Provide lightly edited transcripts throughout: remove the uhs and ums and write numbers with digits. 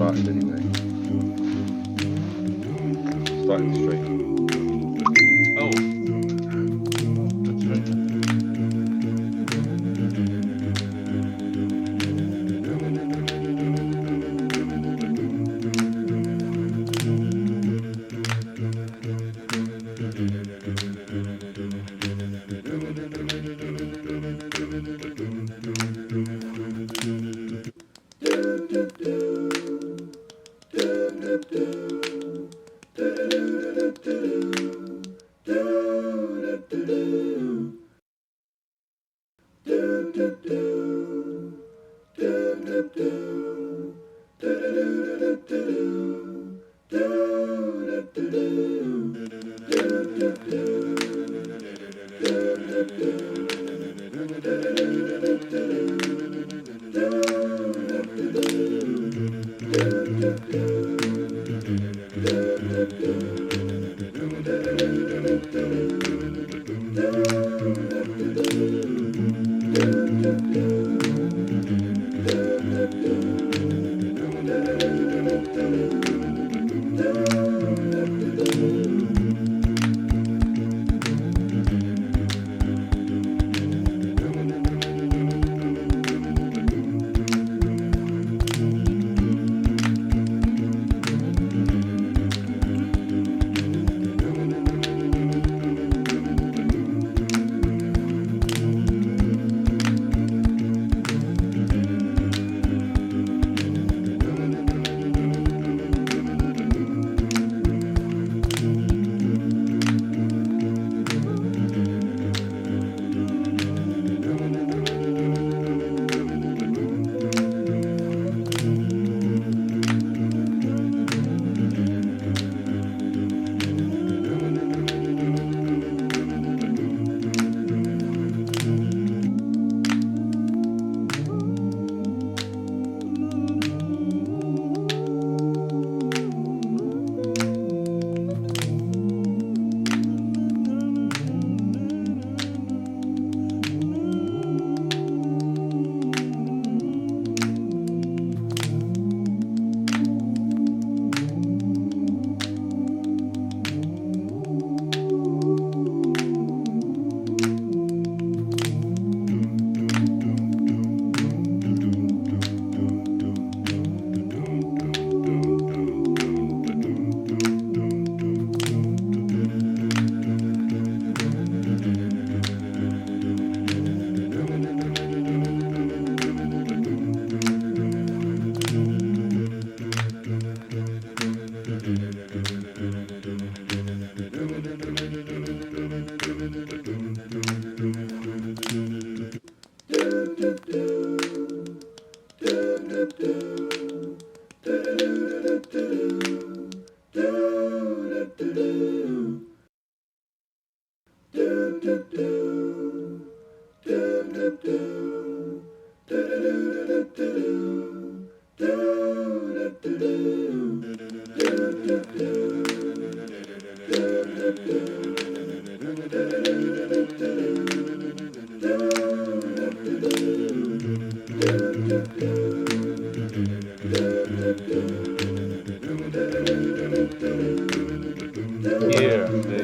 started anyway. Started the stream. Oh. That's right.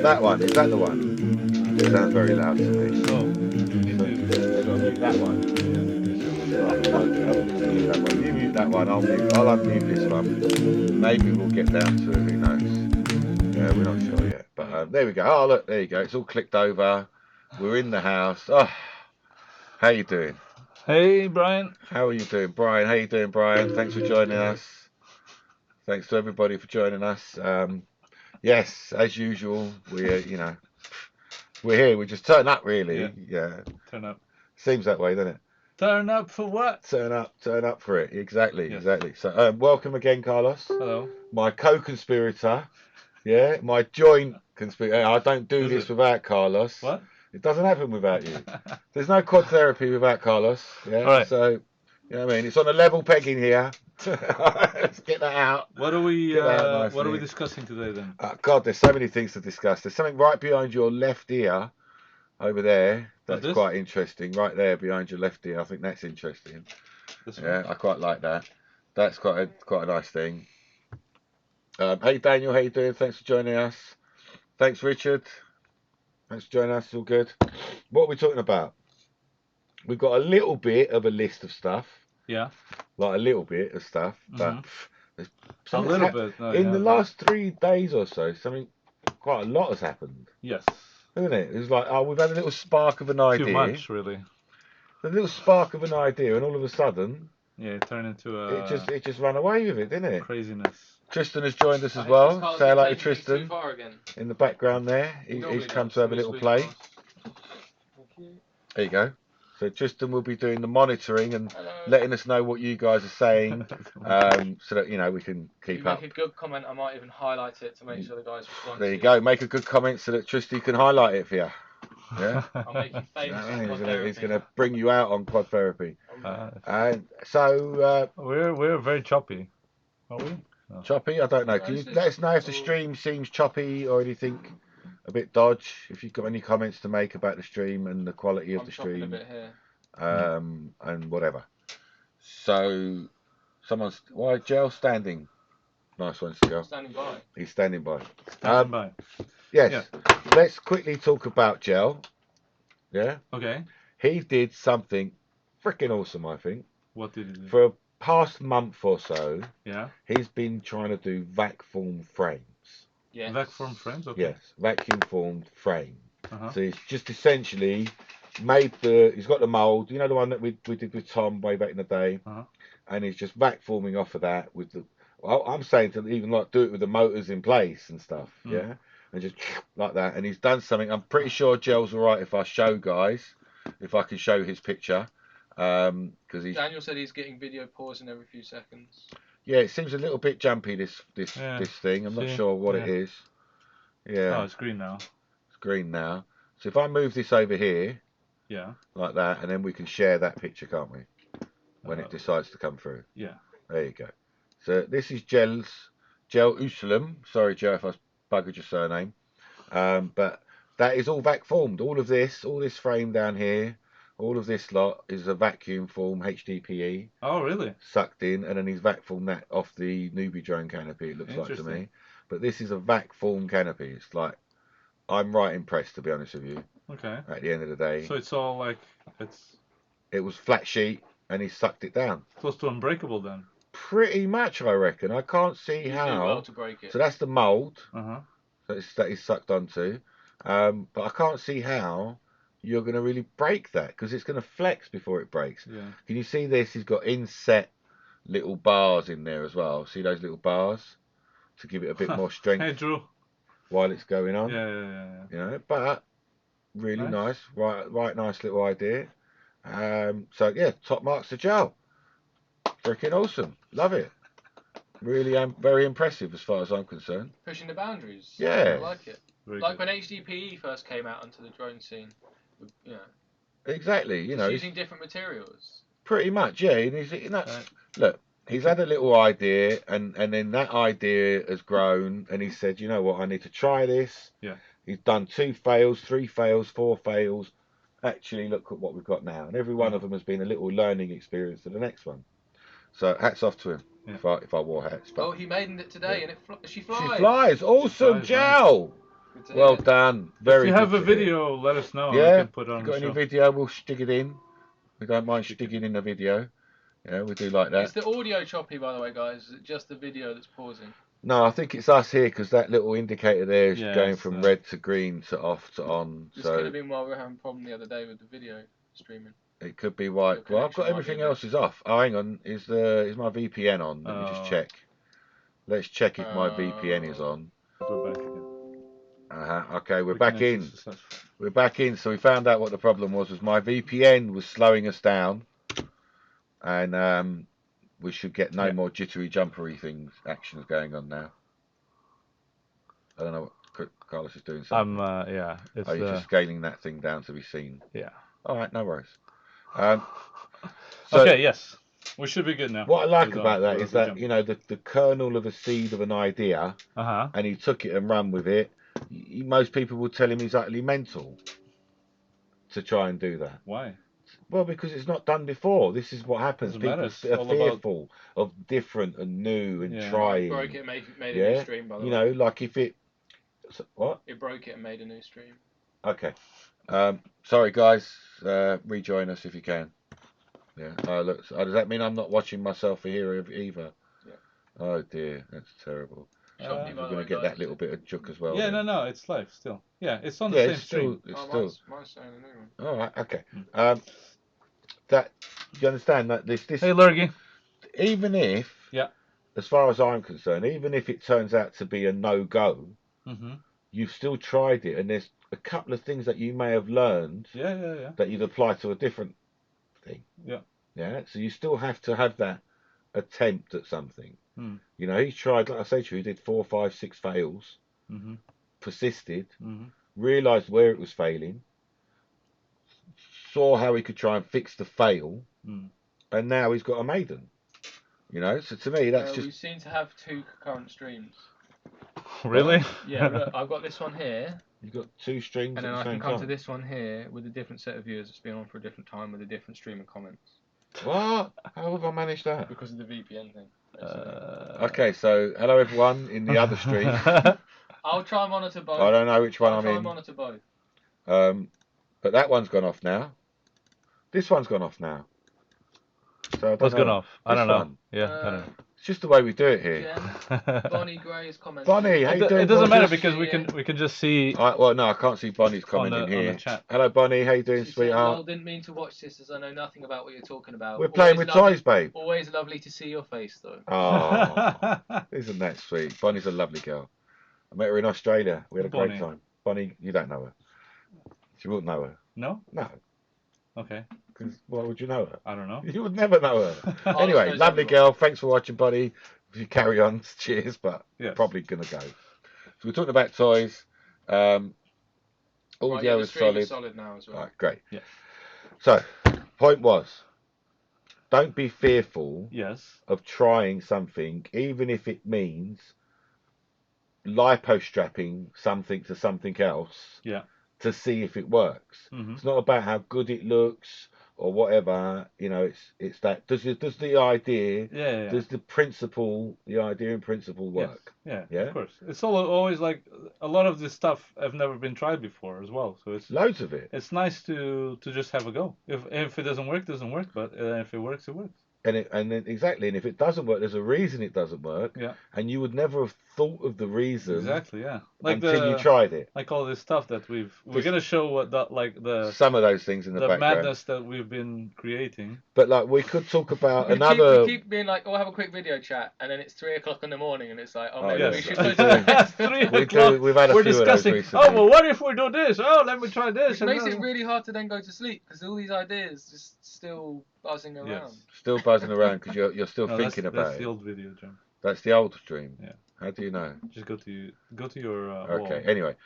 That one, is that the one? It sounds very loud to me. Oh, that one. You mute that one, I'll unmute this one. Maybe we'll get down to it, who knows? Yeah, we're not sure yet. But there we go. Oh, look, there you go. It's all clicked over. We're in the house. Oh, how you doing? Hey, Brian. How are you doing, Brian? How you doing, Brian? Thanks for joining us. Thanks to everybody for joining us. Yes, as usual, we're here. We just turn up, really. Yeah. Turn up. Seems that way, doesn't it? Turn up for what? Turn up for it. Exactly, yes. Exactly. So, welcome again, Carlos. Hello. My co-conspirator. Yeah, my joint conspirator. I don't do this without Carlos. What? It doesn't happen without you. There's no quad therapy without Carlos. Yeah. All right. So, you know what I mean? It's on a level pegging here. Let's get that out. What are we discussing today then? God, there's so many things to discuss. There's something right behind your left ear over there. That's quite interesting. Right there behind your left ear. I think that's interesting. This one? I quite like that. That's quite a nice thing. Hey Daniel, how you doing? Thanks for joining us. Thanks Richard. Thanks for joining us. It's all good. What are we talking about? We've got a little bit of a list of stuff. Yeah. Like a little bit of stuff, but there's a little bit. In the last 3 days or so, quite a lot has happened. Yes. Isn't it? It's like, we've had a little spark of an idea. Too much, really. A little spark of an idea, and all of a sudden, yeah, it turned into a. It just ran away with it, didn't it? Craziness. Tristan has joined us as well. Say hello to Tristan in the background there. He's come to have a little play. There you go. So Tristan will be doing the monitoring and letting us know what you guys are saying, so that we can keep up. Make a good comment, I might even highlight it to make sure the guys respond. There you go. Make a good comment so that Tristan can highlight it for you. Yeah. I'll make you famous. He's going to bring you out on quad therapy. And so we're very choppy, are we? No. Choppy? I don't know. Can you let us know if the stream seems choppy or anything? A bit dodge. If you've got any comments to make about the stream and the quality of the stream, a bit here. And whatever. So, why Gel standing? Nice one, Gel. Standing by. He's standing by. Standing by. Yes. Yeah. Let's quickly talk about Gel. Yeah. Okay. He did something freaking awesome, I think. What did he do? For a past month or so. Yeah. He's been trying to do vac form frames. Yes. Vac form frames? Okay. Yes, vacuum formed frame. Uh-huh. So he's just essentially he's got the mould, the one that we did with Tom way back in the day, and he's just vac forming off of that with I'm saying to even do it with the motors in place and stuff, yeah, and just like that. And he's done something. I'm pretty sure Gel's all right if I show guys, if I can show his picture, because Daniel said he's getting video pausing every few seconds. Yeah, it seems a little bit jumpy, this thing. I'm not sure what it is. Yeah. Oh, it's green now. It's green now. So if I move this over here, like that, and then we can share that picture, can't we? When it decides to come through. Yeah. There you go. So this is Gel Usalam. Sorry, Joe, if I buggered your surname. But that is all vac formed. All this frame down here, all of this lot is a vacuum form HDPE. Oh, really? Sucked in, and then he's vac formed that off the newbie drone canopy, it looks like to me. But this is a vac form canopy. It's like, I'm right impressed, to be honest with you. Okay. At the end of the day. So it's all like, it was flat sheet, and he sucked it down. Close to unbreakable then. Pretty much, I reckon. I can't see how. Well to break it. So that's the mould that he's sucked onto. But I can't see how you're going to really break that, because it's going to flex before it breaks. Yeah. Can you see this? He's got inset little bars in there as well. See those little bars? To give it a bit more strength. Hey, Drew. While it's going on. Yeah. But really nice. Right, nice little idea. So yeah, top marks to Gel. Freaking awesome. Love it. Really very impressive as far as I'm concerned. Pushing the boundaries. Yeah. I like it. Very like good. when HDPE first came out onto the drone scene. Exactly. He's using different materials. Pretty much, yeah. And look, he's had a little idea, and then that idea has grown, and he said, you know what, I need to try this. Yeah. He's done 2 fails, 3 fails, 4 fails. Actually, look at what we've got now, and every one of them has been a little learning experience to the next one. So hats off to him. Yeah. If I wore hats. But, he made it today, and she flies. She flies. Awesome, Gel. Well done. Very. If you have a video, let us know. Yeah. We can put it on If you've got any show. video, we'll stick it in. We don't mind sticking in the video. Yeah, we do like that. Is the audio choppy, by the way, guys? Is it just the video that's pausing? No, I think it's us here, because that little indicator there is going from red to green to off to on. This could have been why we were having a problem the other day with the video streaming. It could be why. Well, I've got everything else is off. Oh, hang on. Is my VPN on? Let me just check. Let's check if my VPN is on. We're back again. Okay, we're back in. We're back in. So we found out what the problem was my VPN was slowing us down, and we should get no more jittery, jumpery actions going on now. I don't know what Carlos is doing. Something. It's, you're just scaling that thing down to be seen. Yeah. All right, no worries. Okay, yes. We should be good now. What I like about that is that, the kernel of a seed of an idea, and he took it and ran with it. Most people would tell him he's utterly mental to try and do that. Why? Well, because it's not done before. This is what happens. Doesn't People matter, it's are all about- fearful of different and new and Yeah. trying. It broke it and made a Yeah. new stream, by the You way. know, like if it. What? It broke it and made a new stream. Okay. Sorry, guys. Rejoin us if you can. Yeah. Oh, look. Does that mean I'm not watching myself here either? Yeah. Oh dear, that's terrible. Shocking, We're by the going way, to get guys, that little bit of juk as well. Yeah, then. no, it's live still. Yeah, it's on the Yeah, same it's still. stream. It's Oh, still. mine's saying a new one. All right. Okay. That you understand that this Hey, Lurgy. even if, Yeah. as far as I'm concerned, even if it turns out to be a no-go, Mm-hmm. you've still tried it, and there's a couple of things that you may have learned Yeah. that you'd apply to a different thing. Yeah. Yeah. So you still have to have that attempt at something. Mm. You know, he's tried, like I say to you, he did 4, 5, 6 fails, Mm-hmm. persisted, Mm-hmm. realised where it was failing, saw how he could try and fix the fail, and now he's got a maiden. You know, so to me, that's We just. seem to have 2 concurrent streams. Really? Yeah, look, I've got this one here, You've got 2 streams and at then the I same can come time. to this one here with a different set of viewers that's been on for a different time with a different stream of comments. What? How have I managed that? Because of the VPN thing. basically. Okay, so hello everyone in the other stream. I'll try and monitor both. I don't know which one I'll I'm try in. and monitor both. But that one's gone off now. This one's gone off now. So I don't What's know. gone off? I This don't know. one. Yeah, I don't know. It's just the way we do it here. Jen, Bonnie Gray is commenting. Bonnie, how you doing? It doesn't matter gorgeous? because we can just see Well, no, I can't see Bonnie's on comment the, in here. on the chat. Hello, Bonnie. How you doing, She said, sweetheart? "Lol, didn't mean to watch this as I know nothing about what you're talking about. We're playing with toys, babe. Always lovely to see your face, though." Oh, isn't that sweet? Bonnie's a lovely girl. I met her in Australia. We had a great Bonnie. time. Bonnie, you don't know her. You wouldn't know her. No? No. Okay. Because why would you know her? I don't know. You would never know her. Oh, Anyway, knows lovely everyone. girl. Thanks for watching, buddy. If you carry on, cheers, but Yes. probably going to go. So we're talking about toys. Audio the is stream solid. is solid now as well. Right, great. Yeah. So, point was, don't be fearful Yes. of trying something, even if it means lipo-strapping something to something else Yeah. to see if it works. Mm-hmm. It's not about how good it looks or whatever. You know, it's that does the idea, Yeah. does the principle, the idea and principle work? Yes. Yeah? Of course. It's always like a lot of this stuff have never been tried before as well. So Loads of it. it's nice to just have a go. If it doesn't work, it doesn't work. But if it works, it works. And then exactly, and if it doesn't work, there's a reason it doesn't work. Yeah. And you would never have thought of the reason Exactly. Yeah. Like until you tried it. like all this stuff that we're gonna show what that like the Some of those things in the background. madness that we've been creating. But like we could talk about We another. keep being like, "Oh, have a quick video chat," and then it's 3 o'clock in the morning, and it's like, "Oh, Oh, maybe yes. we should We go do. to bed." 3 We o'clock. do. We've had a We're few discussing. of those recently. Oh well, what if we do this? Oh, let me try this. Which makes it really hard to then go to sleep because all these ideas just still buzzing around. Yes. Still buzzing around because you're still No, thinking about that's it. the old video, John. That's the old stream. Yeah. How do you know? Just go to your Okay. wall. Anyway,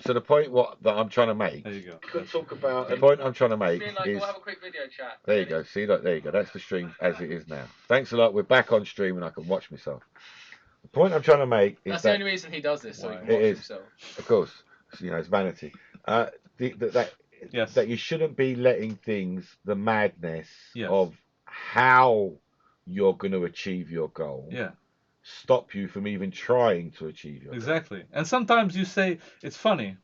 so the point that I'm trying to make. There you go. Could talk about the point I'm trying to make Being like, is. "Oh, have a quick video chat." There you go. See, look, there you go. That's the stream as it is now. Thanks a lot. We're back on stream and I can watch myself. The point I'm trying to make is That's that, the only reason he does this, so he can It watch is. himself. of course, you know, it's vanity. Yes. That you shouldn't be letting the madness Yes. of how you're going to achieve your goal, Yeah. stop you from even trying to achieve your Exactly. And sometimes you say it's funny,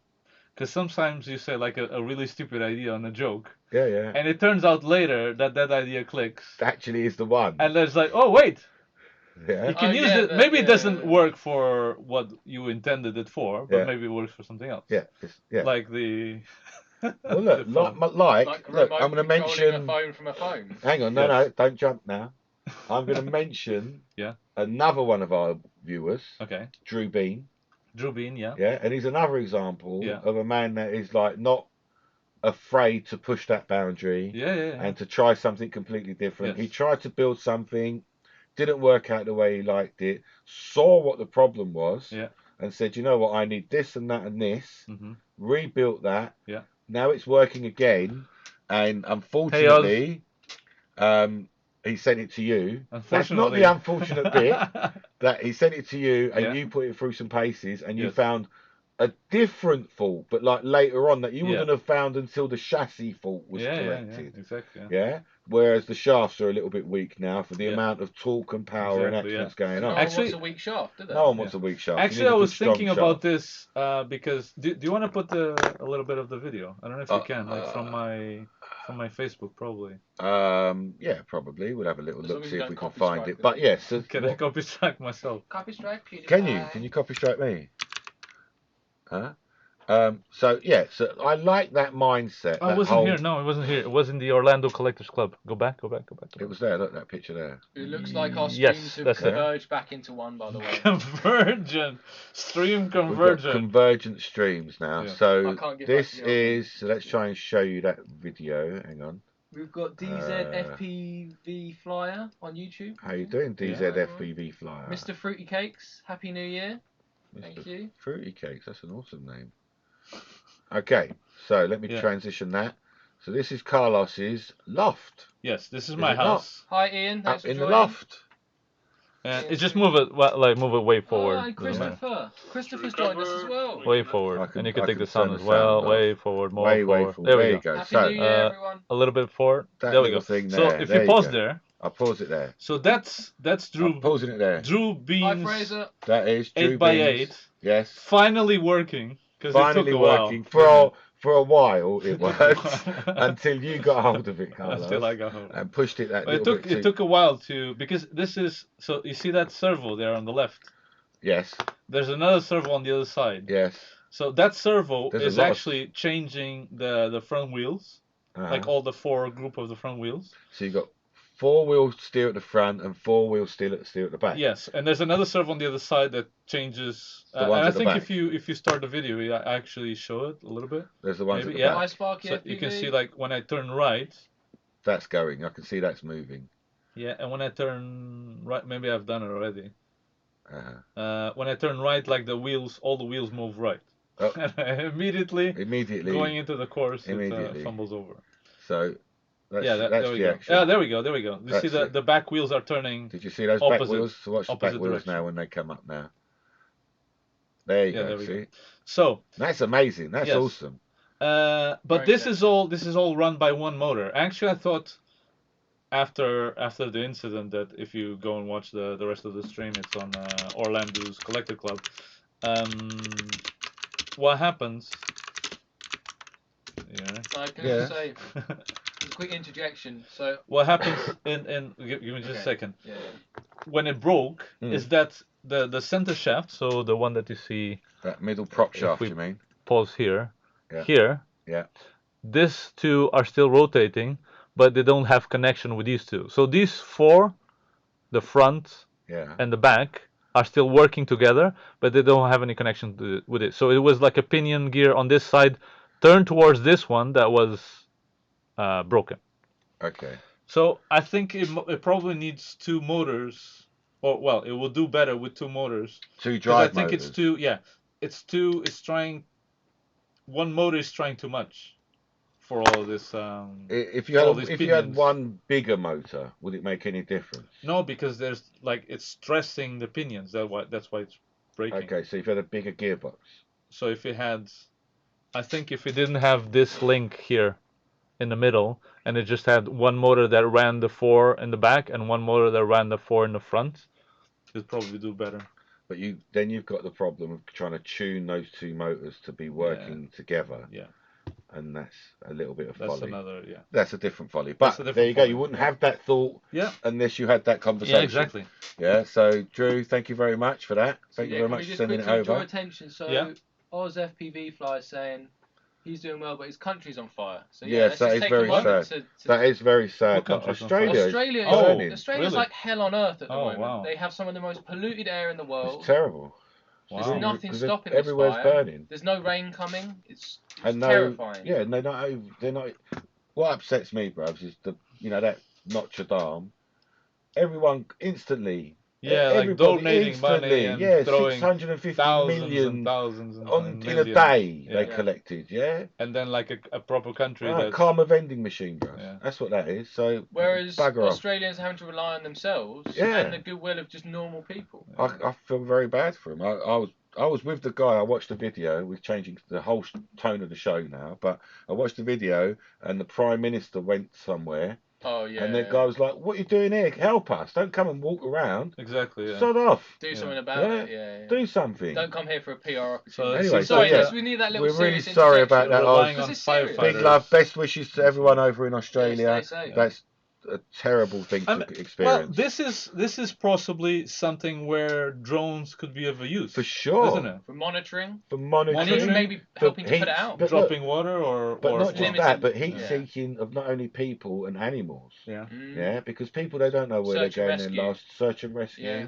because sometimes you say like a really stupid idea on a joke, goal. Yeah. and it turns out later that idea clicks, Actually, is the one. and there's like, oh wait, Yeah. you can Oh, use yeah, it. that- Maybe it yeah, doesn't yeah. work for what you intended it for, but Yeah. maybe it works for something else. Yeah. Yeah. Like the. Well, look, the phone. Like a look, remote I'm going to controlling mention. a phone from a phone. Hang on, no, Yes. no, don't jump now. I'm going to mention Yeah. another one of our viewers, Okay. Drew Bean. Drew Bean, yeah. Yeah, and he's another example Yeah. of a man that is like not afraid to push that boundary Yeah. and to try something completely different. Yes. He tried to build something, didn't work out the way he liked it, saw what the problem was, Yeah. and said, you know what, I need this and that and this, Mhm. rebuilt that. Yeah. Now it's working again, and unfortunately, he sent it to you. That's not the unfortunate bit. That he sent it to you and Yeah. you put it through some paces and you Yes. found a different fault, but like later on that you Yeah. wouldn't have found until the chassis fault was Yeah, corrected. exactly. Yeah. Whereas the shafts are a little bit weak now for the Yeah. amount of torque and power and Exactly, accidents No going one on. Actually- wants a weak shaft, do they? No one wants a weak shaft. You Actually, need a I good, was thinking strong about shaft. this because do you want to put a little bit of the video? I don't know if you can, like from my Facebook probably. Yeah, probably. We'll have a little As look, long as see you if we don't can copy find strike it. But us. yes, so Can I copy strike myself? Copy strike, PewDiePie. can you? Can you copy strike me? Huh? So yeah, so I like that mindset. Oh, that it wasn't whole, here. No, it wasn't here. It was in the Orlando Collectors Club. Go back. It was there. Look, that picture there. It looks like our Yes, streams have that's it. converged back into one, by the way. Convergent. Stream We've got convergent. convergent streams now. Yeah. So I can't get this back to the old is. So let's try and show you that video. Hang on. We've got DZ FPV Flyer on YouTube. How you doing, Yeah. DZ FPV Flyer? Mr. Fruity Cakes, Happy New Year. Thank Mr. you. Fruity Cakes. That's an awesome name. Okay, so let me Yeah. transition that. So this is Carlos's loft. Yes, this is Is my it not? house. Hi Ian, thanks Up for in the joining. loft. And it just move it move it way forward. Hi doesn't matter. Christopher. Christopher's joined us as well. Way forward. I can- And you can I take can the sound turn as the well. sound Way forward, more Way forward. forward. There There we you go. go. Happy So New Year, everyone. A little bit forward. that There we little go. thing So there. if There you pause go. there, I'll pause it there. so that's Drew. I'm pausing it there. Drew Hi Beans Fraser. That is Drew 8x8 Beans. Yes. finally working because it took Finally a while. working for a while. It worked until you got hold of it, Carlos, Until I got home. and pushed it that But little bit. it took a while to because this is so you see that servo there on the left. Yes. There's another servo on the other side. Yes. So that servo There's a is lot of- actually changing the front wheels, like all the four group of the front wheels. So you got 4-wheel steer at the front and 4-wheel steer at the back. Yes, and there's another servo on the other side that changes. The ones and I at the think back. if you start the video, I actually show it a little bit. There's the ones Maybe, at the yeah. Hi back. Sparky So FPV. you can see like when I turn right. That's going. I can see that's moving. Yeah, and when I turn right, maybe I've done it already. Uh-huh. When I turn right, like all the wheels move right. Oh. Immediately Immediately. going into the course, Immediately. it fumbles over. So that's, Yeah, that's there we the go. action. Yeah, there we go. You That's see it. the back wheels are turning. Did you see those back Opposite- wheels? So watch the back opposite wheels direction. now when they come up now. There you Yeah, go. there we See, go. So, that's amazing. That's Yes. awesome. but Very this good. is all run by one motor. Actually, I thought after the incident that if you go and watch the rest of the stream, it's on Orlando's Collector Club. What happens? Yeah. I can Yeah. just say a quick interjection. So What happens in give me just a Okay. second. yeah. When it broke, Mm. is that the center shaft, so the one that you see That middle prop If shaft, we- you mean? pulse here, Yeah. here. Yeah. These two are still rotating, but they don't have connection with these two. So these four, the front Yeah. and the back, are still working together, but they don't have any connection with it. So it was like a pinion gear on this side, turned towards this one that was broken. Okay. So I think it probably needs two motors, or well, it will do better with two motors. 2 Because drive I think motors. it's too, yeah, it's trying. One motor is trying too much for all of this. If you all had these if you had pinions. one bigger motor, would it make any difference? No, because there's like it's stressing the pinions. That's why it's breaking. Okay, so if you had a bigger gearbox. So if it had, I think if it didn't have this link here in the middle, and it just had one motor that ran the 4 in the back and one motor that ran the 4 in the front, it'd probably do better. But you've got the problem of trying to tune those two motors to be working together. Yeah. And that's a little bit of That's folly. another, yeah. That's a different folly. That's But a different there you go. folly, You wouldn't yeah. have that thought Yeah. unless you had that conversation. Yeah, exactly. Yeah. So Drew, thank you very much for that. Thank you very can much we for just sending it quickly draw over. attention? So Yeah. Oz FPV Fly is saying he's doing well, but his country's on fire. So Yes, let's that just is take very a moment sad. to That is very sad. What But country's on fire? Australia, Australia, is burning. Australia's really? like hell on earth at the Oh, moment. wow. They have some of the most polluted air in the world. It's terrible. There's Wow. nothing 'Cause stopping this everywhere's fire. burning. There's no rain coming. It's And terrifying. Yeah, and they're not. What upsets me, bruvs, is that Notre Dame. Everyone instantly. Yeah, like everybody donating money and yeah, throwing 650 thousands million and thousands and in a millions. day they Yeah. collected. Yeah, And then like a proper country right, that's karma vending machine, bro. Yeah. That's what that is. So Whereas bugger off. Australians are having to rely on themselves Yeah. and the goodwill of just normal people. I feel very bad for him. I was I was with the guy. I watched the video. We're changing the whole tone of the show now, but I watched the video, and the Prime Minister went somewhere, Oh yeah. and the guy was like, "What are you doing here? Help us! Don't come and walk around. Exactly. Yeah. Sod off. Do Yeah. something about Yeah. it. Yeah. Do something." Don't come here for a PR So opportunity. Anyway, sorry, so, yeah, just we need that little. we're really serious sorry about interjection. that. Relying Oz. on This is serious. firefighters. Big love, best wishes to everyone over in Yeah, Australia. stay safe. That's a terrible thing to Well, experience. this is possibly something where drones could be of a use. For sure. Isn't it? For monitoring. For And monitoring. even maybe helping to put it heat- out. but Dropping water or But not just limiting- that, but heat yeah. seeking of not only people and animals. Yeah. Mm. Yeah, because people, they don't know where Search they're and going in rescue. last. Search and rescue. Yeah.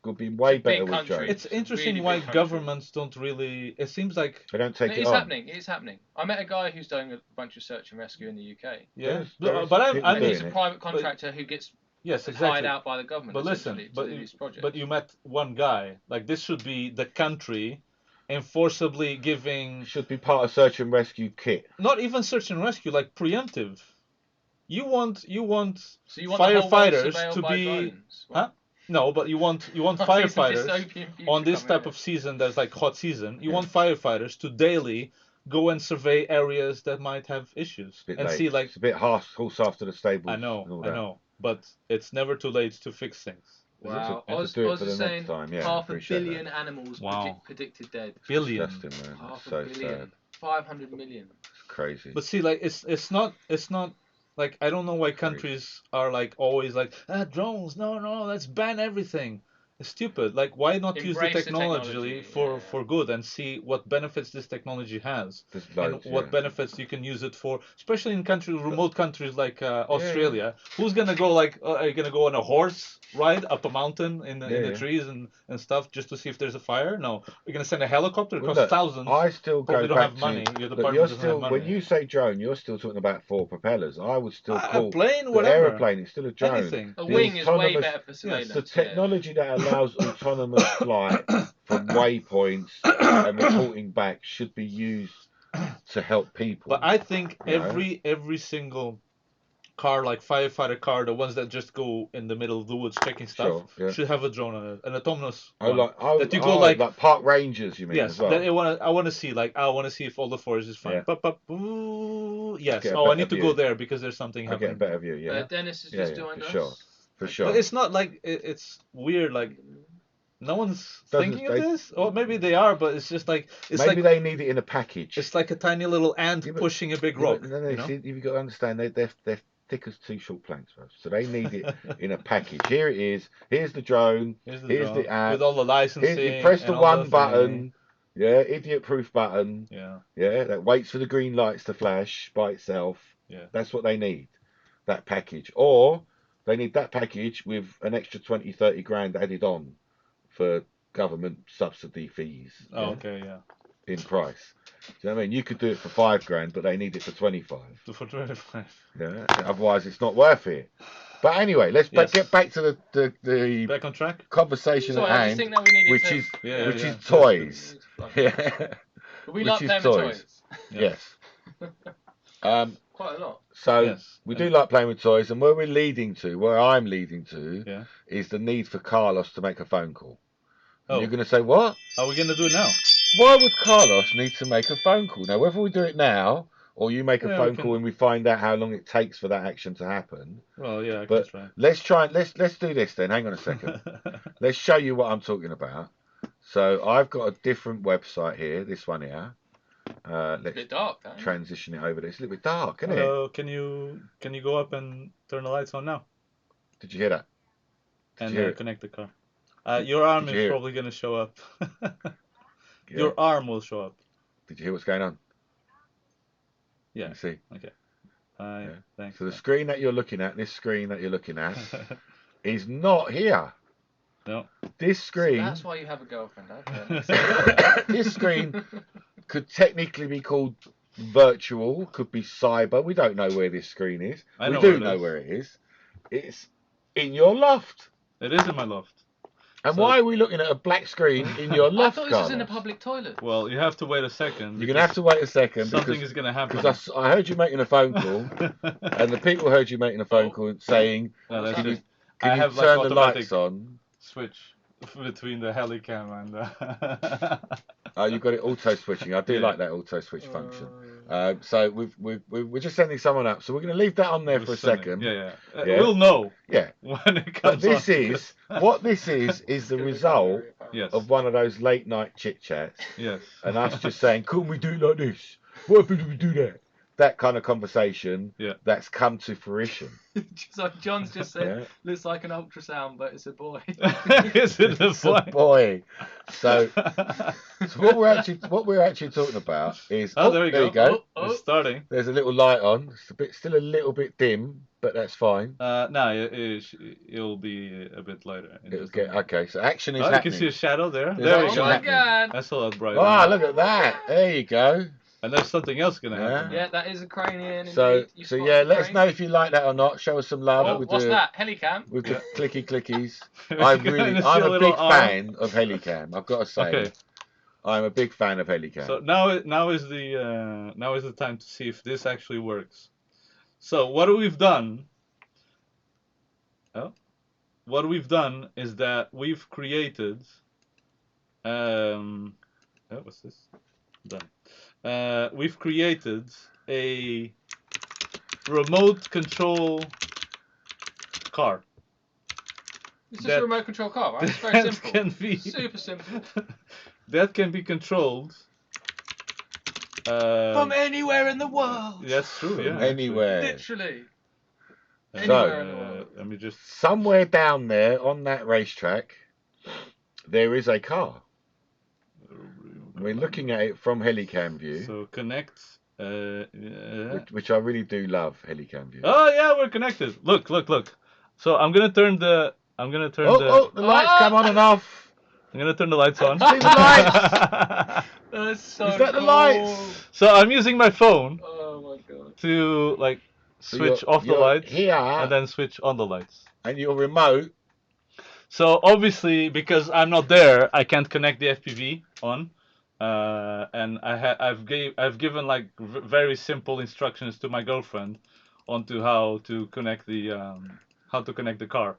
Could be way It's a big better with country. drones. It's interesting really why big country. governments don't really. It seems like They don't take It it is on. happening. It is happening. I met a guy who's doing a bunch of search and rescue in the UK. yeah. There's But I'm, people I And mean, he's doing a it. private contractor who gets yes, hired exactly. out by the government. But listen, essentially, but to do these projects. But you met one guy. Like this should be the country enforceably giving Should be part of search and rescue kit. not even search and rescue, like preemptive. You want So you want the whole world firefighters surveilled to by be drones? huh? No, but you want I see some firefighters dystopian future on this coming type here. of season that's like hot season. You Yeah. want firefighters to daily go and survey areas that might have issues It's a bit and late. see like It's a bit horse after the stables. I and know, all I that. know, but it's never too late to fix things. Wow. To Oz, do it Oz for the is next saying time. Yeah, half a appreciate billion that. animals Wow. predicted dead. Billion. Disgusting, man. Half So a billion. sad. 500 million. It's crazy. But see, like it's not like I don't know why Crazy. countries are like always like drones. No, let's ban everything. It's stupid. Like why not use the Embrace the technology, technology, for yeah. for good and see what benefits this technology has There's and loads, what yeah. benefits you can use it for, especially in remote countries like Australia. Who's gonna go like are you gonna go on a horse ride up a mountain in the Yeah. trees and stuff just to see if there's a fire? No, you're gonna send a helicopter. It Well, costs look, thousands. I still Probably go don't back have money. to. Your Look, department you're doesn't still have money. when you say drone, you're still talking about 4 propellers. I would still call a plane, the whatever. airplane. It's still a drone. Anything. A The wing is way autonomous- better for surveillance. The technology that allows autonomous flight from waypoints and reporting back should be used to help people. But I think You know? every single car, like firefighter car, the ones that just go in the middle of the woods checking stuff, Sure, yeah. should have a drone on it, an autonomous I one. like that you go like park rangers. You mean yes, as well? that I want to see if all the forest is fine. Yeah. Ooh, yes. Get a Oh, I better need to view. go there because there's something I get a happening. better view. Yeah, Dennis has Yeah, just yeah, joined for us. sure. For sure. But it's not like it's weird. Like no one's Doesn't- thinking of they- this, or maybe they are, but it's just like it's Maybe like they need it in a package. it's like a tiny little ant Yeah, but- pushing a big Yeah, rock. but no, you know? see, you've got to understand they're thick as 2 short planks, bro. So they need it in a package. Here it is. Here's the drone. Here's Here's the drone, app. with all the licensing. Here, you press the and all one the button. thing. Yeah, idiot-proof button. Yeah, Yeah, that waits for the green lights to flash by itself. yeah. That's what they need. That package, or they need that package with an extra 20, 30 grand added on for government subsidy fees. Oh, yeah, okay, yeah. in price. Do you know what I mean? You could do it for 5 grand, but they need it for 25. For 25. Yeah, otherwise it's not worth it. But anyway, let's Yes. get back to the Back on track. conversation So at I just hand, think that we needed which to. is Yeah, which yeah. is toys. Yeah. Yeah. But we Which like is playing toys. with toys. Yeah. Yes. Quite a lot. So Yes. we do like playing with toys, and where I'm leading to, Yeah. is the need for Carlos to make a phone call. And Oh, you're going to say, what? are we gonna do it now? Why would Carlos need to make a phone call? Now, whether we do it now, or you make a Yeah, phone we can- call and we find out how long it takes for that action to happen, Well, yeah, I But- can try. let's do this then. Hang on a second. Let's show you what I'm talking about. So I've got a different website here, this one here. It's a Let's bit dark, though. transition it over there. It's a little bit dark, isn't it? Hello, can you go up and turn the lights on now Did you hear that? and you hear it? connect the car? Your arm Did is you hear it? probably gonna show up. Yeah. Your arm will show up. Did you hear what's going on? Yeah. You see? Hi. Yeah. Thanks. So the screen that you're looking at, this screen that you're looking at, is not here. No. This screen, That's why you have a girlfriend, okay? this screen could technically be called virtual, could be cyber. We don't know where this screen is. I We know do where it know is. where it is. It's in your loft. It is in my loft. And So- why are we looking at a black screen in your I loft, thought this was in a Carlos? public toilet. Well, you have to wait a second. You're going to have to wait a second Something because is gonna happen. I heard you making a phone call, and the people heard you making a phone call saying, No, that's can you, just- I can you have, like, turn the automatic lights on? switch. between the helicam and the... Oh, you've got it auto switching. I do Yeah. like that auto switch function. So we're just sending someone up. So we're going to leave that on there for a second. Yeah. Yeah. We'll know Yeah. when it But comes this on. is what this is the result Yes. of one of those late night chit chats, Yes. and us just saying, "Couldn't we do it like this? What if we do that?" That kind of conversation. Yeah. That's come to fruition. So John's just said, Yeah. looks like an ultrasound, but it's a boy. Is it the It's a boy. So what we're actually talking about is there we go. you go. It's starting. There's a little light on. It's still a little bit dim, but that's fine. No, it'll be a bit lighter. It'll get okay. So action is You happening. can see a shadow there. There's There we Oh action go. my happening. god! That's a lot brighter. Ah, look at that. There you go. And there's something else gonna happen. Yeah, that is a cranium. So Indeed. You so spotted yeah, the let us crane. know if you like that or not. Show us some love Oh, with what's the that? Helicam? with the clicky clickies. We're I'm gonna see I'm a little big arm. fan of Helicam. I've got to say, Okay. I'm a big fan of Helicam. So now is the time to see if this actually works. So what we've done is that we've created what's this? Done. We've created a remote control car. It's just That- a remote control car, right? It's very that simple. can be Super simple. that can be controlled From anywhere in the world. that's true, From yeah. actually. anywhere. Literally. Uh, Anywhere in the world. let me just Somewhere down there on that racetrack, there is a car. We're looking at it from Helicam view, So connect. which I really do love Helicam view. Oh yeah, we're connected. Look. So I'm gonna turn the The lights come on and off. I'm gonna turn the lights on. See the lights? That's so Is that the cool. lights? So I'm using my phone Oh my god. to like So switch you're- off the you're lights here, and then switch on the lights. and your remote. So obviously, because I'm not there, I can't connect the FPV on, and I've given like very simple instructions to my girlfriend onto how to connect the car,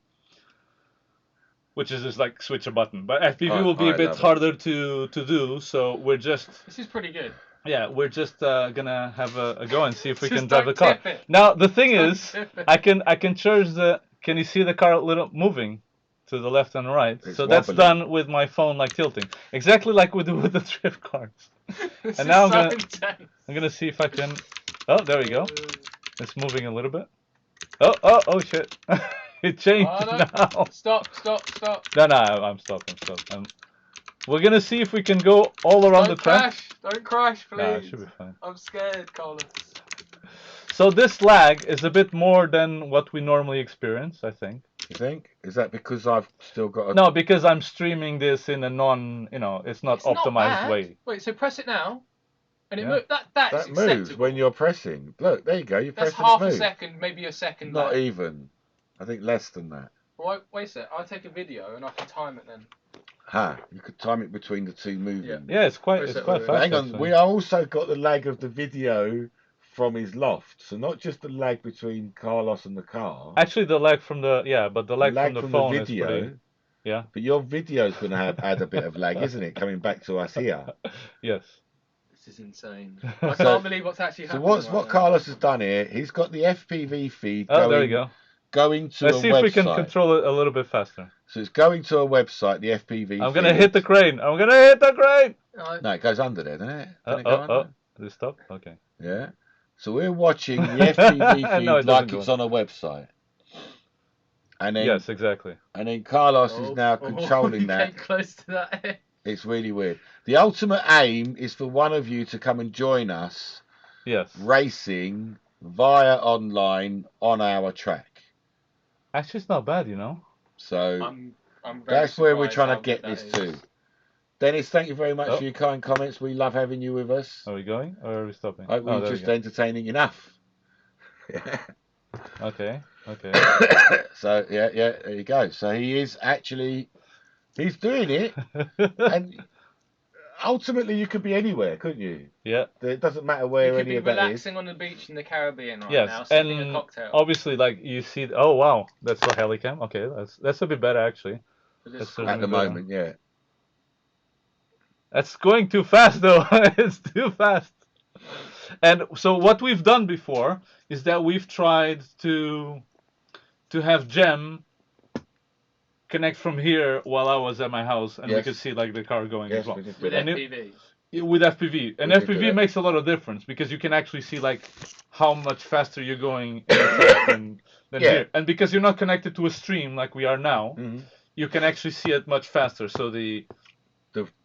which is just like switch a button. But FPV will be a bit love it. harder to do, so we're just This is pretty good. gonna have a go and see if we Just can drive the don't car. tip it. Now the thing Don't is, tip it. I can charge the. Can you see the car a little moving to the left and right? It's So that's wobbly. done with my phone like tilting, exactly like we do with the drift cars. This And is now I'm so gonna- intense. I'm gonna see if I can. Oh, there we go. It's moving a little bit. Oh shit! It changed Oh, no. now. Stop. No, I'm stopped. We're gonna see if we can go all around Don't the track. crash. Don't crash, please. Nah, it should be fine. I'm scared, Carlos. So this lag is a bit more than what we normally experience, I think. You think? Is that because I've still got a... No, because I'm streaming this in a it's not It's optimized not bad. way. Wait, so press it now, and it Yeah. moves. That's That acceptable. moves when you're pressing. Look, there you go. You're That's pressing half it a move. second, maybe a second. Not left. even. I think less than that. Wait a sec. I'll take a video and I can time it then. You could time it between the two moving. Yeah, it's quite Wait, fast. wait, But hang on, actually. we also got the lag of the video from his loft. So not just the lag between Carlos and the car. Actually, the lag from the lag from the phone video. is pretty. Yeah. But your video's going to add a bit of lag, isn't it? Coming back to us here. Yes. This is insane. I So- can't believe what's actually So happening. what right now. Carlos has done here? He's got the FPV feed Oh, there we go. going to Let's a see website. if we can control it a little bit faster. So it's going to a website, the FPV. I'm gonna feed. hit the crane. I'm gonna hit the crane. No, it goes under there, doesn't it? Doesn't it go Oh, under? Did it stop? Okay. Yeah. So we're watching the FPV feed No, it doesn't like go it's on a website. And then, Yes, exactly. and then Carlos is now controlling you that. came close to that. It's really weird. The ultimate aim is for one of you to come and join us Yes. racing via online on our track. Actually, it's not bad, you know. So I'm very that's where we're surprised trying how to get good this that to. is. Dennis, thank you very much Oh. for your kind comments. We love having you with us. Are we going or are we stopping? Hope Oh, we're there we just go. entertaining enough. Yeah. Okay. So yeah, there you go. So he's doing it, and ultimately you could be anywhere, couldn't you? Yeah. It doesn't matter where You could any be of that is. relaxing on the beach in the Caribbean right Yes, now, sipping a and cocktail. obviously, like you see. Oh wow, that's the helicam. Okay, that's a bit better actually. For this That's school. certainly at the better. moment, yeah. That's going too fast, though. It's too fast. And so what we've done before is that we've tried to have Jem connect from here while I was at my house, and we Yes. could see like the car going as Yes, well. we did do With that. FPV. With FPV, and We did do FPV that. makes a lot of difference because you can actually see like how much faster you're going in the track than Yeah. here, and because you're not connected to a stream like we are now, Mhm. you can actually see it much faster. So the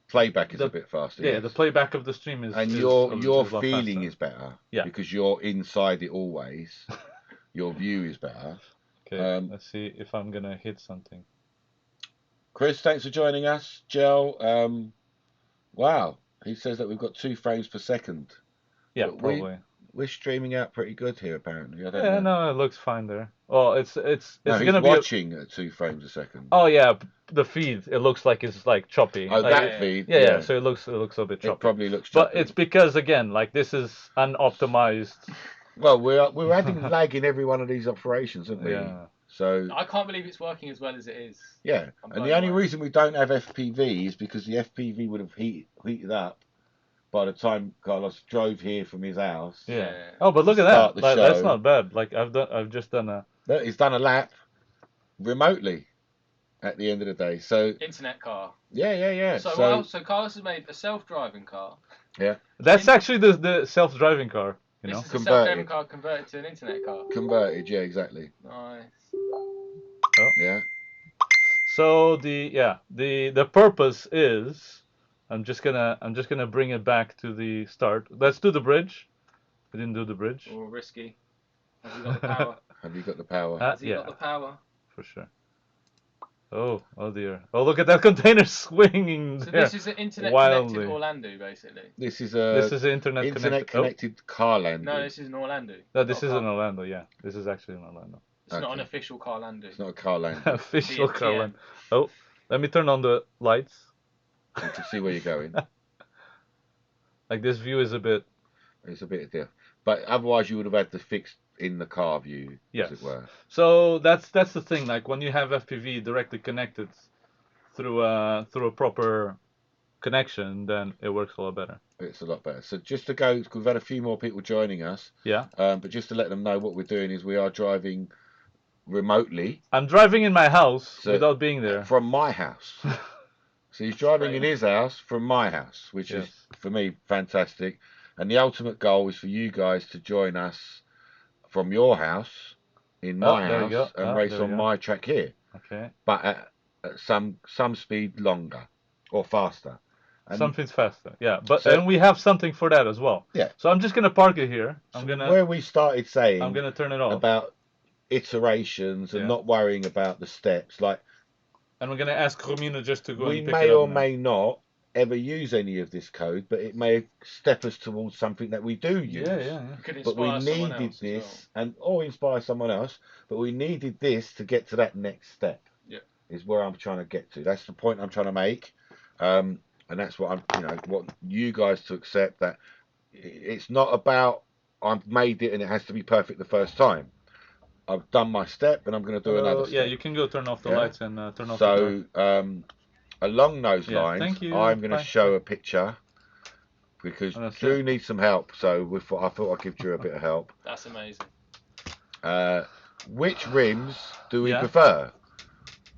Playback is The- a bit faster. yeah, yes. the playback of the stream is And is your a lot feeling faster. is better. Yeah. Because you're inside it always. Your view is better. Okay, let's see if I'm gonna hit something. Chris, thanks for joining us. Gel, wow. He says that we've got 2 frames per second. Yeah, But probably. We're streaming out pretty good here, apparently. I don't Yeah, know. no, it looks fine there. Oh, it's No, he's gonna be. watching at 2 frames a second. Oh yeah, the feed. It looks like it's like choppy. Oh, like, that feed. yeah. So it looks a bit choppy. It probably looks But choppy. it's because again, like this is unoptimized. Well, we're adding lag in every one of these operations, aren't we? Yeah. So I can't believe it's working as well as it is. yeah, I'm and blown the only away. reason we don't have FPV is because the FPV would have heated up by the time Carlos drove here from his house. Yeah. Yeah. Oh, but look at Start that. the Like, that's show. not bad. Like I've just done a. Look, he's done a lap remotely at the end of the day. So Internet car. yeah. So, what else? So Carlos has made a self-driving car. That's actually the self-driving car. You know. This is a Converted. self-driving car converted to an internet car. converted, yeah, exactly. Nice. Yeah. So the purpose is, I'm just gonna bring it back to the start. Let's do the bridge. We didn't do the bridge. Or risky. Has he got the power? Have you got the power? Has he Yeah, got the power? for sure. Oh dear. Oh, look at that container swinging So there. this is an internet wildly. connected Orlando, basically. This is This a is internet connected. connected car landing. No, this is in Orlando. No, this Not is a in car. Orlando. Yeah, this is actually in Orlando. It's not an Okay. official car landing. It's not a car landing. Official car TM. land. Oh, let me turn on the lights. You can see where you're going. Like this view is a bit. It's a bit different. But otherwise, you would have had the fixed in the car view, Yes. as it were. So that's the thing. Like when you have FPV directly connected through a proper connection, then it works a lot better. It's a lot better. So just to go, we've had a few more people joining us. Yeah. But just to let them know what we're doing is we are driving remotely I'm driving in my house So- without being there. from my house. So he's driving in Great. his house from my house, which is, for me, fantastic. And the ultimate goal is for you guys to join us from your house in my there you go. house and Oh, race there you on go. my track here, Okay. but at some speed longer or faster. And Something's faster. Yeah. But So- and we have something for that as well. Yeah. So I'm just gonna park it here. so where we started saying I'm gonna turn it off. about iterations and Yeah. not worrying about the steps, like And we're gonna ask Romina just to go we and pick may it up or now. may not ever use any of this code, but it may step us towards something that we do use. Yeah. Could But we inspire someone needed else this, or inspire someone else. But we needed this to get to that next step. Yeah. Is where I'm trying to get to. That's the point I'm trying to make, and that's what want you guys to accept, that it's not about I've made it and it has to be perfect the first time. I've done my step and I'm going to do another step. Yeah, you can go turn off the Yeah. lights and turn off the door. So along those Yeah, lines, thank you. I'm going to Bye. show a picture because And that's Drew it. needs some help. So I thought I'd give Drew a bit of help. That's amazing. Which rims do we Yeah. prefer?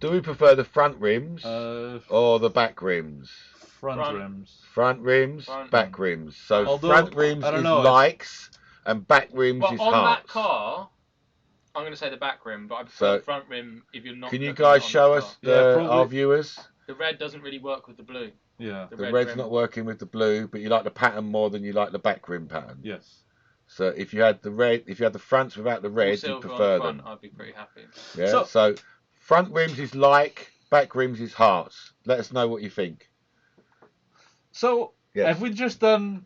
Do we prefer the front rims Or or the back rims? front Front. rims. Front rims, Front. back rims. So Although, front rims I don't is know, it's- likes and back rims Well, is on hearts. that car, I'm going to say the back rim, but I prefer So- the front rim if you're not. Can you looking guys on show the us car. Yeah, probably- our viewers? The red doesn't really work with the blue. Yeah. The The red red's rim. not working with the blue, but you like the pattern more than you like the back rim pattern. Yes. So if you had the fronts without the All red, you silver prefer on the front, them. I'd be pretty happy. Yeah. So front rims is like, back rims is hearts. Let us know what you think. So Yes. have we just done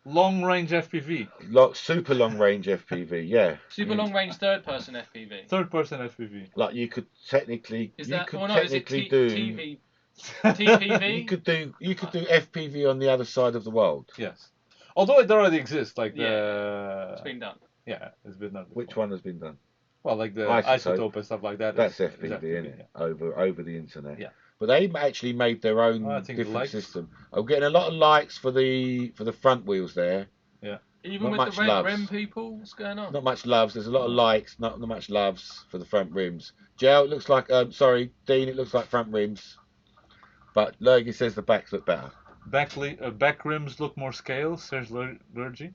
long range FPV? Super long range FPV, yeah. Super long range third person FPV. Third person FPV. Like you could technically, Is you that? could Well, no, is it technically do. TV? TPV? You could do FPV on the other side of the world. Yes. Although it already exists, like It's been done. yeah, it's been done. Which before. one has been done? Well, like the Isotope. isotope and stuff like that. That's is FPV, isn't it? yeah. Over the internet. Yeah. but they actually made their own I think the different likes- system. I'm getting a lot of likes for the front wheels there. Even Not with much the red loves. rim people, what's going on? Not much loves. There's a lot of likes, not much loves for the front rims. Joe, it looks like sorry, Dean, it looks like front rims, but Lurgy says the backs look better. Back rims look more scale, says Lurgy.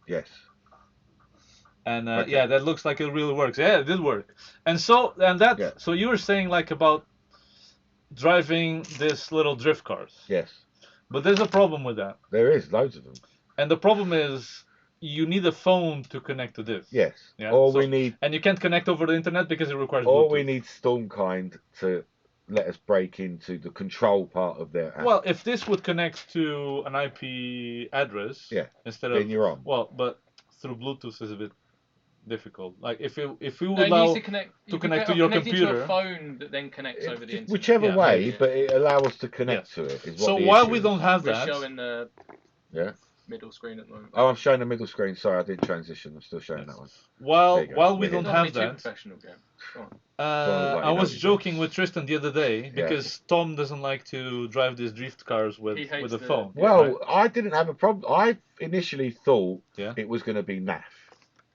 Yes. And Okay. yeah, that looks like it really works. Yeah, it did work. And so Yeah. so you were saying like about driving this little drift cars. Yes. But there's a problem with that. There is loads of them. And the problem is you need a phone to connect to this. Yes. Yeah, Or so- we need. And you can't connect over the internet because it requires Or Bluetooth. we need Stormkind to let us break into the control part of their app. Well, if this would connect to an IP address, Yeah, instead then of you're on. well, but through Bluetooth is a bit difficult. Like if we would No, it allow needs to connect. to connect to your computer. To a phone that then connects over the internet. Whichever Yeah, way, maybe. but it allows us to connect Yes. to it. Is what So the while issue we is. don't have We're that, showing the Yeah. middle screen at the moment. Oh, I'm showing the middle screen. Sorry, I didn't transition. I'm still showing Yes. that one. while There you go. while we We're don't here. have Too that, professional, Graham. Go on. Don't look like I you know was these joking things. with Tristan the other day because Tom doesn't like to drive these drift cars with He hates a the- phone. Well, right? I didn't have a problem. I initially thought Yeah. it was going to be naff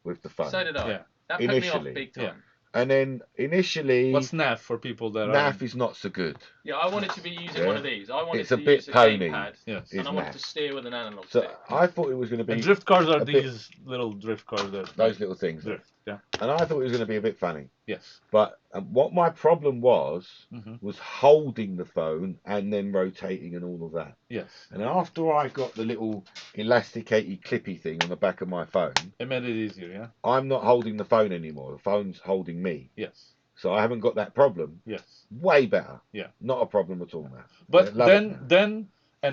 with the phone. So did I. Yeah. That put me Initially. off big Yeah. time. And then initially, What's NAF for people that naff are? is not so good. Yeah, I wanted to be using Yeah. one of these. I wanted It's to a bit use a pony. gamepad, Yes. and I Is wanted naff. to steer with an analog So stick. I thought it was going to And be drift cars are a bit- these little drift cars that those little things. drift. Yeah. And I thought it was going to be a bit funny. Yes. But what my problem was Mhm. holding the phone and then rotating and all of that. Yes. And after I got the little elasticated clippy thing on the back of my phone, It made it easier. Yeah. I'm not holding the phone anymore. The phone's holding me. Yes. So I haven't got that problem. Yes. Way better. Yeah. Not a problem at all now. But I love it now.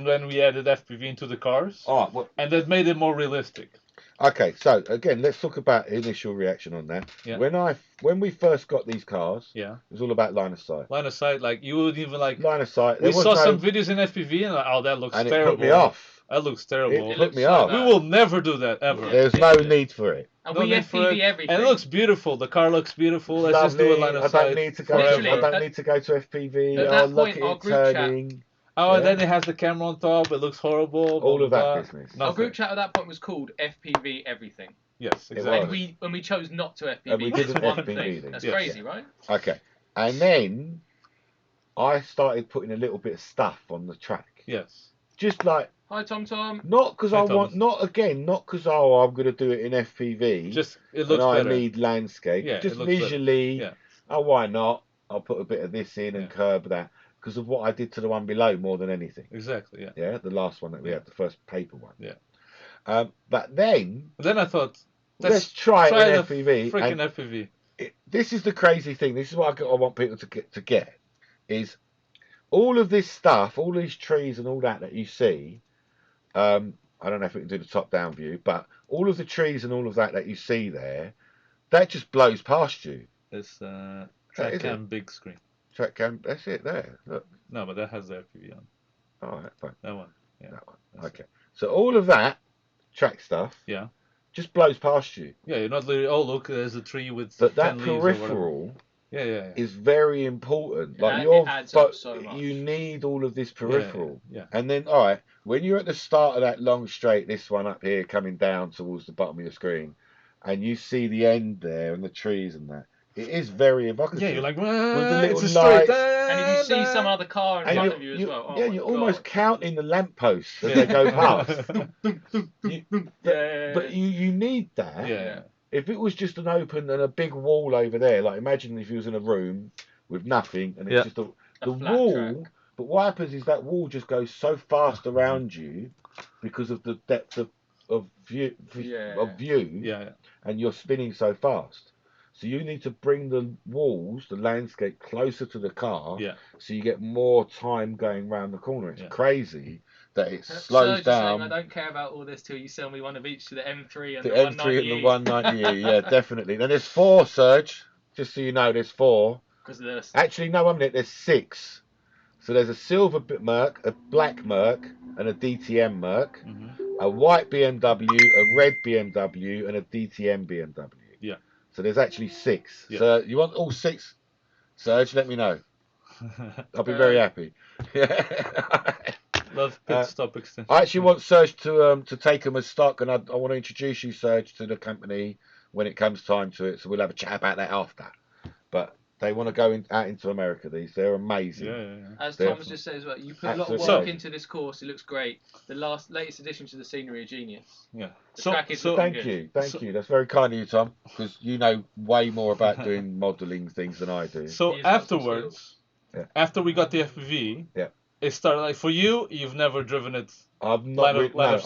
then we added FPV into the cars, All right, well, and that made it more realistic. okay, so again, let's talk about initial reaction on that. Yeah. When we first got these cars, Yeah. it was all about line of sight. Line of sight, like you would even like. Line of sight. We There was saw no, some videos in FPV and like, oh, that looks and it terrible. put me off. That looks terrible. It put me so off. We bad. will never do that ever. There's no need for it. And No we need for FPV it. everything. And it looks beautiful. The car looks beautiful. Let's just do a line of I sight. don't need to go. Literally, I don't at- need to go to FPV. at Oh, that look point, at our it group chat- turning. Oh, Yeah. and then it has the camera on top. It looks horrible. blah, All of blah, that blah. business. Our Nothing. group chat at that point was called FPV everything. Yes, It exactly. And we chose not to FPV. And we just didn't one FPV thing. then. That's Yes. crazy, right? Okay, and then I started putting a little bit of stuff on the track, Yes. just like Hi, Tom Tom. not because Hi, I want, Thomas. not because I'm going to do it in FPV. Just it and looks I better. need landscape. Yeah, just it looks better. visually. Yeah. Oh, why not? I'll put a bit of this in and Yeah. curb that because of what I did to the one below more than anything. Exactly. Yeah. Yeah, the last one that we Yeah. had, the first paper one. Yeah. But then Then I thought, let's try it in the FPV. freaking and FPV. this is the crazy thing. This is what I want people to get is all of this stuff, all these trees and all that you see. I don't know if we can do the top down view, but all of the trees and all of that you see there, that just blows past you. It's is track it. cam big screen. Track cam, that's it there. Look. No, but that has the FPV on. All right, fine. That one. Yeah. That one. That's Okay. So all of that track stuff, Yeah. just blows past you. Yeah, you're not literally. Oh, look, there's a tree with. But that 10 leaves or whatever. peripheral Yeah. is very important. Like It adds up so much. you need all of this peripheral. Yeah. And then, all right, when you're at the start of that long straight, this one up here coming down towards the bottom of your screen, and you see the end there and the trees and that, it is very evocative. Yeah, you're like, with the little it's a straight. lights. And if you see some other car in And front of you as well, oh yeah, my you're God. almost counting the lampposts as Yeah. they go past. Yeah. But you need that. Yeah. If it was just an open and a big wall over there, like imagine if you was in a room with nothing and it's Yeah. just A the flat wall. track. But what happens is that wall just goes so fast around you because of the depth of view, Yeah. and you're spinning so fast. So you need to bring the walls, the landscape, closer to the car, Yeah. so you get more time going round the corner. It's Yeah. crazy that it Serge slows is saying, down. I don't care about all this till you sell me one of each to the M3 and The the, M3 and 190E. the 190E, yeah, definitely. Then there's 4, Serge. Just so you know, there's 4. Because there's Actually, no, 1 minute, there's 6. So there's a silver Merc, a black Merc, and a DTM Merc, Mm-hmm. a white BMW, a red BMW, and a DTM BMW. Yeah. So there's actually 6. Yeah. So you want all 6? Serge, let me know. I'll be very happy. Love pit stop extension. I actually want Serge to take them as stock, and I want to introduce you, Serge, to the company when it comes time to it. So we'll have a chat about that after. But they want to go out into America. They're amazing. Yeah. As They're Thomas just said as well, you put a lot of absolutely work amazing. into this course. It looks great. The latest addition to the scenery are genius. Yeah. The track is looking Thank good. you. That's very kind of you, Tom, because you know way more about doing modelling things than I do. So He has got some afterwards, Yeah. after we got the FPV, Yeah. it started like for you. You've never driven it. I've not.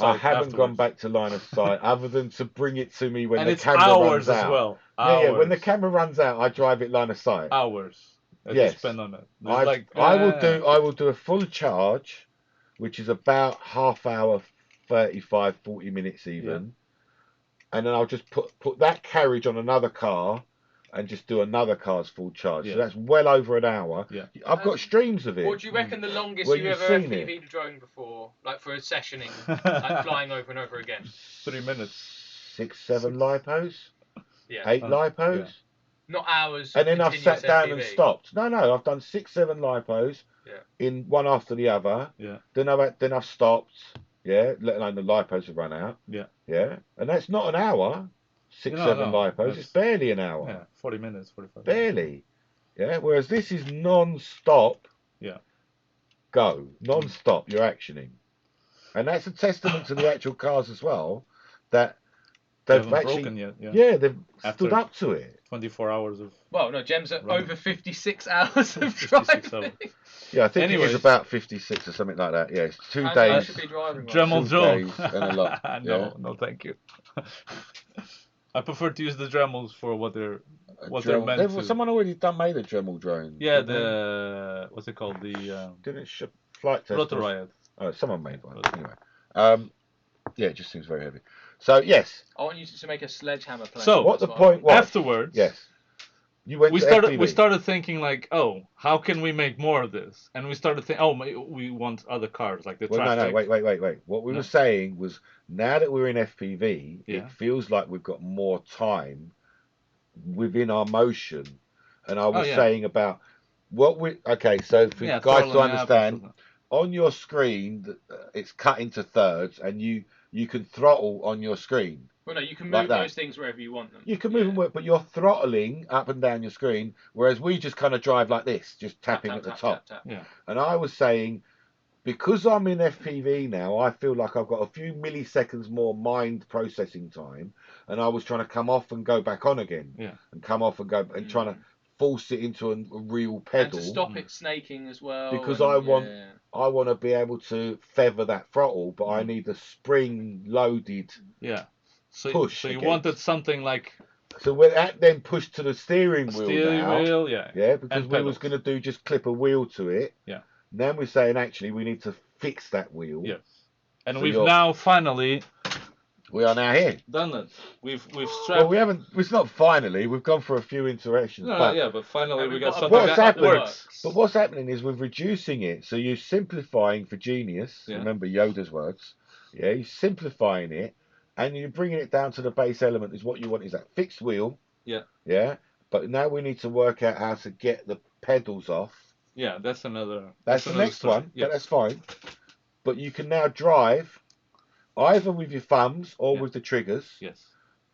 I haven't gone back to line of sight, other than to bring it to me when And the it's camera hours runs out. as well. Yeah. When the camera runs out, I drive it line of sight. Hours. That Yes. you spend on it. I will do a full charge, which is about half hour, 35, 40 minutes even, and then I'll just put that carriage on another car, and just do another car's full charge. Yeah. So that's well over an hour. Yeah. I've got streams of it. What do you reckon the longest Well, you you've ever seen it. FPV'd a drone before, like for a sessioning, like flying over and over again? 3 minutes. 6, 7 lipos, Yeah. 8 lipos. yeah. Not hours. And then I've continuous sat down and FPV. stopped. No, I've done 6, 7 lipos in one after the other. Yeah. Then I've stopped. Yeah, let alone the lipos have run out. Yeah. Yeah, and that's not an hour. 6, No, 7 no, lipos. that's- It's barely an hour. Yeah. 40 minutes. 45. Barely. Yeah. Whereas this is non-stop. Yeah. Go non-stop. You're actioning, and that's a testament to the actual cars as well. That They they've haven't actually, broken yet. Yeah. yeah, they've After- stood up to it. 24 hours of. Well, no, Gems are Right. over 56 hours of 56 driving. hours. Yeah, I think it Anyways. is about 56 or something like that. Yeah, it's 2 And days. should be driving. Right? Dremel 2 Joe. days and a lot. Yeah. No, thank you. I prefer to use the Dremels for what they're meant to. Someone already made a Dremel drone. Yeah, didn't they? what's it called? The Didn't flight test. Rotor Riot. Oh, someone made one. Anyway, yeah, it just seems very heavy. So yes, I want you to make a sledgehammer plane. So, what That's the point was? Afterwards, Yes, you went we to started FPV. we started thinking like, oh, how can we make more of this? And we started thinking, oh, we want other cars like the Well, traffic. no, wait. What we No. were saying was, now that we're in FPV, Yeah. it feels like we've got more time within our motion. And I was yeah. saying about what we. Okay, so for Yeah, guys to throttling up and understand, stuff. on your screen, it's cut into thirds, and you can throttle on your screen. Well, no, you can like move that. those things wherever you want them. You can move them, but you're throttling up and down your screen, whereas we just kind of drive like this, just tapping at the top. Tap. Yeah. And I was saying, because I'm in FPV now, I feel like I've got a few milliseconds more mind processing time, and I was trying to come off and go back on again, Yeah. and come off and go, and trying to force it into a real And pedal. to stop it snaking as well. Because and, I want- yeah. I want to be able to feather that throttle, but I Mhm. need the spring loaded. Yeah. So, Push so you against. wanted something like So when that then pushed to the steering a wheel steering now. wheel, yeah. Yeah, because And we was pedals. going to do just clip a wheel to it. Yeah. Then we're saying actually we need to fix that wheel. Yes. And So we've you're- now finally We are now here. done it. We've strapped. Well, we haven't. It's not finally. We've gone for a few interactions. No, but, yeah, but finally And we we've got got a something What's that happened- works. but what's happening is we're reducing it. So you're simplifying for genius. Yeah. Remember Yoda's words. Yeah, you're simplifying it, and you're bringing it down to the base element. Is what you want is that fixed wheel. Yeah. Yeah. But now we need to work out how to get the pedals off. Yeah, that's another. That's the another next story. one, Yeah. but that's fine. But you can now drive either with your thumbs or Yeah. with the triggers Yes.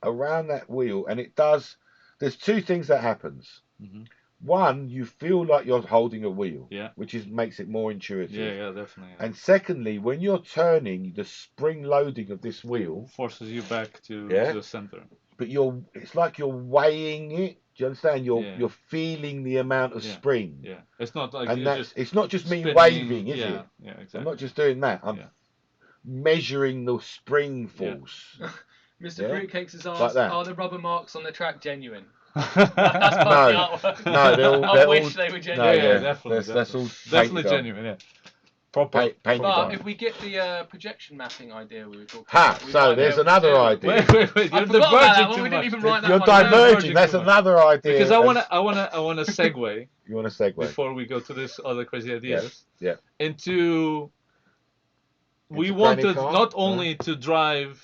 around that wheel, and it does. There's two things that happens. Mhm. One, you feel like you're holding a wheel, Yeah. which makes it more intuitive. Yeah, definitely. Yeah. And secondly, when you're turning, the spring loading of this wheel, Forces you back to Yeah. the center. but it's like you're weighing it. Do you understand? Yeah. You're feeling the amount of Yeah. spring, Yeah, it's not like and you're that's just it's not just me spinning. waving, is yeah. it? Yeah, exactly. I'm not just doing that. I'm Yeah. measuring the spring Yeah. force. Mr. Yeah. Fruitcakes has Like asked, that. are the rubber marks on the track genuine? That's part of the artwork. No, they're all. I They're wish all they were no, genuine. yeah, definitely, That's all Definitely painted on. genuine. Yeah. Proper. Painted But on. if we get the projection mapping idea we were talking Ha! about, we So might be there's able to another do it. idea. Wait. I You're forgot about that diverging one. too We didn't much. even write that You're one down. diverging. That's too much. another idea. Because I wanna segue You want to segue? before we go to this other crazy ideas. Yeah. Into. We Into wanted granny car? not only to drive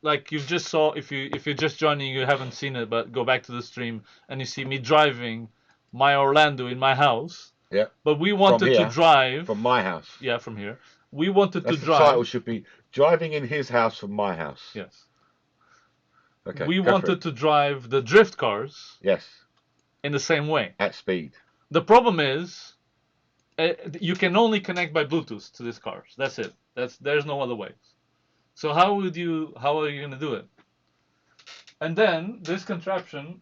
like you just saw if you're just joining, you haven't seen it, but go back to the stream and you see me driving my Orlando in my house. Yeah. But we wanted to here, drive from my house. Yeah, from here. We wanted That's to the drive. title should be driving in his house from my house. Yes. Okay. We go for wanted it. to drive the drift cars Yes. in the same way. At speed. The problem is, you can only connect by Bluetooth to these cars. That's it. There's no other way. So how are you gonna do it? And then this contraption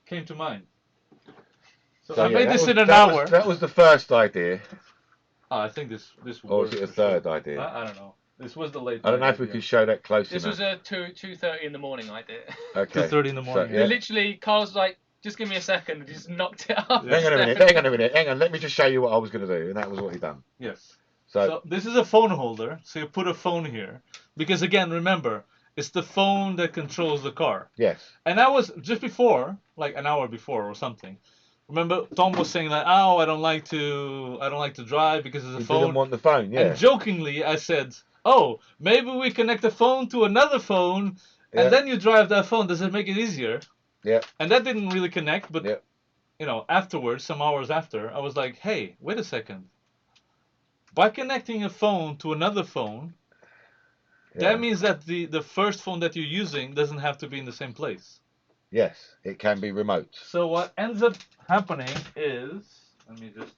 came to mind. So I made this in an hour. That was the first idea. Oh, I think this Or was it a third idea? I don't know. This was the late. I don't know if we could show that close This enough. was a 2:30 in the morning idea. Okay. 2:30 in the morning. So, yeah. Literally, Carl's was like, just give me a second, and he just knocked it up. Hang on a minute. Hang on. Let me just show you what I was going to do, and that was what he done. Yes. So So this is a phone holder. So you put a phone here, because again, remember, it's the phone that controls the car. yes. And I was just before, like an hour before or something. Remember, Tom was saying like, "Oh, I don't like to drive because it's a You phone." didn't want the phone, yeah. And jokingly, I said, "Oh, maybe we connect the phone to another phone, Yeah. and then you drive that phone. Does it make it easier?" Yeah. And that didn't really connect, but Yeah. Afterwards, some hours after, I was like, "Hey, wait a second. By connecting a phone to another phone, Yeah. that means that the first phone that you're using doesn't have to be in the same place." Yes, it can be remote. So what ends up happening is, let me just.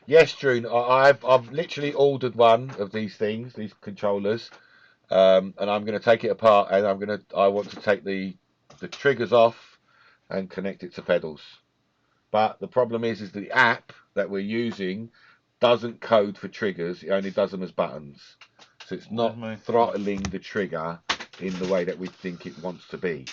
Yes, Drew. I've literally ordered one of these things, these controllers, and I'm going to take it apart, and I want to take the triggers off and connect it to pedals. But the problem is the app that we're using doesn't code for triggers. It only does them as buttons, so it's not throttling the trigger in the way that we think it wants to be.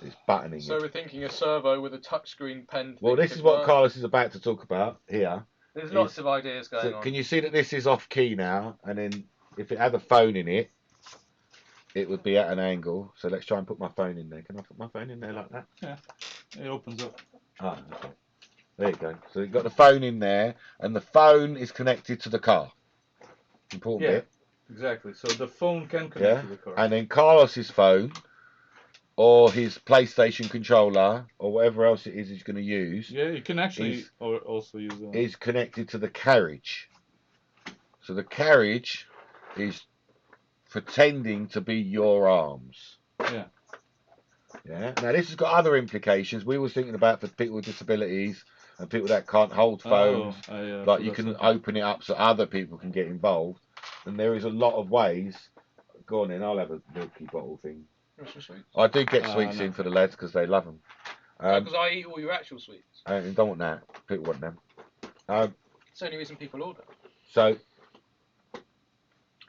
It's buttoning So it. we're thinking a servo with a touchscreen pen. Well, this is what Carlos is about to talk about here. There's lots of ideas going on. Can you see that this is off key now? And then if it had a phone in it, it would be at an angle. So let's try and put my phone in there. Can I put my phone in there like that? Yeah, it opens up. Ah, okay. There you go. So you've got the phone in there, and the phone is connected to the car. Important bit. Exactly. So the phone can connect to the car. And then Carlos's phone, or his PlayStation controller, or whatever else it is he's going to use. Yeah, you can actually also use that. Is connected to the carriage. So the carriage is pretending to be your arms. Yeah. Yeah. Now this has got other implications. We were thinking about for people with disabilities and people that can't hold phones. Like you can open it up so other people can get involved. And there is a lot of ways. Go on then, I'll have a milky bottle thing. I do get sweets in for the lads because they love them. Because I eat all your actual sweets. And don't want that. People want them. It's the only reason people order. So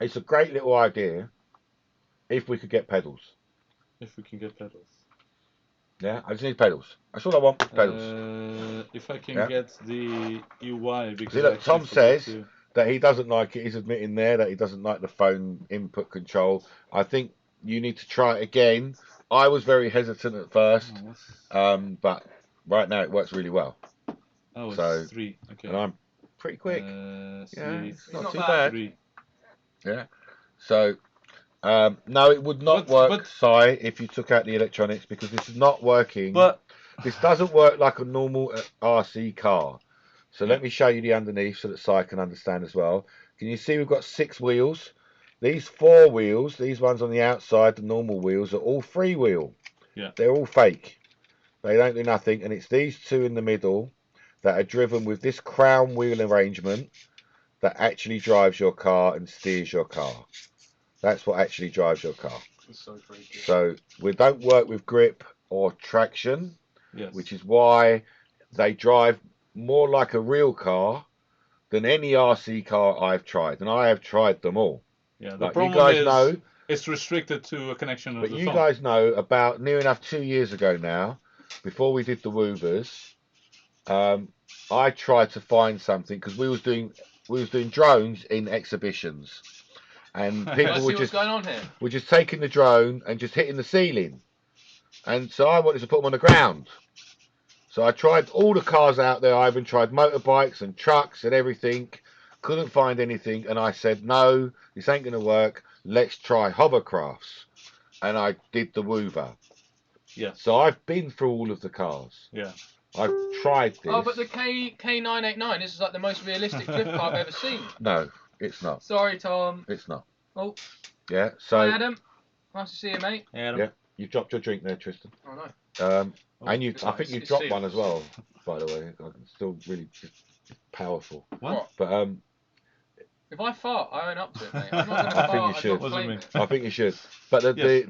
it's a great little idea if we could get pedals. If we can get pedals. Yeah, I just need pedals. That's all I want, pedals. If I can get the UI, because see, look, Tom says that he doesn't like it. He's admitting there that he doesn't like the phone input control. I think you need to try it again. I was very hesitant at first, but right now it works really well. Oh, so, it's 3. Okay. And I'm pretty quick. Yeah, it's not too bad. bad. 3. Yeah. So, no, it would not work, Si, if you took out the electronics, because this is not working. But this doesn't work like a normal RC car. So let me show you the underneath so that Si can understand as well. Can you see we've got 6 wheels? These 4 wheels, these ones on the outside, the normal wheels, are all freewheel. Yeah. They're all fake. They don't do nothing. And it's these 2 in the middle that are driven with this crown wheel arrangement that actually drives your car and steers your car. That's what actually drives your car. So we don't work with grip or traction, which is why they drive more like a real car than any RC car I've tried. And I have tried them all. Yeah, the like problem you guys is know, it's restricted to a connection of but the you phone. guys know about near enough 2 years ago now, before we did the Woovers, I tried to find something because we was doing drones in exhibitions, and people were just taking the drone and just hitting the ceiling, and so I wanted to put them on the ground. So I tried all the cars out there. I even tried motorbikes and trucks and everything. Couldn't find anything, and I said, no, this ain't going to work. Let's try hovercrafts. And I did the Woover. Yes. So I've been through all of the cars. Yeah. I've tried this. Oh, but the K989, this is like the most realistic drift car I've ever seen. No, it's not. Sorry, Tom. It's not. Oh, Yeah. So hi, Adam. Nice to see you, mate. Adam. yeah, you dropped your drink there, Tristan. Oh, no. And you, it's I like- think you it's dropped one as sealed. well. By the way, it's still really powerful. What? But If I fart, I own up to it, mate. I'm not going to I think fart. you I should. don't What does it claim mean? it. I think you should. But Yes.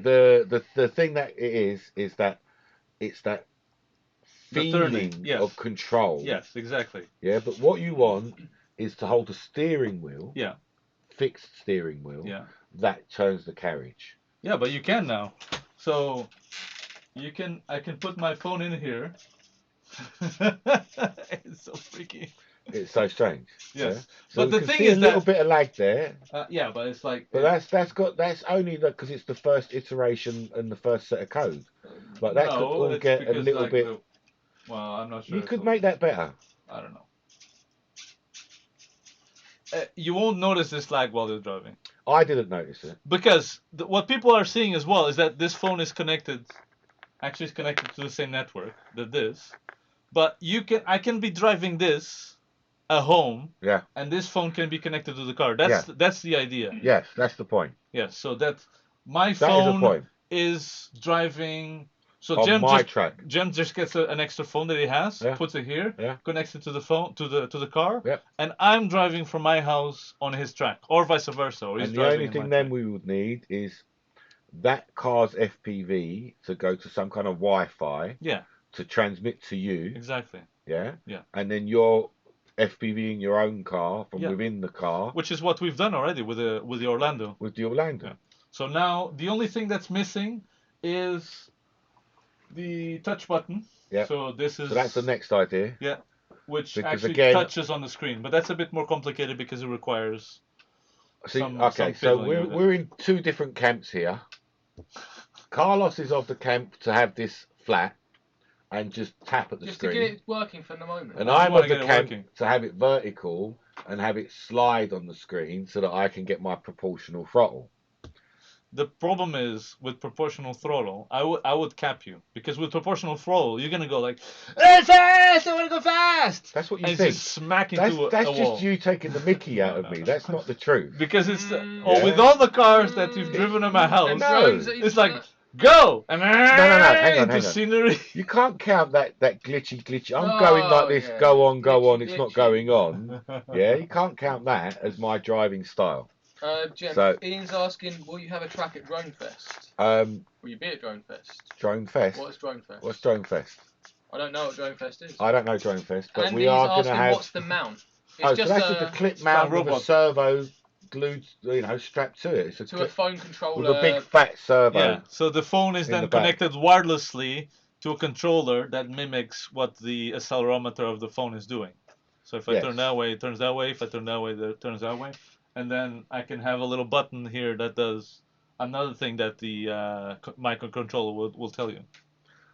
the thing that it is that it's that The turning, feeling yes. of control. Yes, exactly. Yeah, but what you want is to hold the steering wheel. Yeah. Fixed steering wheel. Yeah. That turns the carriage. Yeah, but you can now. So I can put my phone in here. It's so freaky. It's so strange. Yes. Yeah? So But we the can thing see is a little that bit of lag there. yeah, but it's like But that's only because it's the first iteration and the first set of code. But that could all it's get a because, little like, bit. well, I'm not sure. You it's could all- make that better. I don't know. You won't notice this lag while you're driving I didn't notice it. because what people are seeing as well is that this phone is connected. Actually, it's connected to the same network that this. But I can be driving this at home. Yeah. And this phone can be connected to the car. That's the idea. Yes, that's the point. Yes. So that my That is the phone point. is driving. So On my track. Jem just gets an extra phone that he has, Yeah. puts it here, Yeah. connects it to the phone to the car, Yep. and I'm driving from my house on his track, or vice versa. Or he's And the driving only in thing my then track. we would need is that car's FPV to go to some kind of Wi-Fi Yeah, to transmit to you. exactly. Yeah. Yeah. And then your FPV in your own car from Yeah. within the car Which is what we've done already with the Orlando. with the Orlando. Yeah. So now the only thing that's missing is the touch button. Yeah. So this is So that's the next idea. which because actually again- touches on the screen, but that's a bit more complicated because it requires. See, Some okay, so fiddling with it. we're in two different camps here. Carlos is of the camp to have this flat and just tap at the Just to screen. get it working for the moment. And I just I'm wanna of the get it camp working. to have it vertical and have it slide on the screen so that I can get my proportional throttle. The problem is with proportional throttle, I would cap you because with proportional throttle you're gonna go like, hey, fast! I wanna go fast! That's what you And it's think. just smack That's into that's a just wall. you taking the mickey out of No, me. no. That's not the truth. Because it's Yeah. with all the cars that you've driven in my house, And No. drones that you it's fly- like go and hang on. into scenery. You can't count that glitchy. I'm Oh, going like this, yeah. go on. Glitchy, It's not glitchy. going on. Yeah, you can't count that as my driving style. Jem, So- Ian's asking, will you have a track at Drone Fest? Will you be at Drone Fest? Drone Fest. What is Drone Fest? What's Drone Fest? I don't know what Drone Fest is. I don't know Drone Fest, but and we he's are going asking, to have. what's the mount? It's Oh, so just that's just a clip got a mount with a robot. servo glued, strapped to it. It's a to a clip phone controller. with a big fat servo. Yeah. So the phone is In then the back. connected wirelessly to a controller that mimics what the accelerometer of the phone is doing. So if I Yes. turn that way, it turns that way. If I turn that way, it turns that way. And then I can have a little button here that does another thing that the microcontroller will tell you.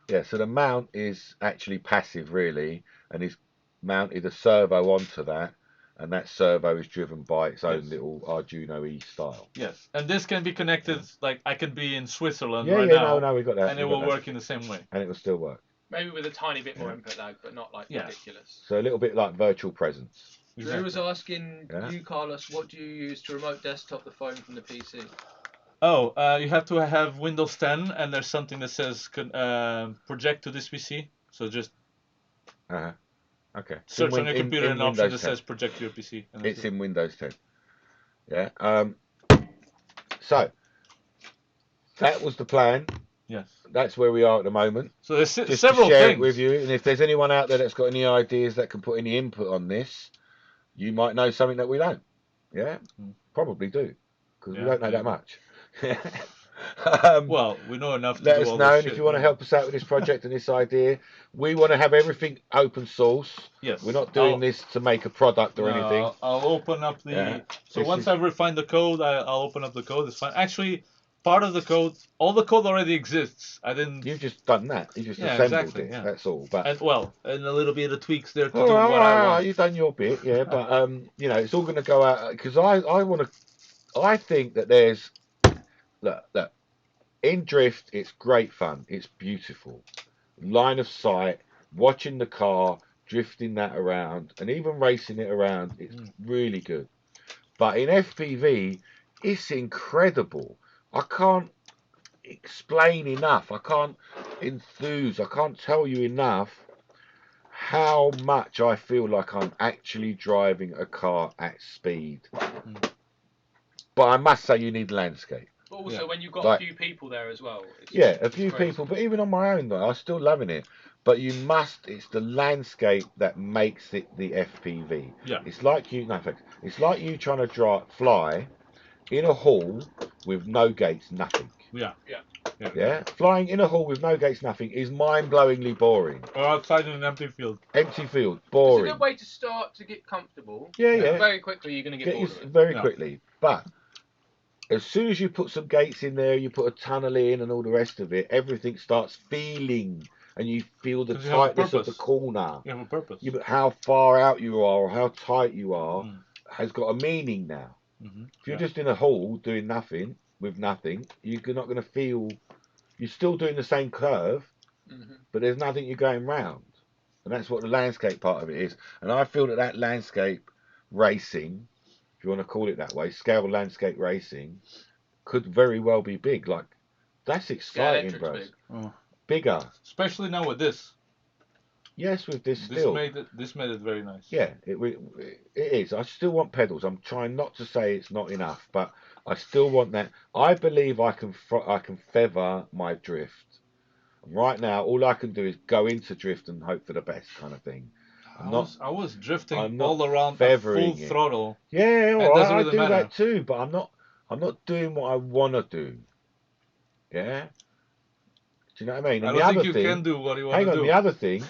Yeah, so the mount is actually passive, really, and he's mounted a servo onto that, and that servo is driven by its own Yes. little Arduino E style. Yes. And this can be connected, like I can be in Switzerland Yeah, right yeah, now, no, we got that. and it we got will that. work in the same way. And it will still work. Maybe with a tiny bit more Yeah. input lag, but not like Yeah. ridiculous. So a little bit like virtual presence. Drew was asking Yeah. you, Carlos, what do you use to remote desktop the phone from the PC? Oh, you have to have Windows 10, and there's something that says project to this PC. So just Uh-huh. Okay. search on your computer an option that Windows 10. says project to your PC. And that's It's it. in Windows 10. Yeah. So that was the plan. Yes. That's where we are at the moment. So there's Just several to share things. it with you, and if there's anyone out there that's got any ideas that can put any input on this, you might know something that we don't. Yeah, probably do, because Yeah, we don't know yeah. that much. Well, we know enough to Let do us all know, this and if shit. you want to help us out with this project and this idea, we want to have everything open source. Yes. We're not doing I'll- this to make a product or no, anything. I'll open up the. Yeah. So This once is- I've refined the code, I'll open up the code. It's fine. Actually, part of the code, all the code already exists. I didn't. You've just done that. You just Yeah, assembled exactly, it. yeah. That's all. But And and a little bit of tweaks there to all do right, what I want. you've done your bit, yeah. But it's all going to go out because I want to. I think that there's look. in drift, it's great fun. It's beautiful. Line of sight, watching the car, drifting that around, and even racing it around, it's really good. But in FPV, it's incredible. I can't explain enough. I can't enthuse. I can't tell you enough how much I feel like I'm actually driving a car at speed. But I must say, you need landscape. But also, when you've got Like- a few people there as well. A few people, but even on my own though, I'm still loving it. But you must, it's the landscape that makes it the FPV. Yeah. It's like you, no, thanks. It's like you trying to fly in a hall with no gates, nothing. Yeah. Yeah? Flying in a hall with no gates, nothing is mind-blowingly boring. Or outside in an empty field. Empty field, It's a boring. good way to start to get comfortable. Yeah. Very quickly, you're going to get bored of it. Very quickly. But as soon as you put some gates in there, you put a tunnel in and all the rest of it, everything starts feeling, and you feel the 'Cause you have a tightness of the purpose. corner. You have a purpose. Yeah, but how far out you are or how tight you are has got a meaning now. If you're just in a hall doing nothing, with nothing, you're not going to feel, you're still doing the same curve, but there's nothing you're going round. And that's what the landscape part of it is. And I feel that landscape racing, if you want to call it that way, scale landscape racing, could very well be big. Like, that's exciting, bro. Bigger. Especially now with this. Yes, with this This still. made it very nice. Yeah, it is. I still want pedals. I'm trying not to say it's not enough, but I still want that. I believe I can feather my drift. Right now, all I can do is go into drift and hope for the best kind of thing. I was drifting I'm not all around at feathering full it. throttle. Yeah, It doesn't I really do matter. that too, but I'm not doing what I want to do. Yeah. Do you know what I mean? I And don't the think other you thing, can do what you want hang to on, do. the other thing,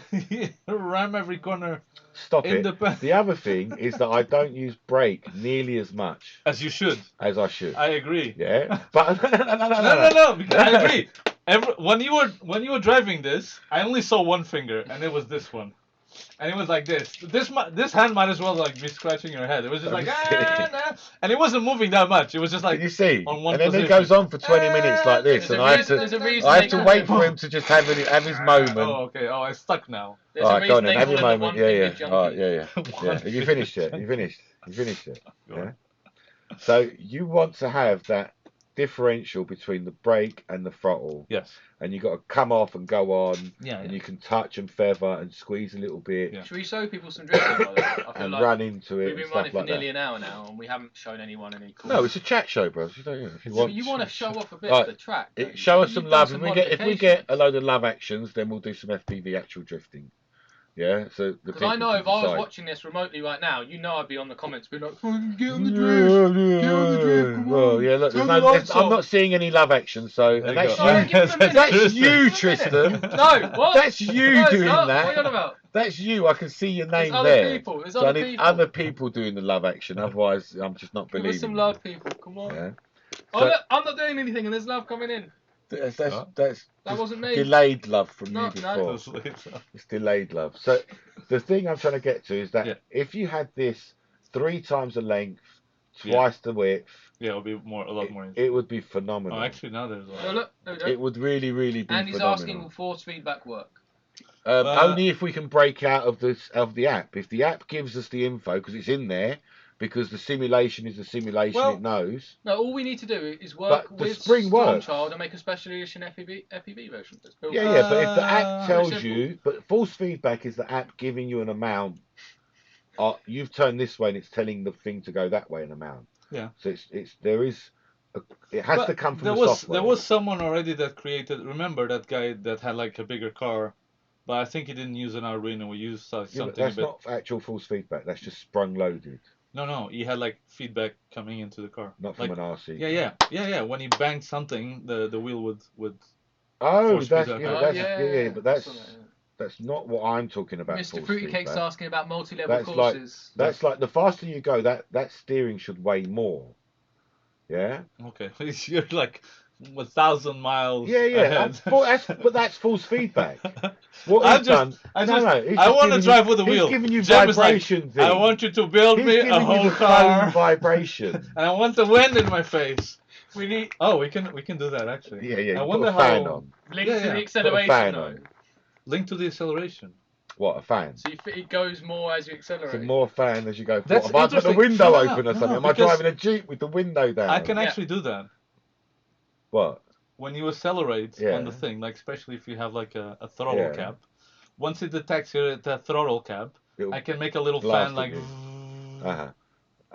Ram every corner. stop it. Independent. The other thing is that I don't use brake nearly as much As you should. as I should. I agree. Yeah, but No, because I agree. When you were driving this, I only saw one finger, and it was this one, and it was like this. This hand might as well like be scratching your head. It was just like nah, and it wasn't moving that much. It was just like Can you see? on one And then position. it goes on for 20 minutes like this, There's and a I reason- there's a reason have they to call wait it- for him to just have his moment. Oh, okay. Oh, I'm stuck now. There's All a right, go on reason then, they have your call it the moment. Yeah. one-fingered All right, junkie. yeah. Have you finished it? You finished it. Yeah. So you want to have that differential between the brake and the throttle, Yes. and you got to come off and go on, Yeah. and you can touch and feather and squeeze a little bit, Yeah. Should we show people some drifting? By the way? I feel and like run into it we've and been stuff running for like nearly that. an hour now, and we haven't shown anyone any cool. No, it's a chat show, bro. You don't, if you Yeah, want, but you want to show off a bit Right. of the track. don't you? show us You've some done love. some If we get a load of love actions, then we'll do some FPV actual drifting. Yeah, so the Because I know if I was watching this remotely right now, you know I'd be on the comments, be like, "Fucking get on the drift, get on the drift, come Well, on." yeah, look, turn the lights I'm off." not seeing any love action, so There and you that's go. No, you. give him a minute. That's Give you, him a minute. Tristan. No, what? That's you No, it's doing not. that. What are you on about? That's you. I can see your There's name other there. people. There's So I other need people. other people doing the love action. Otherwise, I'm just not Give believing. us some you. love, people. Come on. Yeah. Oh, So- look, I'm not doing anything, and there's love coming in. That's That just wasn't me. delayed love from No, you before. no. It's delayed love. So the thing I'm trying to get to is that Yeah. if you had this 3 times the length, Yeah. twice the width, Yeah, it'll be a lot more. it would be phenomenal. Oh, actually, now there's. Oh, look, there we go. It would really, really be And he's phenomenal. asking, will force feedback work? Only if we can break out of the app. If the app gives us the info, because it's in there, because the simulation is the simulation Well- it knows. No, all we need to do is work But the with spring works. Stormchild and make a special edition FPV version. Let's build Yeah, that. yeah, but if the app tells simple. you, but false feedback is the app giving you an amount. You've turned this way, and it's telling the thing to go that way an amount. Yeah. So it has But to come from there the was software. there was someone already that created. Remember that guy that had like a bigger car, but I think he didn't use an Arduino. We used Yeah, but something a that's bit. not actual false feedback. That's just sprung loaded, No, he had like feedback coming into the car. not like, from an RC. Yeah. When he banged something, the wheel would. Oh, Force that's feedback. yeah, Oh, that's yeah, yeah, but that's I saw that, that's not what I'm talking yeah. about. Mr. false Fruity Cake's feedback. asking about multi-level That's like- courses. That's like the faster you go, that steering should weigh more. Yeah. Okay, you're like 1,000 miles. Yeah. ahead. But that's false feedback. What I he's just- done? I no, just- no. he's I just want to giving drive you, with a wheel. He's giving you Jem is like, vibrations. I want you to build He's me giving a you whole the car, phone vibration. and I want the wind in my face. We need Oh, we can do that actually. Yeah, yeah. I You wonder put a fan how. on. link Yeah, to yeah. the Put a acceleration fan though. on. Link to the acceleration. What, a fan? So it goes more as you accelerate. Some more fan as you go That's forward. Have I got the interesting. window No, no, open or no, something? no, Am I because driving a Jeep with the window down? I can Yeah. actually do that. What? When you accelerate Yeah. on the thing, like especially if you have like a throttle Yeah. cap, once it detects you're at that throttle cap, It'll I can make a little blast fan at like. you. Uh-huh.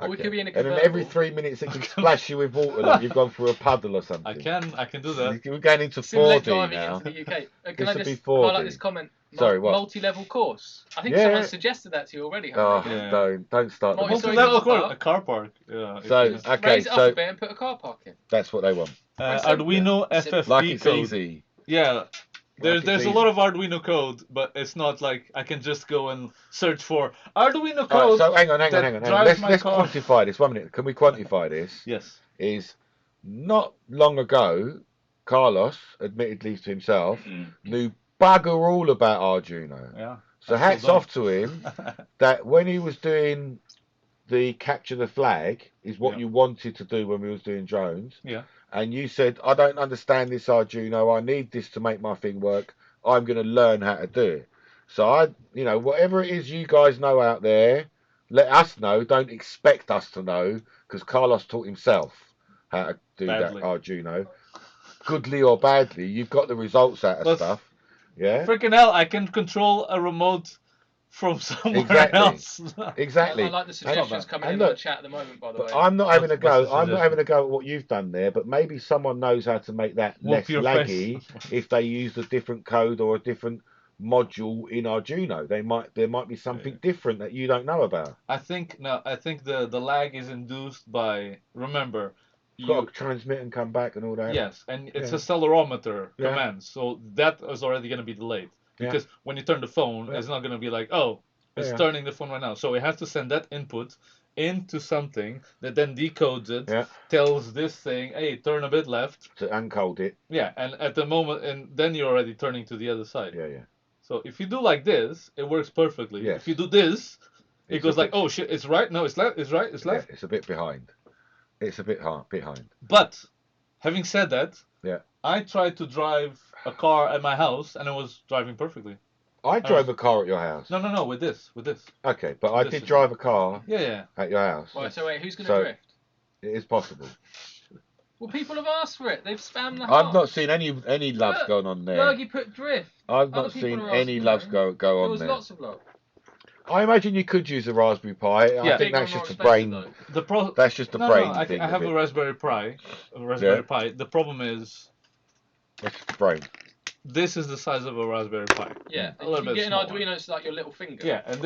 Or we could be in a And then every convertible. 3 minutes it can splash you with water like you've gone through a puddle or something. I can do that. We're going into Simulate 4D driving now. into the UK. Can This I would be just 4D. highlight this comment? Sorry, what? Multi-level course. I think Yeah. someone suggested that to you already. Oh, Haven't they? Yeah. don't start the Multi- multi-level. sorry, A car park. Yeah. So, if you- okay, Raise it up a bit and put a car park in. that's what they want. Arduino FFP Like it's code. easy. Yeah. There's it's a lot of Arduino code, but it's not like I can just go and search for Arduino All right, code. so hang on. that Let's drives my car. quantify this. 1 minute. Can we quantify this? Yes. Is not long ago, Carlos, admittedly to himself, knew bugger all about Arduino. Yeah. So I hats still off to him that when he was doing the capture the flag is what Yeah. you wanted to do when we was doing drones. Yeah. And you said, I don't understand this Arduino. I need this to make my thing work. I'm going to learn how to do it. So whatever it is you guys know out there, let us know. Don't expect us to know because Carlos taught himself how to do Badly. that Arduino. Goodly or badly, you've got the results out of But stuff. Yeah. Freaking hell! I can control a remote from somewhere Exactly. else. Exactly. I like the suggestions coming in look, on the chat at the moment, by the way. But I'm not having a What's the go. I'm not suggestion? having a go at what you've done there. But maybe someone knows how to make that Whoop less your laggy face. if they use a different code or a different module in Arduino. There might be something different that you don't know about. I think the lag is induced by, remember, You've got to transmit and come back and all that. yes, and it's Yeah. a accelerometer Yeah. command, so that is already going to be delayed because when you turn the phone, Yeah. it's not going to be like, oh, it's Yeah. turning the phone right now. So it has to send that input into something that then decodes it, Yeah. tells this thing, hey, turn a bit left. To uncold it. Yeah, and at the moment, and then you're already turning to the other side. Yeah, yeah. So if you do like this, it works perfectly. Yes. If you do this, it It's goes a like, bit- oh shit, it's right. No, it's left. It's right. It's Yeah, left. it's a bit behind. It's a bit behind. But having said that, Yeah. I tried to drive a car at my house and it was driving perfectly. I drove a car at your house. No, with this. Okay, but I This did is- drive a car Yeah. at your house. Right, so wait, who's going to So- drift? It is possible. Well, people have asked for it. They've spammed the I've heart. not seen any loves Look, going on there. Bergie put drift. I've Other not people seen are any asking, loves you go There on was there. lots of love. I imagine you could use a Raspberry Pi. Yeah. I think Big that's one, just a more brain. expensive, though. That's just a No, brain I thing. have of a it. Raspberry Pi. The problem is, That's just a brain. this is the size of a Raspberry Pi. Yeah, A little you bit get an smaller. Arduino, it's like your little finger. Yeah, and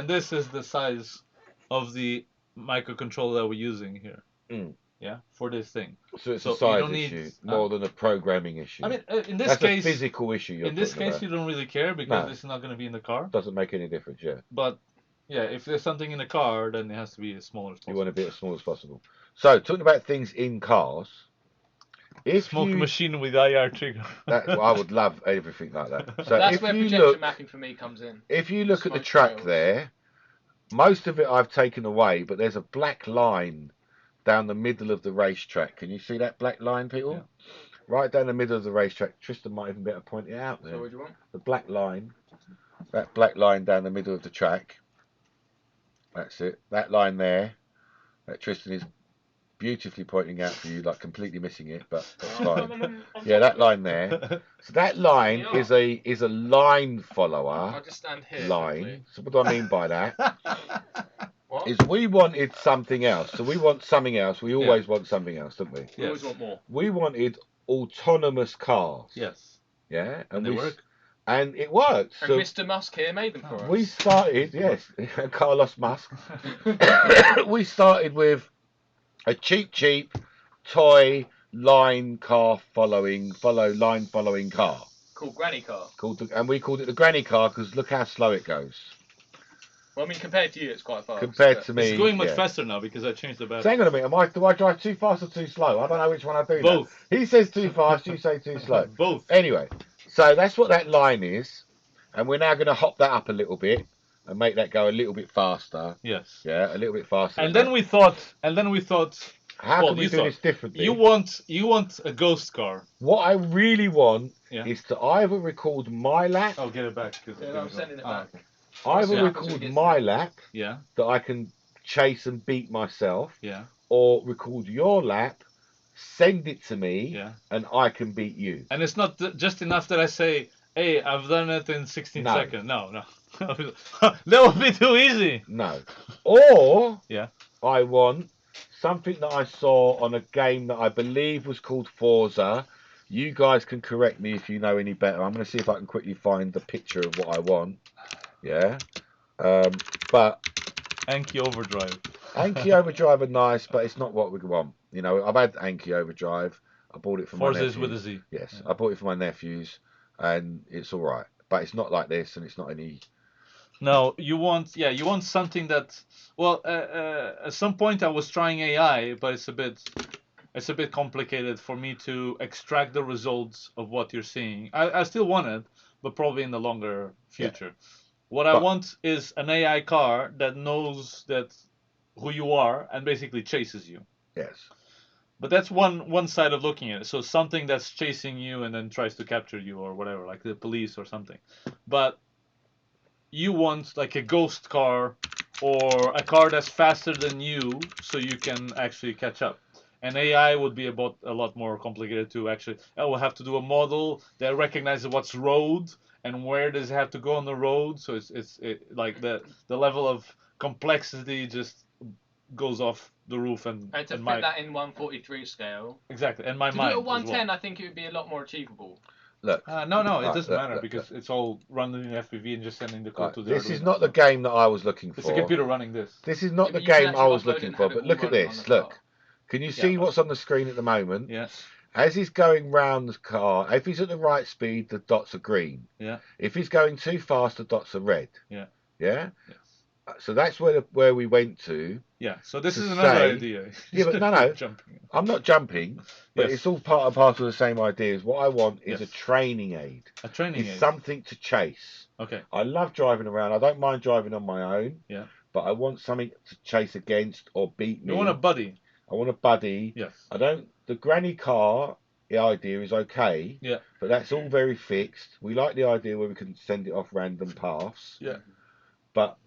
this is the size of the microcontroller that we're using here. Mm. Yeah, for this thing. So it's So a you size don't need- issue more than a programming issue. I mean, in this that's case, a physical issue. You're in this talking case, about. you don't really care because No. it's not going to be in the car. Doesn't make any difference. Yeah, But yeah, if there's something in the car, then it has to be as small as you possible. want to be as small as possible. So talking about things in cars, if Smoke you, machine with IR trigger. I would love everything like that. So That's if where you projection look, mapping for me comes in. if you look at the Smoke track trails. there, most of it I've taken away, but there's a black line down the middle of the racetrack. Can you see that black line, people? Yeah. Right down the middle of the racetrack. Tristan might even be able to point it out there. So what do you want? The black line, that black line down the middle of the track. That's it. That line there, that Tristan is beautifully pointing out for you, like completely missing it, but that's fine. Yeah, that line there. So that line Yeah. is a line I'll follower just stand here. line. quickly. So what do I mean by that? What? Is we wanted something else. So we want something else. We always want something else, don't we? We always want more. We wanted autonomous cars. Yes. Yeah, And they work. And it worked. And So Mr. Musk here made them for us. we started, yes, Carlos Musk. We started with a cheap toy line car line following car. Called Granny Car. And we called it the granny car because look how slow it goes. Well, I mean, compared to you, it's quite fast. Compared but- to me. It's going much yeah. faster now because I changed the So battery. hang on a minute, do I drive too fast or too slow? I don't know which one I do. now. Both. He says too fast, you say too slow. Both. Anyway, so that's what that line is. And we're now going to hop that up a little bit and make that go a little bit faster. Yes. Yeah, a little bit faster. And than then that. we thought, How Well, can we you do thought- this differently? You want a ghost car. What I really want Yeah. is to either record my lap, I'll get it back. I'm sending it back. Okay. either Yeah. record my lap Yeah, that I can chase and beat myself, yeah, or record your lap, send it to me, yeah. and I can beat you. And it's not just enough that I say, hey, I've done it in 16 No. seconds. No. That would be too easy. No. Or Yeah. I want something that I saw on a game that I believe was called Forza. You guys can correct me if you know any better. I'm going to see if I can quickly find the picture of what I want. Yeah. But Anki Overdrive. Anki Overdrive are nice, but it's not what we want. You know, I've had Anki Overdrive. I bought it for Forza my is with a nephews. Z. Yes, Yeah. I bought it for my nephews, and it's all right. But it's not like this, and it's not any. No, you want something that. Well, at some point I was trying AI, but it's a bit complicated for me to extract the results of what you're seeing. I still want it, but probably in the longer future. What I But- want is an AI car that knows that who you are and basically chases you. Yes. But that's one side of looking at it. So something that's chasing you and then tries to capture you or whatever, like the police or something. But you want like a ghost car or a car that's faster than you so you can actually catch up. And AI would be a lot more complicated to actually. We'll have to do a model that recognizes what's road and where does it have to go on the road. So it's like the level of complexity just goes off the roof and And to and fit that in 143 scale. exactly and my To mind do it at as 110, well. I think it would be a lot more achievable. Look. No, it doesn't matter look, because it's all running in FPV and just sending the code Right, to the this Arduino. is not the game that I was looking It's a for. computer running this. This is not Yeah, the but you can game I actually was upload it looking and for. have it But all look at running on this. the Look. car. Can you see what's on the screen at the moment? Yeah. As he's going round the car, if he's at the right speed, the dots are green. Yeah. If he's going too fast, the dots are red. Yeah. Yeah? Yes. So that's where we went to. Yeah. So this To is another say- idea. Yeah, but no. Jumping. I'm not jumping, but Yes. it's all part and parcel of the same ideas. What I want is Yes. a training aid. A training It's aid. something to chase. Okay. I love driving around. I don't mind driving on my own. Yeah. But I want something to chase against or beat me. You want a buddy? I want a buddy. Yes. I don't. The granny car, the idea is okay. Yeah. But that's all very fixed. We like the idea where we can send it off random paths. Yeah. But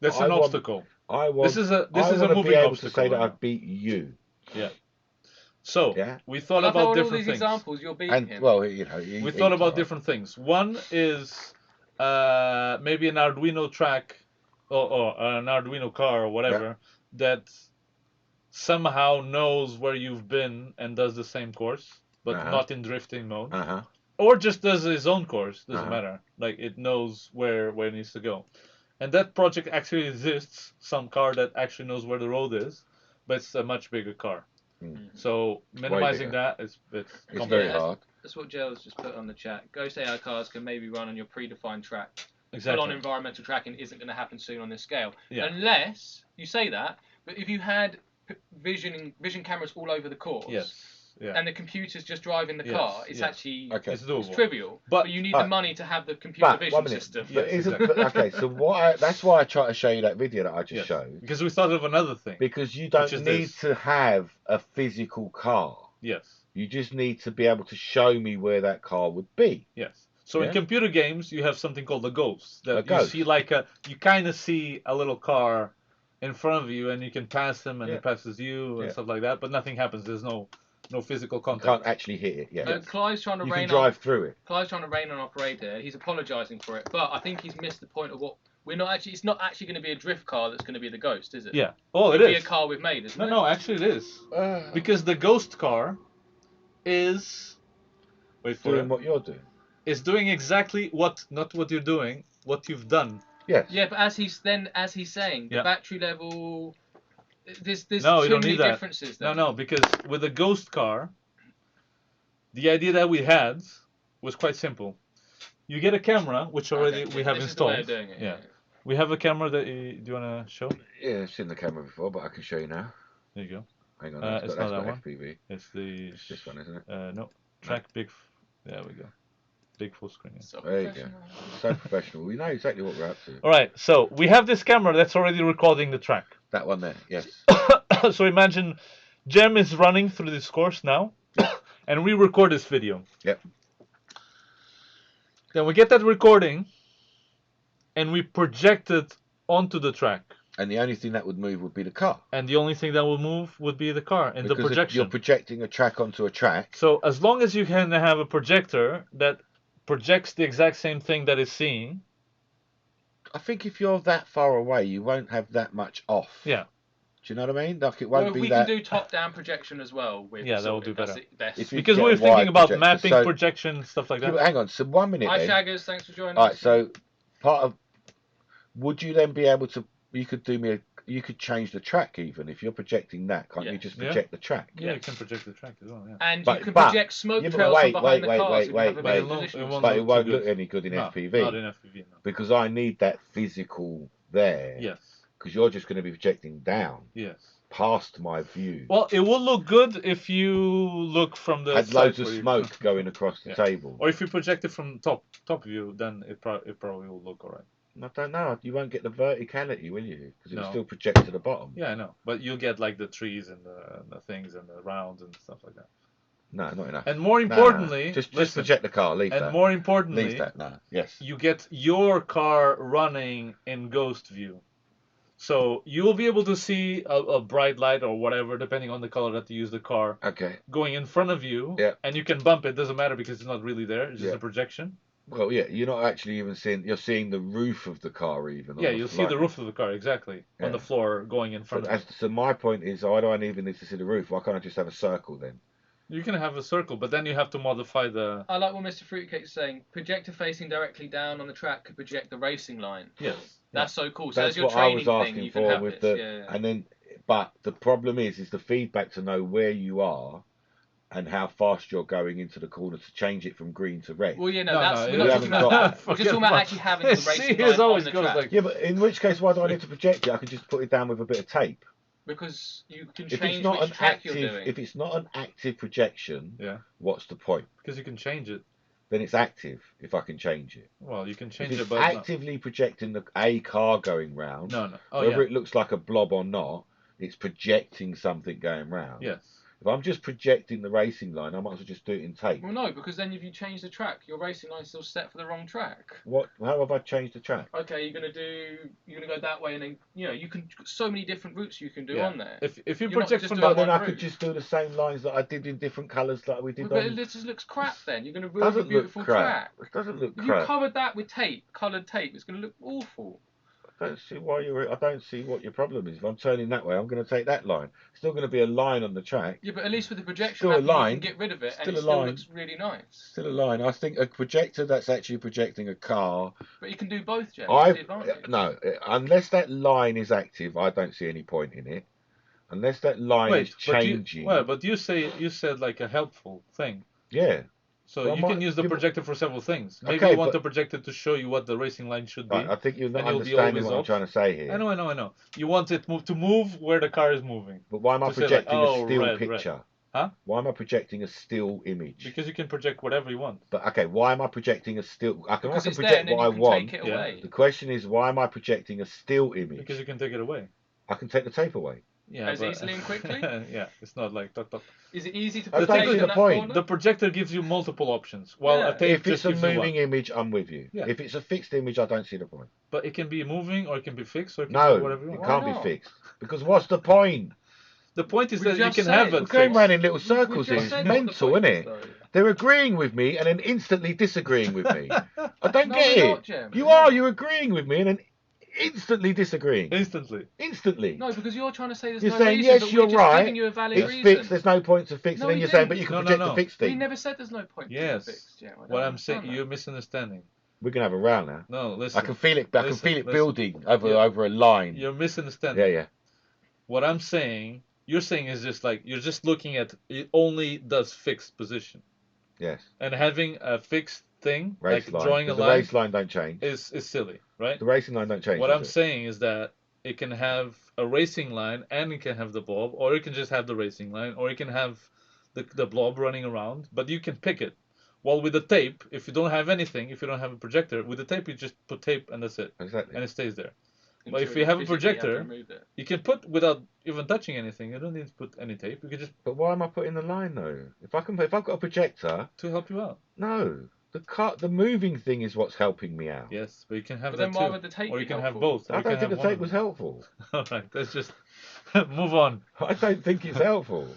That's I an want- obstacle. I want. This is a I want to moving be able obstacle. to say that right now. I've beat you. So Yeah. we thought Well, I've about heard all different these things. examples. You're beating And him. well, you know. We thought about different things. One is maybe an Arduino track or an Arduino car or whatever that somehow knows where you've been and does the same course, but Uh-huh. not in drifting mode, Uh-huh. or just does his own course. Doesn't Uh-huh. matter. Like it knows where it needs to go. And that project actually exists. Some car that actually knows where the road is, but it's a much bigger car. Mm. So minimizing bigger. that is It's Yeah. very hard. That's what Joe's just put on the chat. Ghost AI cars can maybe run on your predefined track. exactly. Full-on environmental tracking isn't going to happen soon on this scale. Yeah. Unless, you say that, but if you had vision cameras all over the course, Yes. Yeah. and the computer's just driving the Yes, car, it's yes. actually Okay. It's doable. it's trivial. But- But you need But- the money to have the computer But, vision 1 minute. system. Yeah. But isn't exactly. but, okay? So that's why I try to show you that video that I just Yes. showed, Because we thought of another thing. because you don't Which is need this. to have a physical car. Yes. You just need to be able to show me where that car would be. Yes. So in Yeah. computer games, you have something called a ghost. That A you ghost. see you kind of see a little car in front of you, and you can pass him, and Yeah. he passes you, and Yeah. stuff like that. But nothing happens. There's no physical You contact. can't actually hit it. Yeah. Clive's trying to You rain can on drive through it. Clive's trying to rain on operator. He's apologising for it, but I think he's missed the point of what we're not actually. It's not actually going to be a drift car that's going to be the ghost, is it? Yeah. Oh, it It'll be is. a car we've made, isn't it? No, actually it is. Because the ghost car is. Wait for Doing it. what you're doing. Is doing exactly not what you're doing, what you've done. Yes. Yeah, but as he's saying, the Yeah. battery level. There's No, you too don't many need that. differences. No, Then. no, because with the ghost car, the idea that we had was quite simple. You get a camera, which already Okay, we have this installed. Is the way of doing it. Yeah. We have a camera that do you want to show? Yeah, I've seen the camera before, but I can show you now. There you go. Hang on, It's that's not got that one. FPV. It's the It's this one, isn't it? no track big. There we go. Big full screen. Yeah. So There you go. professional. So professional. We know exactly what we're up to. All right, so we have this camera that's already recording the track. That one there. Yes. So imagine Jem is running through this course now, and we record this video. Yep. Then we get that recording, and we project it onto the track. And the only thing that would move would be the car. And the only thing that will move would be the car and Because the projection. you're projecting a track onto a track. So as long as you can have a projector that projects the exact same thing that it's seeing. I think if you're that far away, you won't have that much off. Yeah. Do you know what I mean? Like it won't be we that. can do top-down projection as well. With Yeah, that will do that's better. it, best. Because get we're a thinking wide about projector. mapping, So- projection, stuff like Yeah, that. but hang on. So 1 minute Hi, then. Shaggers. Thanks for joining All right. us. So part of. Would you then be able to? You could do me. You could change the track even if you're projecting that. Can't you Yeah. just project the track? Yeah, you can project the track as well. Yeah. And But- you can but- project smoke yeah, but trails wait, from behind wait, the cars. wait, if you have a wait, better wait. position. It But it look won't too look good. any good in No, FPV not in FPV. No. because I need that physical there. Yes. Because you're just going to be projecting down Yes. past my view. Well, it will look good if you look from the Had side loads of where you- smoke going across the Yeah. table. Or if you project it from top view, then it probably will look alright. I don't know. You won't get the verticality, will you? Because it will No. still project to the bottom. Yeah, I know. But you'll get like the trees and the things and the rounds and stuff like that. No, not enough. And more No, no, no. importantly, just listen, project the car. Leave and that. more importantly, Leave that. No. Yes. you get your car running in ghost view. So you'll be able to see a bright light or whatever, depending on the color that you use the car, Okay. going in front of you. Yeah. And you can bump it. Doesn't matter because it's not really there. It's just Yeah. a projection. Well, yeah. You're not actually even seeing. You're seeing the roof of the car even. on Yeah, the you'll see flight. the roof of the car, exactly. Yeah. On the floor going in So, front of you. so my point is, why do I even need to see the roof? Why can't I just have a circle then? You can have a circle, but then you have to modify the... I like what Mr. Fruitcake's saying. Projector facing directly down on the track could project the racing line. Yes. That's so cool. So That's as your what I training was thing, asking you can for have with this. the, Yeah. and then, but the problem is the feedback to know where you are and how fast you're going into the corner to change it from green to red. Well, yeah, no, No, that's no, we're you not haven't talking about got- that. We're just talking about actually having the racing See, line it always on the goes track. like- Yeah, but in which case, why do I need to project it? I can just put it down with a bit of tape. Because you can If it's change not which an track active, you're doing. if it's not an active projection, Yeah. what's the point? Because you can change it. Then it's active if I can change it. Well, you can If change it's it, but actively projecting a car going round, no. Oh, whether yeah. it looks like a blob or not, it's projecting something going round. Yes. If I'm just projecting the racing line, I might as well just do it in tape. Well, no, because then if you change the track, your racing line's still set for the wrong track. What? How have I changed the track? Okay, you're gonna go that way, and then you can so many different routes you can do Yeah. on there. If you You're not project just from doing the... But then I one could route. just do the same lines that I did in different colours like we did But on. it just looks crap. Then you're gonna It ruin a doesn't beautiful look crap. track. It doesn't look If you crap. covered that with tape, coloured tape, it's gonna look awful. I don't see why you're. I don't see what your problem is. If I'm turning that way, I'm going to take that line. It's still going to be a line on the track. Yeah, but at least with the projection, Still a map, you line. can get rid of it, Still and a it still line. looks really nice. Still a line. I think a projector that's actually projecting a car. But you can do both, Jen. That's the I advantage. no, unless that line is active, I don't see any point in it. Unless that line is changing. But you said like a helpful thing. Yeah. So Well, you my- can use the yeah, but- projector for several things. Maybe Okay, you want but- the projector to show you what the racing line should be. Right, I think you're not And it'll be understanding always what I'm off. trying to say here. I know. You want it to move where the car is moving. But why am I To say like, projecting oh, a still red. picture? Huh? Why am I projecting a still image? Because you can project whatever you want. But okay, why am I projecting a still? I can Because also it's there, project and then what you I can want. take it Yeah. away. The question is, why am I projecting a still image? Because you can take it away. I can take the tape away. Yeah, As easily and quickly? Yeah, it's not like talk. Is it easy to That's put tape actually in the that point. corner? The projector gives you multiple options, while Yeah. a tape If it's just a gives you moving one. image, I'm with you. Yeah. If it's a fixed image, I don't see the point. But it can be moving, or it can be fixed, or it can No, be whatever you it want. Why can't not? be fixed. Because what's the point? The point is We that you just can said- have We're it We're going fixed. round in little We circles here. just It's said what the mental, point isn't is, it? though. They're agreeing with me and then instantly disagreeing with me. I don't No, get we're it. not, Jem. You We're are. not. You're agreeing with me and then instantly disagreeing. Instantly. Instantly. No, because you're trying to say there's You're no saying, reason, yes, but you're we're just right. giving you a valid It's reason. fixed. There's no point to fix. No, and then we you're saying, but didn't. you can No, no, project no. the fixed We thing. never said there's no point Yes. to fix, Jem. I don't What I'm understand saying, that. you're misunderstanding. We're gonna have a row now. No, listen. I can feel it. I can Listen, feel it listen. building over Yeah. over a line. You're misunderstanding. Yeah, yeah. What I'm saying, you're saying is just like you're just looking at it only does fixed position, Yes. and having a fixed thing Race like line. drawing a 'Cause the line race line don't change. is silly, right? The racing line don't change. What does I'm it? saying is that it can have a racing line and it can have the blob, or it can just have the racing line, or it can have the blob running around, but you can pick it. While with the tape, if you don't have anything, if you don't have a projector, with the tape you just put tape and that's it, Exactly. and it stays there. But if until you have a physically projector, remove it. you can put without even touching anything. You don't need to put any tape. You can just But why am I putting the line though? If I've got a projector, to help you out. no. The moving thing is what's helping me out. Yes, but you can have But that then why too. would the tape Or be you can have helpful? both. Or I you don't can think the have one tape of was them. helpful. All right, let's just move on. I don't think it's helpful.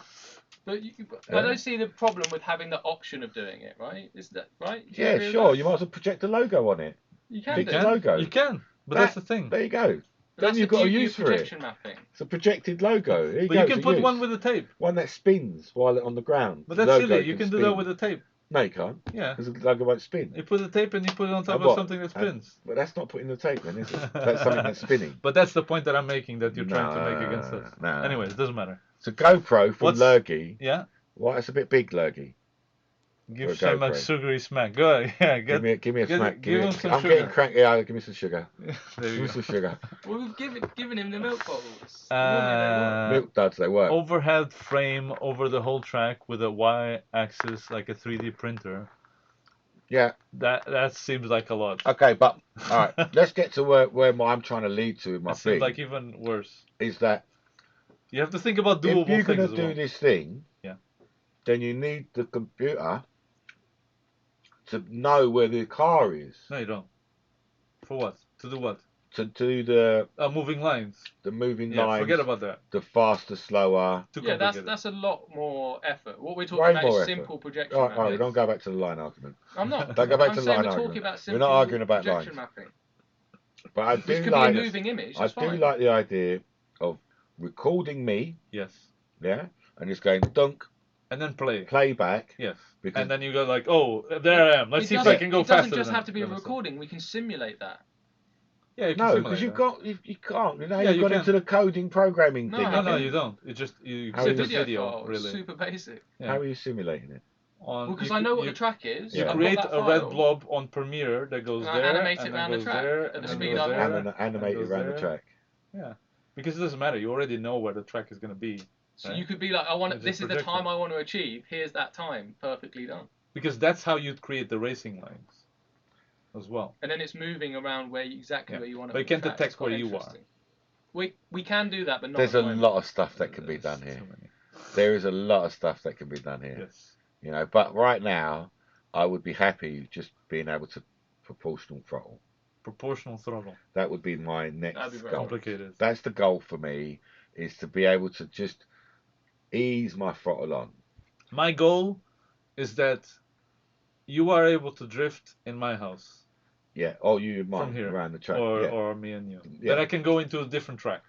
But Yeah. I don't see the problem with having the option of doing it, right? Is that right? Do you Yeah, agree with sure. that? You might as well project a logo on it. You can Fix do. the logo. You can, but that's the thing. There you go. But Then that's you've the got a beauty use of for it. projection mapping. It's a projected logo. Here you But go, you it's can a put use. one with the tape. One that spins while it's on the ground. But The that's logo silly. You can do that spin. with the tape. No, you can't. Yeah. Because the logo won't spin. You put the tape and you put it on top And of what? something that spins. But that's not putting the tape then, is it? That's something that's spinning. But that's the point that I'm making that you're trying to make against us. No. Anyway, it doesn't matter. So GoPro from What's- Lurgy. Yeah. Well, it's a bit big, Lurgy. Give For a Shane a GoPro. sugary smack. Go ahead. Yeah. Give me a smack. give him some I'm sugar. getting cranky. Yeah, give me some sugar. There Give you me go. some sugar. Well, we've given him the milk bottles. Normally they work. Milk duds, they work. Overhead frame over the whole track with a Y-axis like a 3D printer. Yeah. That seems like a lot. Okay, but all right. Let's get to where I'm trying to lead to with my It seems thing. like even worse. Is that You have to think about doable if you're things going as to do well. this thing, Yeah. then you need the computer to know where the car is. No, you don't. For what? To do what? To do the Moving lines. moving Yeah, lines, forget about that. the faster, slower. Too Yeah, complicated. that's a lot more effort. What we're talking Way about more is effort. simple projection All right, mapping. don't go back to the line argument. I'm not. Don't go back I'm to the saying line we're talking argument. about We're simple not arguing about projection lines. mapping. But I Which do could like be a moving image. I That's do fine. like the idea of recording me, Yes. yeah, and just going dunk, And then play. playback. Yes. Because And then you go like, oh, there I am. Let's see if I can go It faster. doesn't just than have to be a than myself. recording. We can simulate that. Yeah, you can no, simulate because that. you can't. You know, Yeah, you've you gone can. into the coding programming No, thing. No, again. you don't. It just you How see is the it? video file, really. super basic. Yeah. How are you simulating it? On, Well, because you I know cr- what you, the track is. You Yeah. I've got create that a red file, blob on Premiere that goes And I there, animate it and around then the goes track there, at the and then speed goes I there, want. and Animate goes around the there. track. Yeah, because it doesn't matter. You already know where the track is going to be. So Right. you could be like, It's this just is the projected. time I want to achieve. Here's that time, perfectly done. Because that's how you'd create the racing lines, as well. And then it's moving around exactly Yeah. where you want it. But on you the can't track. detect It's quite where you are. interesting. We can do that, but not. There's at a the moment. lot of stuff that can be done There's here. too many. There is a lot of stuff that can be done here. Yes. You know, but right now, I would be happy just being able to proportional throttle. Proportional throttle. That would be my That'd next be very goal. Complicated. That's the goal for me, is to be able to just ease my throttle on. My goal is that you are able to drift in my house. Yeah, or you From might here. around the track. Or, yeah. or me and you. Yeah. That I can go into a different track.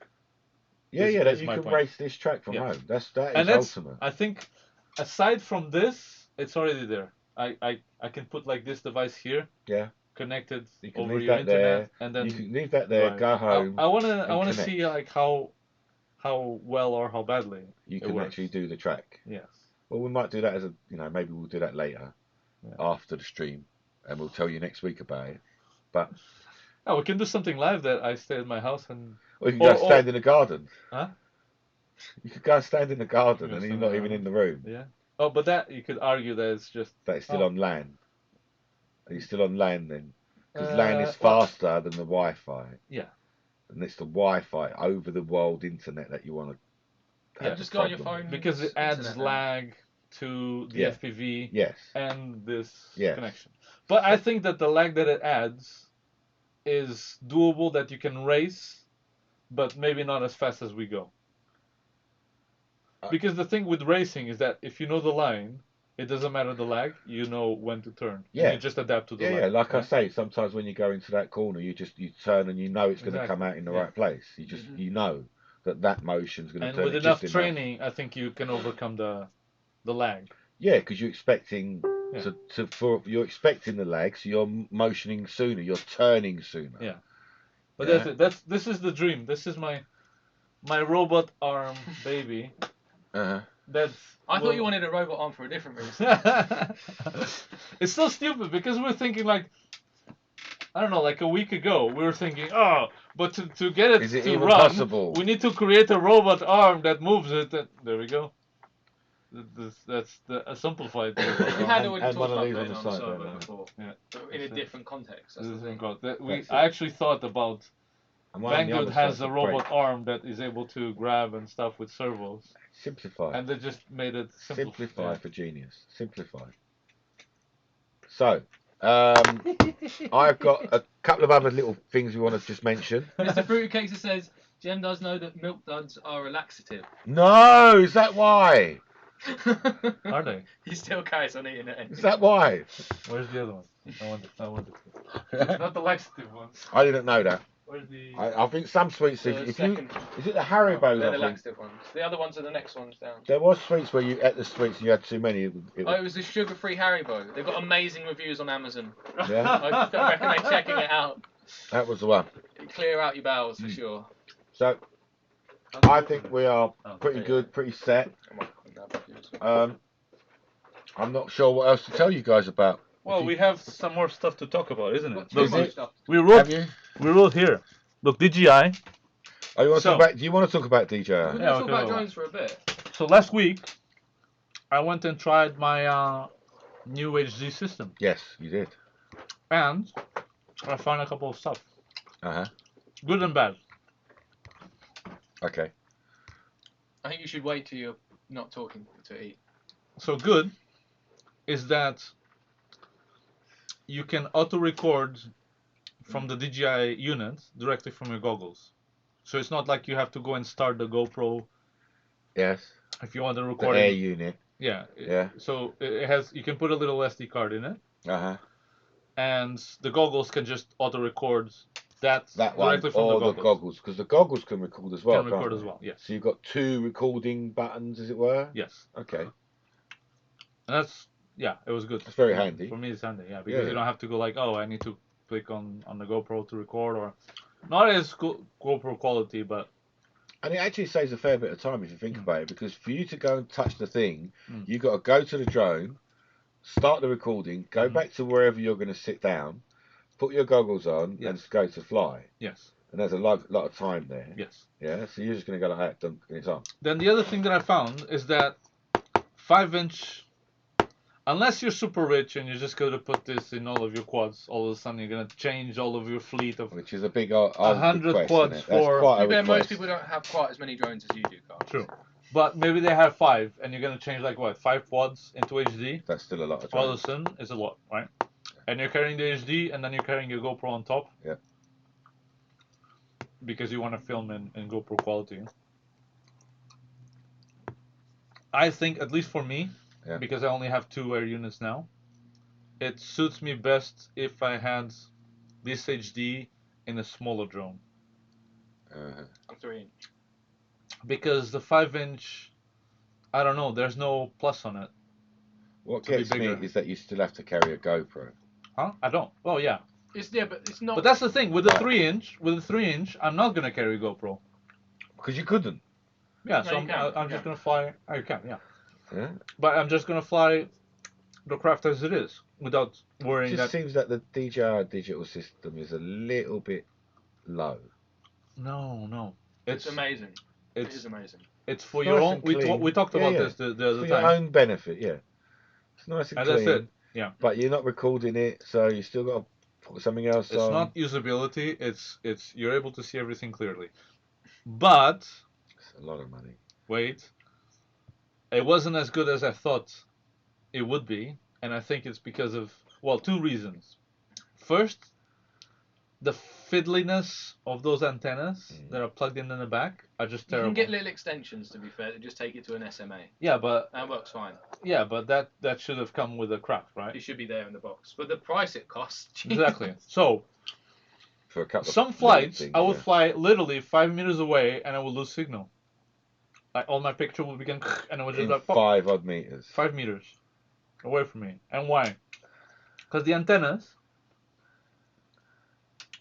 Yeah, is- that is you my can point. race this track from Yeah. home. That is And that's, ultimate. I think, aside from this, it's already there. I can put like this device here. Yeah. Connected You can over leave your that there. internet, and then You can leave that there, Right. go home. I wanna and see connect. like how well or how badly You it can works. actually do the track. Yes. Well, we might do that as a, maybe we'll do that later, Yeah. after the stream, and we'll tell you next week about it. But Oh, we can do something live that I stay at my house and. or you can go Or- stand in the garden. Huh? You could go and stand in the garden, You and can you're stand not in the even in garden. the room. Yeah. Oh, but that you could argue that it's just. That it's still Oh. on LAN. Are you still on LAN then? Because Uh, LAN is well- faster than the Wi-Fi. Yeah. And it's the Wi-Fi over the world internet that you want to. Yeah, just go on your phone. Because it adds Internet now. lag to the Yeah. FPV Yes. and this Yes. connection. But I think that the lag that it adds is doable, that you can race, but maybe not as fast as we go. Because the thing with racing is that if you know the line, it doesn't matter the lag, you know when to turn. Yeah. And you just adapt to the Yeah, lag. yeah. Like I right? say, sometimes when you go into that corner, you turn and you know it's going to Exactly. come out in the Yeah. right place. You just Mhm. you know that motion's going to And turn with it enough just training, I think you can overcome the lag. Yeah, because you're expecting Yeah. you're expecting the lag, so you're motioning sooner, you're turning sooner. Yeah. But Yeah. that's it. This is the dream. This is my robot arm baby. Uh-huh. That's. I thought you wanted a robot arm for a different reason. It's so stupid because we're thinking like, I don't know, like a week ago we were thinking, oh, but to get it Is it to even run, possible? we need to create a robot arm that moves it. And there we go. That's a simplified. We robot had arm. already And talked one of about these putting on on the the side server there, before, Yeah. but in a different context. This That's is the thing. incredible. That's it. I actually thought about And one on the Banggood other has side's a robot brake. arm that is able to grab and stuff with servos, Simplify. and they just made it simple. Simplify for genius. Simplify. So, I've got a couple of other little things we want to just mention. Mr. Fruitcakes says, Jem does know that milk duds are a laxative. No, is that why? Are they? He still carries on eating it. Is that why? Where's the other one? I want not the laxative one. I didn't know that. Where's the? I think some sweets, The if you, second. is it the Haribo? They're I the think? laxative ones. The other ones are the next ones down. There was sweets where you ate the sweets and you had too many. It was the sugar-free Haribo. They've got amazing reviews on Amazon. Yeah, I recommend checking it out. that was the one. Clear out your bowels for sure. So, I think we are pretty good, pretty set. I'm not sure what else to tell you guys about. Well, we have some more stuff to talk about, isn't it? Too much stuff. We Have wrote you? here. Look, DJI. Oh, you want to So- talk about? Do you want to talk about DJI? We're Yeah, going to talk okay, about well. drones for a bit. So last week, I went and tried my new HD system, Yes, you did. and I found a couple of stuff, Uh huh. good and bad. Okay. I think you should wait till you're not talking to eat. So good is that you can auto-record from the DJI unit directly from your goggles. So it's not like you have to go and start the GoPro Yes. if you want the The recording. air unit. Yeah. Yeah. So it has. You can put a little SD card in it, Uh huh. and the goggles can just auto-record that That one directly from or the the goggles, because the goggles can record as well. Can record can't as they? well. Yes. So you've got two recording buttons, as it were. Yes. Okay. And that's it was good. That's very handy. For me, it's handy. Yeah, because Yeah. you don't have to go like, oh, I need to click on the GoPro to record, or not as GoPro quality, but And it actually saves a fair bit of time if you think about it, because for you to go and touch the thing, Mm. you've got to go to the drone, start the recording, go back to wherever you're going to sit down, put your goggles on, and Yes. go to fly. yes, And there's a lot of time there. yes. Yeah, so you're just going to go like that, dunk, and it's on. Then the other thing that I found is that 5-inch, unless you're super rich and you're just going to put this in all of your quads, all of a sudden you're going to change all of your fleet of. Which is a big 100 request, quads isn't it? That's for- quite To a be fair, most request. people don't have quite as many drones as you do, Carl. True. But maybe they have 5, and you're going to change like what, 5 quads into HD? That's still a lot of All time. of a sudden, it's a lot, right? And you're carrying the HD, and then you're carrying your GoPro on top. Yeah. Because you want to film in GoPro quality. I think, at least for me, Yeah. because I only have 2 air units now, it suits me best if I had this HD in a smaller drone. Uh-huh. 3-inch. Because the 5-inch, I don't know, there's no plus on it. What To be gets me bigger. is that you still have to carry a GoPro. Huh? I don't. Oh, yeah. But it's not. But that's the thing. With the 3-inch, I'm not going to carry GoPro. Because you couldn't. Yeah, No, so you can, I'm just going to fly. I can, yeah. Yeah? But I'm just going to fly the craft as it is without It worrying just that. seems that the DJI digital system is a little bit low. No. It's amazing. It It's is amazing. it's for It's your nice own. and We clean. talked Yeah, about yeah. this the For other your time. own benefit, yeah. It's nice and As clean. I said, yeah. But you're not recording it, so you still got to put something else It's on. not usability. It's you're able to see everything clearly. But It's a lot of money. wait, it wasn't as good as I thought it would be, and I think it's because of 2 reasons. First, the fiddliness of those antennas that are plugged in the back are just You terrible. can get little extensions, to be fair, that just take it to an SMA. Yeah, but That works fine. that should have come with a craft, It right? should be there in the box. But the price it costs. geez. Exactly. So For a couple of some little flights, things, I would yeah. fly literally 5 meters away, and I would lose signal. Like all my picture would begin, and it would just In like pop, 5 odd meters. 5 meters away from me. And why? Because the antennas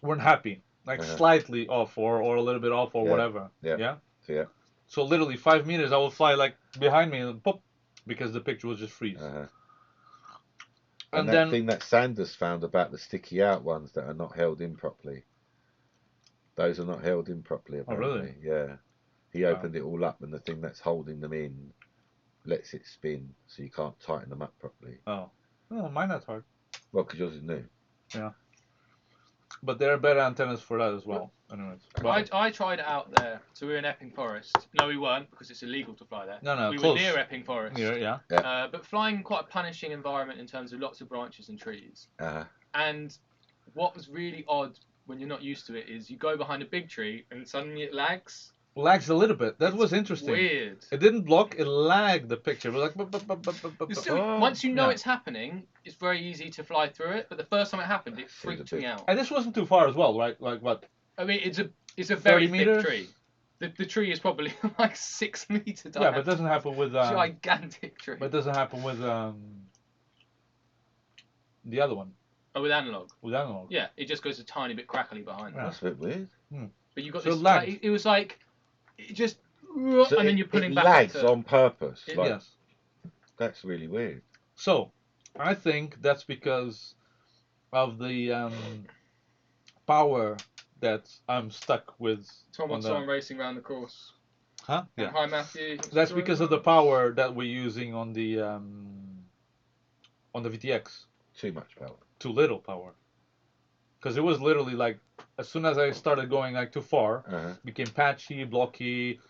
weren't happy, like Uh-huh. slightly off or a little bit off or Yeah. whatever. Yeah. Yeah. So, yeah. So literally 5 meters, I would fly like behind me and pop, because the picture would just freeze. Uh-huh. And And that then thing that Sanders found about the sticky out ones that are not held in properly. Those are not held in properly, Oh, really? apparently. Yeah. He opened it all up, and the thing that's holding them in lets it spin, so you can't tighten them up properly. oh, mine not hard. Well, because yours is new. But there are better antennas for that as well. anyways. I tried it out there. So we were in Epping Forest. No, we weren't because it's illegal to fly there. No, we close. were near Epping Forest. Yeah. But flying in quite a punishing environment in terms of lots of branches and trees. Uh-huh. And what was really odd when you're not used to it is you go behind a big tree and suddenly it lags. Lags a little bit. That was interesting. Weird. It didn't block. It lagged the picture. It was like. Once you know it's happening, it's very easy to fly through it. But the first time it happened, it freaked me out. And this wasn't too far as well, right? Like what? I mean, it's a very meters? thick tree. The tree is probably like 6 meters diameter. Yeah, but it doesn't happen with gigantic tree. But it doesn't happen with the other one. Oh, with analog. With analog. Yeah, it just goes a tiny bit crackly behind. Yeah. That's a bit weird. But you got So this. It was like it just, So and then you're putting it back. lags on purpose. Yes. That's really weird. So, I think that's because of the power that I'm stuck with. Tom and Tom racing around the course. Huh? And Yeah. hi Matthew. That's because of the power that we're using on the VTX. Too much power. Too little power. Because it was literally like, as soon as I started going like too far, became patchy, blocky.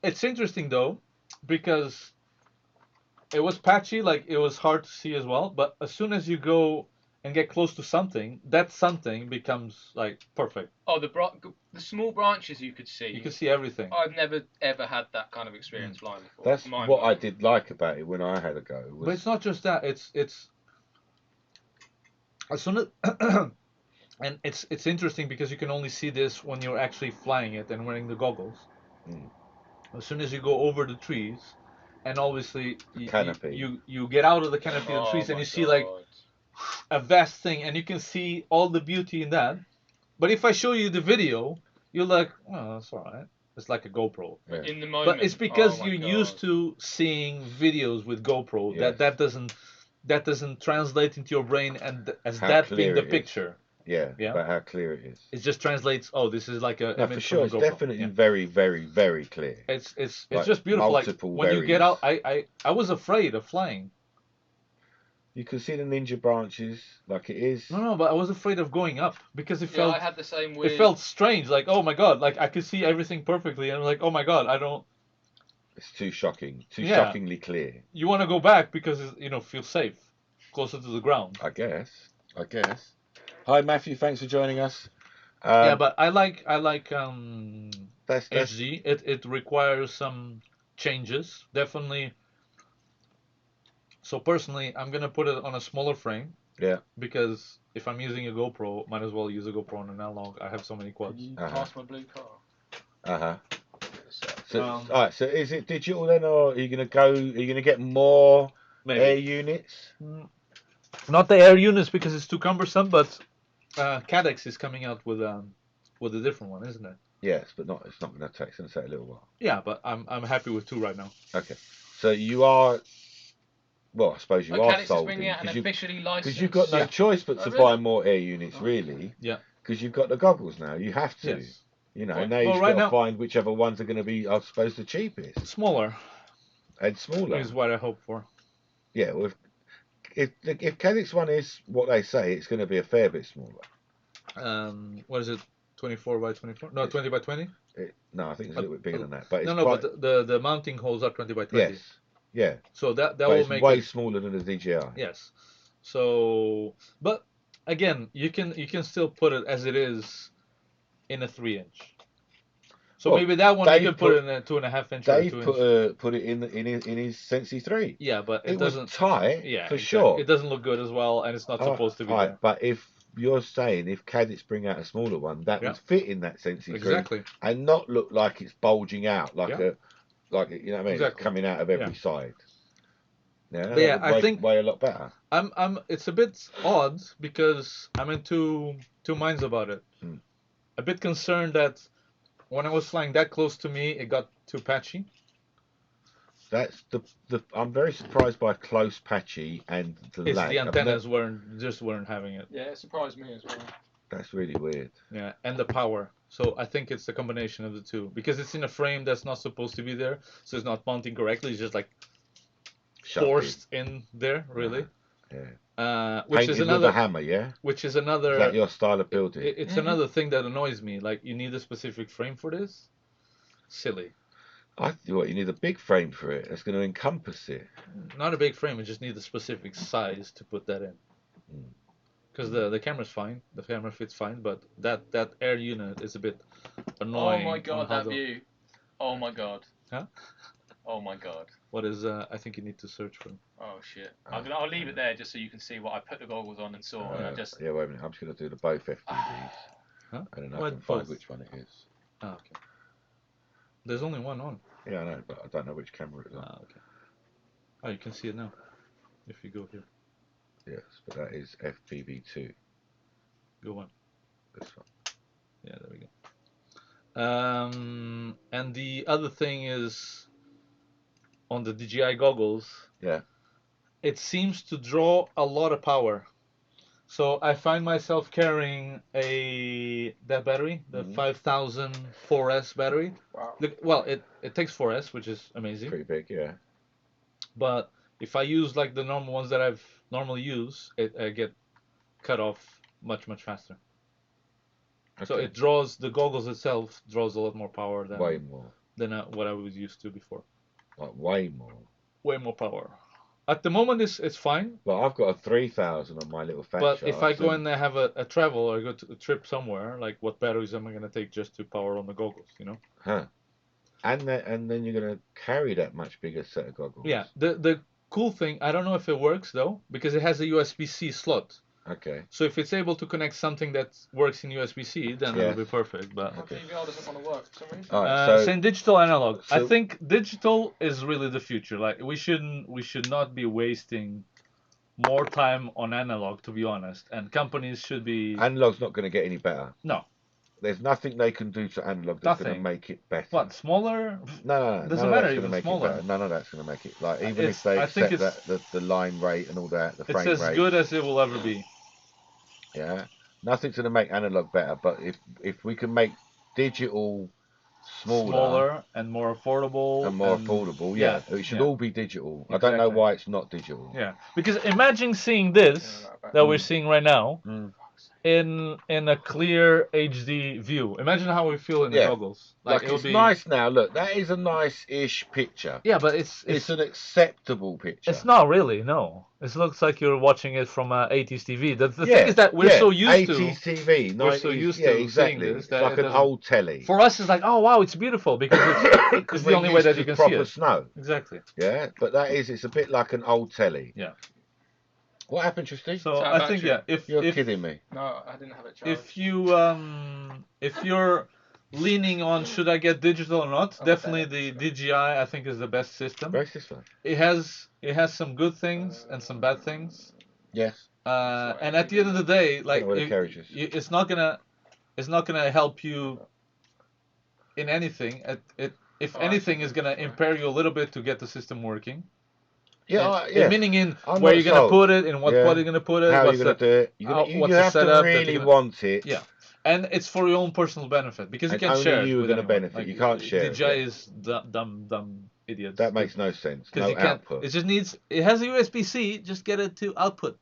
It's interesting though, because it was patchy, like it was hard to see as well. But as soon as you go and get close to something, that something becomes like perfect. Oh, the small branches you could see. You can see everything. I've never ever had that kind of experience flying before. That's what I did like about it when I had a go. But it's not just that. It's as soon as and it's interesting because you can only see this when you're actually flying it and wearing the goggles. As soon as you go over the trees, and obviously you get out of the canopy of the trees and you see like a vast thing, and you can see all the beauty in that. But if I show you the video, you're like, oh, that's all right. It's like a GoPro. Yeah. In the moment. But it's because you're used to seeing videos with GoPro that doesn't translate into your brain and as how that being the picture. Yeah, but how clear it is. It just translates. Oh, this is like a. No, for sure, it's definitely very, very, very clear. It's just beautiful. Like when you get out, I was afraid of flying. You can see the ninja branches, like it is. No, but I was afraid of going up because it felt. I had the same weird. It felt strange. Like, oh my god, like I could see everything perfectly, and I'm like, oh my god, I don't. It's too shocking, shockingly clear. You want to go back because feel safe, closer to the ground. I guess. Hi Matthew, thanks for joining us. Yeah, but I like that's HG. It requires some changes, definitely. So personally, I'm gonna put it on a smaller frame. Yeah. Because if I'm using a GoPro, might as well use a GoPro on an analog. I have so many quads. Can you pass my blue car? So, all right. So, is it digital then, or are you gonna get more air units? Not the air units because it's too cumbersome, but Cadex is coming out with a different one, isn't it? Yes, but it's not gonna take. It's gonna take a little while. Yeah, but I'm happy with 2 right now. Okay. So you are. Well, I suppose you are sold because you've got no choice but to buy more air units, really. Yeah. Because you've got the goggles now. You have to. Yes. Now you've got to find whichever ones are going to be, I suppose, the cheapest. Smaller. And smaller. Is what I hope for. Yeah. Well, if Cadex one is what they say, it's going to be a fair bit smaller. What is it? 24 by 24? No, 20 by 20. No, I think it's a little bit bigger than that. But it's but the mounting holes are 20 by 20. Yes. Yeah. So that will make way smaller than the DJI. Yes. So, but again, you can still put it as it is in a 3-inch. So maybe that one you can put it in a 2.5-inch. Dave put it in his Sensi 3. Yeah, but it doesn't. Was tight. Yeah, for sure. It doesn't look good as well, and it's not supposed to be. There. But if you're saying if Cadex bring out a smaller one, that would fit in that Sensi 3 exactly, and not look like it's bulging out like you know what I mean? Exactly. It's coming out of every side. Yeah, I think way a lot better. It's a bit odd because I'm in two minds about it. A bit concerned that when I was flying that close to me, it got too patchy. That's I'm very surprised by close patchy and the lag. The antennas weren't having it. Yeah, it surprised me as well. That's really weird. Yeah, and the power. So I think it's the combination of the two because it's in a frame that's not supposed to be there, so it's not mounting correctly. It's just like forced in there, really. Yeah. Which Painted is with another. a hammer, yeah? Which is another. Is that your style of building? It's another thing that annoys me. Like, you need a specific frame for this. Silly. I thought you need a big frame for it. That's going to encompass it. Not a big frame. You just need a specific size to put that in. Because the camera's fine. The camera fits fine, but that air unit is a bit annoying. Oh my god, that the... view. Oh my god. Huh? Oh my god. What is? I think you need to search for. Oh shit. I'll leave it there just so you can see what I put the goggles on and saw. And I just. Yeah, wait a minute. I'm just going to do the both FPVs. Huh? And then I can find which one it is. Oh, okay. There's only one on. Yeah, I know, but I don't know which camera it's on. Ah, okay. Oh, you can see it now. If you go here. Yes, but that is FPV2. Go on. This one. Yeah, there we go. And the other thing is, on the DJI goggles, Yeah. it seems to draw a lot of power. So I find myself carrying that battery, the 5000 4S battery. Wow. Well, it takes 4S, which is amazing. Pretty big, yeah. But if I use like the normal ones that I've normally use, I get cut off much faster. Okay. So it draws, the goggles itself draws a lot more power than way more. than what I was used to before. Like way more. Way more power. At the moment, it's fine. Well, I've got a 3000 on my little fat But chart, if I go so- and have a travel or go to a trip somewhere, like what batteries am I going to take just to power on the goggles, you know? Huh. And then you're going to carry that much bigger set of goggles. Yeah. The cool thing, I don't know if it works though, because it has a USB-C slot. Okay. So if it's able to connect something that works in USB-C, then it'll be perfect. But My DVR doesn't want to work for some reason. All right, so saying digital analog, I so- think digital is really the future. Like we should not be wasting more time on analog, to be honest. And companies should be analog's not going to get any better. no. There's nothing they can do to analog that's going to Nothing. make it better. What, smaller? No. Doesn't none of matter, that's even gonna make smaller. It better. None of that's going to make it. Like even It's- if they I think accept that the line rate and all that, the It's frame as rate. good as it will ever be. Yeah. Nothing's going to make analog better. But if we can make digital smaller and more affordable and more affordable, yeah, it should all be digital. I don't know Exactly. why it's not digital. Yeah, because imagine seeing this that we're seeing right now in a clear HD view. Imagine how we feel in the Yeah. goggles. Like it'll it's be nice now. Look, that is a nice-ish picture. Yeah, but It's an acceptable picture. it's not really. No, it looks like you're watching it from 80s TV. The Yeah, thing is that we're so used 80s to. TV, 90s, we're so used yeah, to exactly. seeing this It's that like it an doesn't- old telly. For us, it's like, oh wow, it's beautiful because it's the only way that you can see proper it. snow. Exactly. Yeah, but it's a bit like an old telly. Yeah. What happened, Tristan? So Chat I think battery. if You're kidding me. No, I didn't have it charged. if you're leaning on should I get digital or not, Oh, definitely okay. the DJI I think is the best system. Where's this one? It has some good things and some bad things. Yes. And at the end of the day, like where the carriage is. it's not gonna help you in anything. If anything, is gonna impair you a little bit to get the system working. Meaning in I'm where not you're gonna sold. put it, in what Yeah. pot you're gonna put it, How are what's you going to do it? You what's the have to setup that really you're gonna- want it. Yeah. And it's for your own personal benefit because you And can't only share it you are with gonna anyone. benefit. You can't share it, DJI yeah. is dumb idiots. That makes no sense. because No you can't. output. It just needs. It has a USB-C. Just get it to output.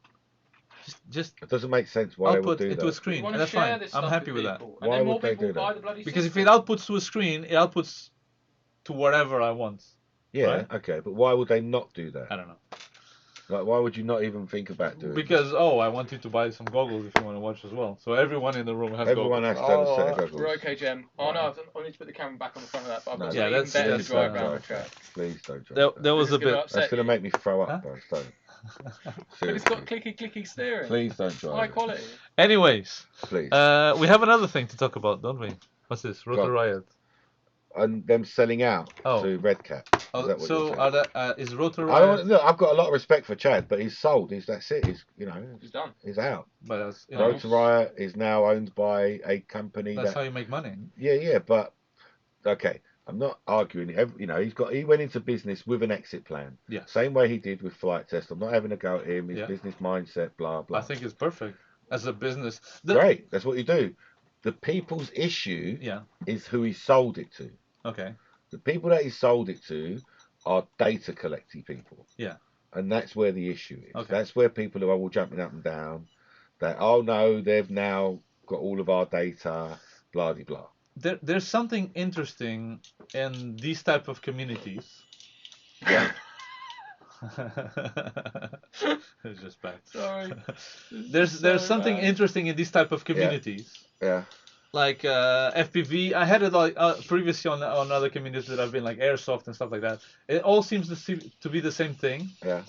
Just It doesn't make sense why they would output do into a that. screen, You want and to that's share fine. this I'm stuff happy with that. people. Why And then more would they people do that? buy the bloody Because if system. it outputs to a screen, it outputs to whatever I want. Yeah, Right? okay, but why would they not do that? I don't know. Like, why would you not even think about doing it? Because I want you to buy some goggles if you want to watch as well. So everyone in the room has Everyone goggles. has to have a set of goggles. We're okay, Jem. Oh no, I need to put the camera back on the front of that. But I've No, got Yeah, something even that's- better that's, to drive uh, around the track. Please don't drive There that. was This a is gonna bit. upset That's going to you. make me throw up, Huh? guys. Don't. But it's got Seriously. clicky steering. Please don't drive High it. quality. Anyways, Please. we have another thing to talk about, don't we? What's this? Rotor Go on. Riot. And them selling out Oh. to Red Cat. Is that what you're So saying? are that, is Rotor I Riot? don't, look, I've got a lot of respect for Chad, but he's sold. That's it. He's He's done. he's out. But that's, you know, Rotor Riot is now owned by a company that's that. how you make money. Yeah, but okay. I'm not arguing. He went into business with an exit plan. Yeah. Same way he did with Flight Test. I'm not having a go at him. His Yeah. business mindset, blah blah. I think it's perfect as a business. Great. That's what you do. The people's issue Yeah. is who he sold it to. Okay. The people that he sold it to are data collecting people. Yeah. And that's where the issue is. Okay. That's where people are all jumping up and down. That, oh no, they've now got all of our data, blah de blah. There's something interesting in these type of communities. Yeah. It's just bad. Sorry. There's something interesting in these type of communities. Yeah. Like FPV, I had it like previously on other communities that I've been, like airsoft and stuff like that. It all seems to be the same thing. Yeah.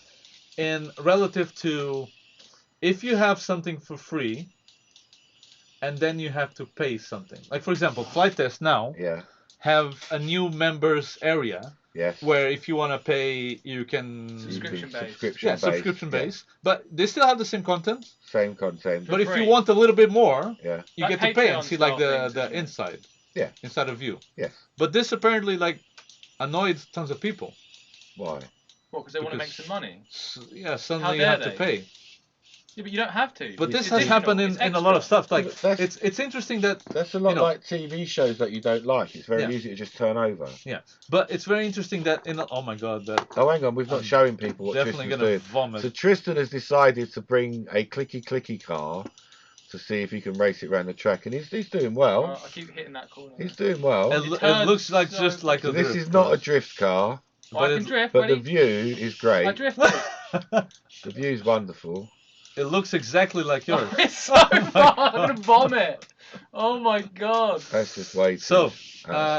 In relative to, if you have something for free, and then you have to pay something. Like for example, Flight Test now Yeah. have a new members area. Yes. Where if you want to pay, you can subscription based. But they still have the same content. Same content. But if you want a little bit more, yeah, you like get to pay and Patreon see like style the things, inside. Yeah. Inside of view. Yes. But this apparently like annoyed tons of people. Why? What? Because they want to make some money. Yeah. Suddenly you have to pay. Yeah, but you don't have to. But this has happened in a lot of stuff. Like it's interesting that that's a lot like TV shows that you don't like. It's very easy to just turn over. Yeah, but it's very interesting that oh my god, that. Oh, hang on, we've not showing people what definitely Tristan's gonna doing. vomit. So Tristan has decided to bring a clicky car to see if he can race it around the track, and he's doing well. I keep hitting that corner. He's doing well. It looks like so just like a. This is not a drift car. I can drift. But the view is great. I drifted. The view's wonderful. It looks exactly like yours. It's so fun. I'm gonna vomit. Oh my god. That's just way too. So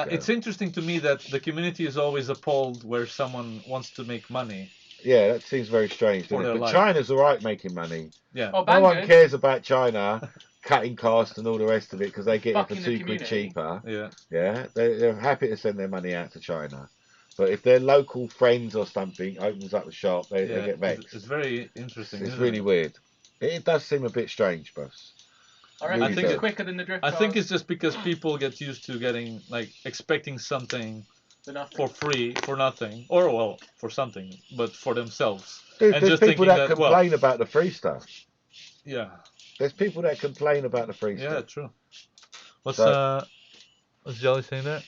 it's interesting to me that the community is always appalled where someone wants to make money. Yeah, that seems very strange, doesn't it? But China's all right making money. Yeah. Oh, no one cares about China cutting costs and all the rest of it because they get it for £2 cheaper. Yeah. Yeah, they're happy to send their money out to China. But if their local friends or something opens up a shop, they get vexed. It's very interesting. It's really weird. It does seem a bit strange, boss. I think it's quicker than the drift cars. I think it's just because people get used to getting, like, expecting something for free, for nothing, or well, for something, but for themselves. Dude, and there's just people that thinking complain about the free stuff. Yeah. There's people that complain about the free stuff. Yeah, true. What's Jelly saying there?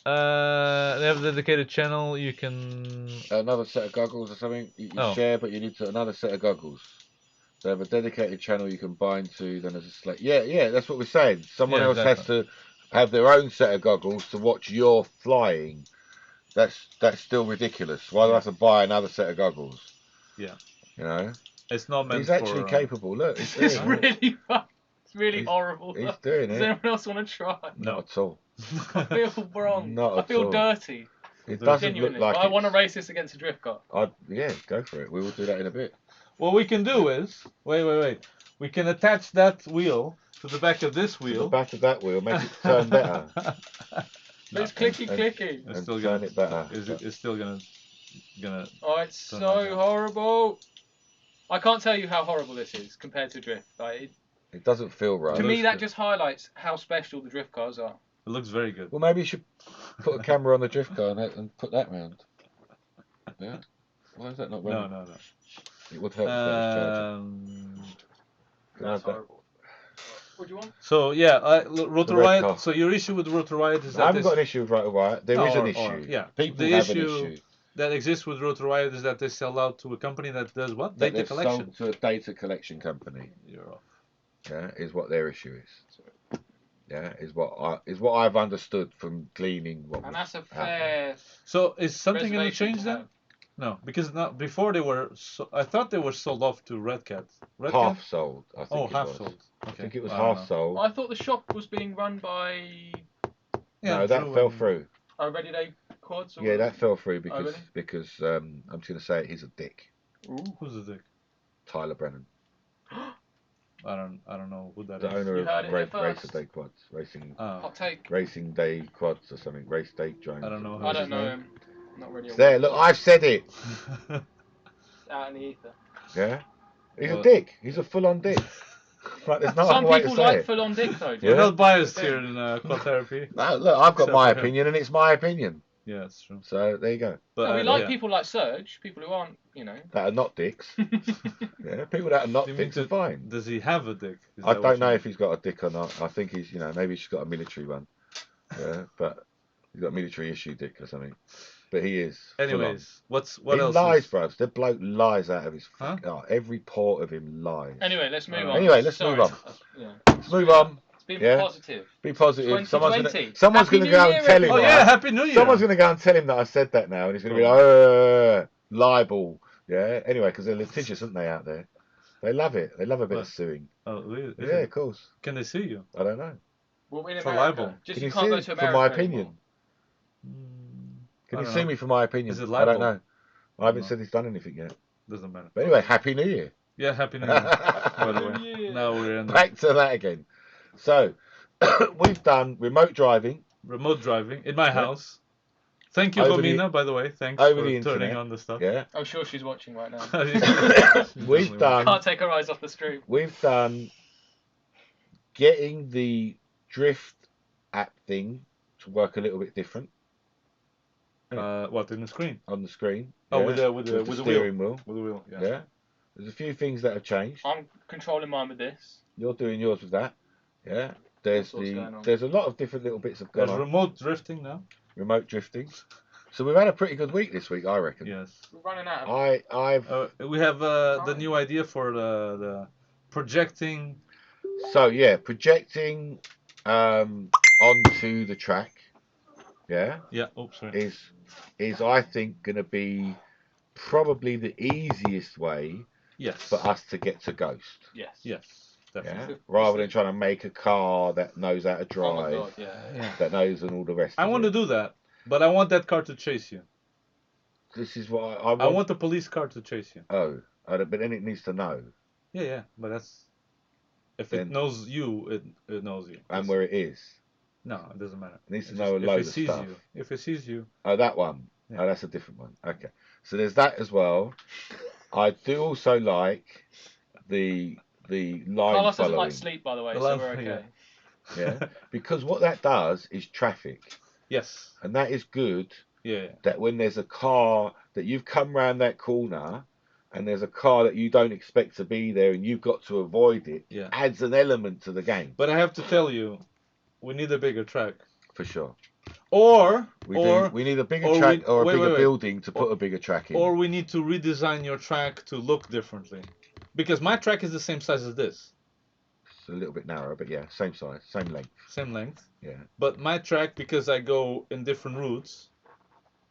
They have a dedicated channel. You can another set of goggles or something you share, but you need another set of goggles. They have a dedicated channel you can bind to. Then there's a select. Yeah, that's what we're saying. Someone else has to have their own set of goggles to watch your flying. That's still ridiculous. Why do I have to buy another set of goggles? Yeah. You know. It's not meant. He's actually capable. Look, it's really fun. It's really horrible. He's doing it. Does anyone else want to try? Not at all. I feel wrong. Not at all. I feel dirty. It doesn't look like. I want to race this against a drift car. Yeah, go for it. We will do that in a bit. What we can do is wait. We can attach that wheel to the back of this wheel. To the back of that wheel, make it turn better. It's clicky. It's still turn it better. It's still gonna. Oh, it's so horrible. I can't tell you how horrible this is compared to drift. It doesn't feel right. To me, that just highlights how special the drift cars are. It looks very good. Well, maybe you should put a camera on the drift car and put that round. Yeah. Why is that not running? No. It would help if that That's horrible. What do you want? So yeah, Rotor Riot. So your issue with Rotor Riot is that I haven't got an issue with Rotor Riot. There is an issue. Yeah. People the have issue an issue that exists with Rotor Riot is that they sell out to a company that does what? Data collection. Sold to a data collection company. You're off. Yeah, is what their issue is. Yeah, is what I've understood from gleaning what. And that's a fair. So is something going to change then? No, because before they were. I thought they were sold off to Red Cat. Half sold. I think. Half sold. Okay. I think it was half sold. Well, I thought the shop was being run by. Yeah, no, that fell through. Oh, Ready Day Quads. Yeah, that fell through because really? I'm just going to say it. He's a dick. Ooh. Who's the dick? Tyler Brennan. I don't know who that is. The owner of Racer Day Quads, Hot take. Racing Day Quads or something. Race Day Jones. I don't know. I don't know him. Not really. There, look, I've said it. Out in the ether. Yeah, he's a dick. He's a full-on dick. Right, there's no Some other way to people say like it. full-on dick though. We're not biased here in Quadtherapy. No, look, I've got my opinion, and it's my opinion. Yeah, that's true. So there you go. But no, we like people like Serge, people who aren't, that are not dicks. Yeah, people that are not dicks are fine. Does he have a dick? I don't know if he's got a dick or not. I think he's, maybe he's got a military one. Yeah, but He's got a military issue dick or something. But he is. Anyways, what he else? lies, is... bro. The bloke lies out of his. Huh? Every port of him lies. Anyway, let's move on. Anyway, let's move on. Let's move on. Be Yeah. positive. Be positive. Someone's 2020. gonna Happy New go Year, and tell him. Oh everyone. yeah, Happy New Year. Someone's gonna go and tell him that I said that now, and he's gonna be like, libel. Yeah. Anyway, because they're litigious, aren't they, out there? They love it. They love a bit of suing. Oh, really? Yeah, of course. Can they sue you? I don't know. Well, in For America, libel. just Can you you can't sue go to America for my opinion? anymore. Can I you don't sue know. me for my opinion? Is it I don't libel? know. I haven't No. said he's done anything yet. Doesn't matter. But anyway, Happy New Year. Yeah, Happy New Year. By the way, now we're in Back to that again. So, we've done remote driving. remote driving in my house. Thank you, Over Romina, the- by the way. Thanks over for the turning internet. on the stuff. Yeah. I'm sure she's watching right now. We've done. Can't take her eyes off the stream. We've done getting the drift app thing to work a little bit different What in the screen? on the screen. Oh, yeah, with the steering wheel. With the wheel. Yeah. Yeah. There's a few things that have changed. I'm controlling mine with this. You're doing yours with that. Yeah. There's What's going on? there's a lot of different little bits of There's gone on. remote drifting now. Remote drifting. So we've had a pretty good week this week, I reckon. Yes. We're running out of I've We have the new idea for the projecting. So yeah, projecting onto the track, yeah, Yeah. Oops. Sorry. is I think going to be probably the easiest way Yes. for us to get to Ghost. Yes. Yes. Definitely. Yeah, rather than trying to make a car that knows how to Oh my drive, god, yeah. that knows and all the rest. I want to do that, but I want that car to chase you. This is what I want. I want the police car to chase you. Oh, but then it needs to know Yeah, but that's if Then- it knows you, it knows you. and where it is. No, it doesn't matter. It needs to It's know a just- load if of it sees stuff. you, if it sees you, Oh, that one. Yeah. Oh, that's a different one. Okay. So there's that as well. I do also like the line Carlos doesn't following. like sleep, by the way, The so line- we're okay. Yeah. Because what that does is traffic. yes, And that is good yeah, that when there's a car that you've come round that corner and there's a car that you don't expect to be there and you've got to avoid it, yeah. adds an element to the game. But I have to tell you, we need a bigger track, For sure. or We need a bigger or track we- or a wait, bigger wait. building to put a bigger track in. or we need to redesign your track to look differently, because my track is the same size as this, It's a little bit narrower, but yeah, same size, same length. same length. Yeah. But my track, because I go in different routes,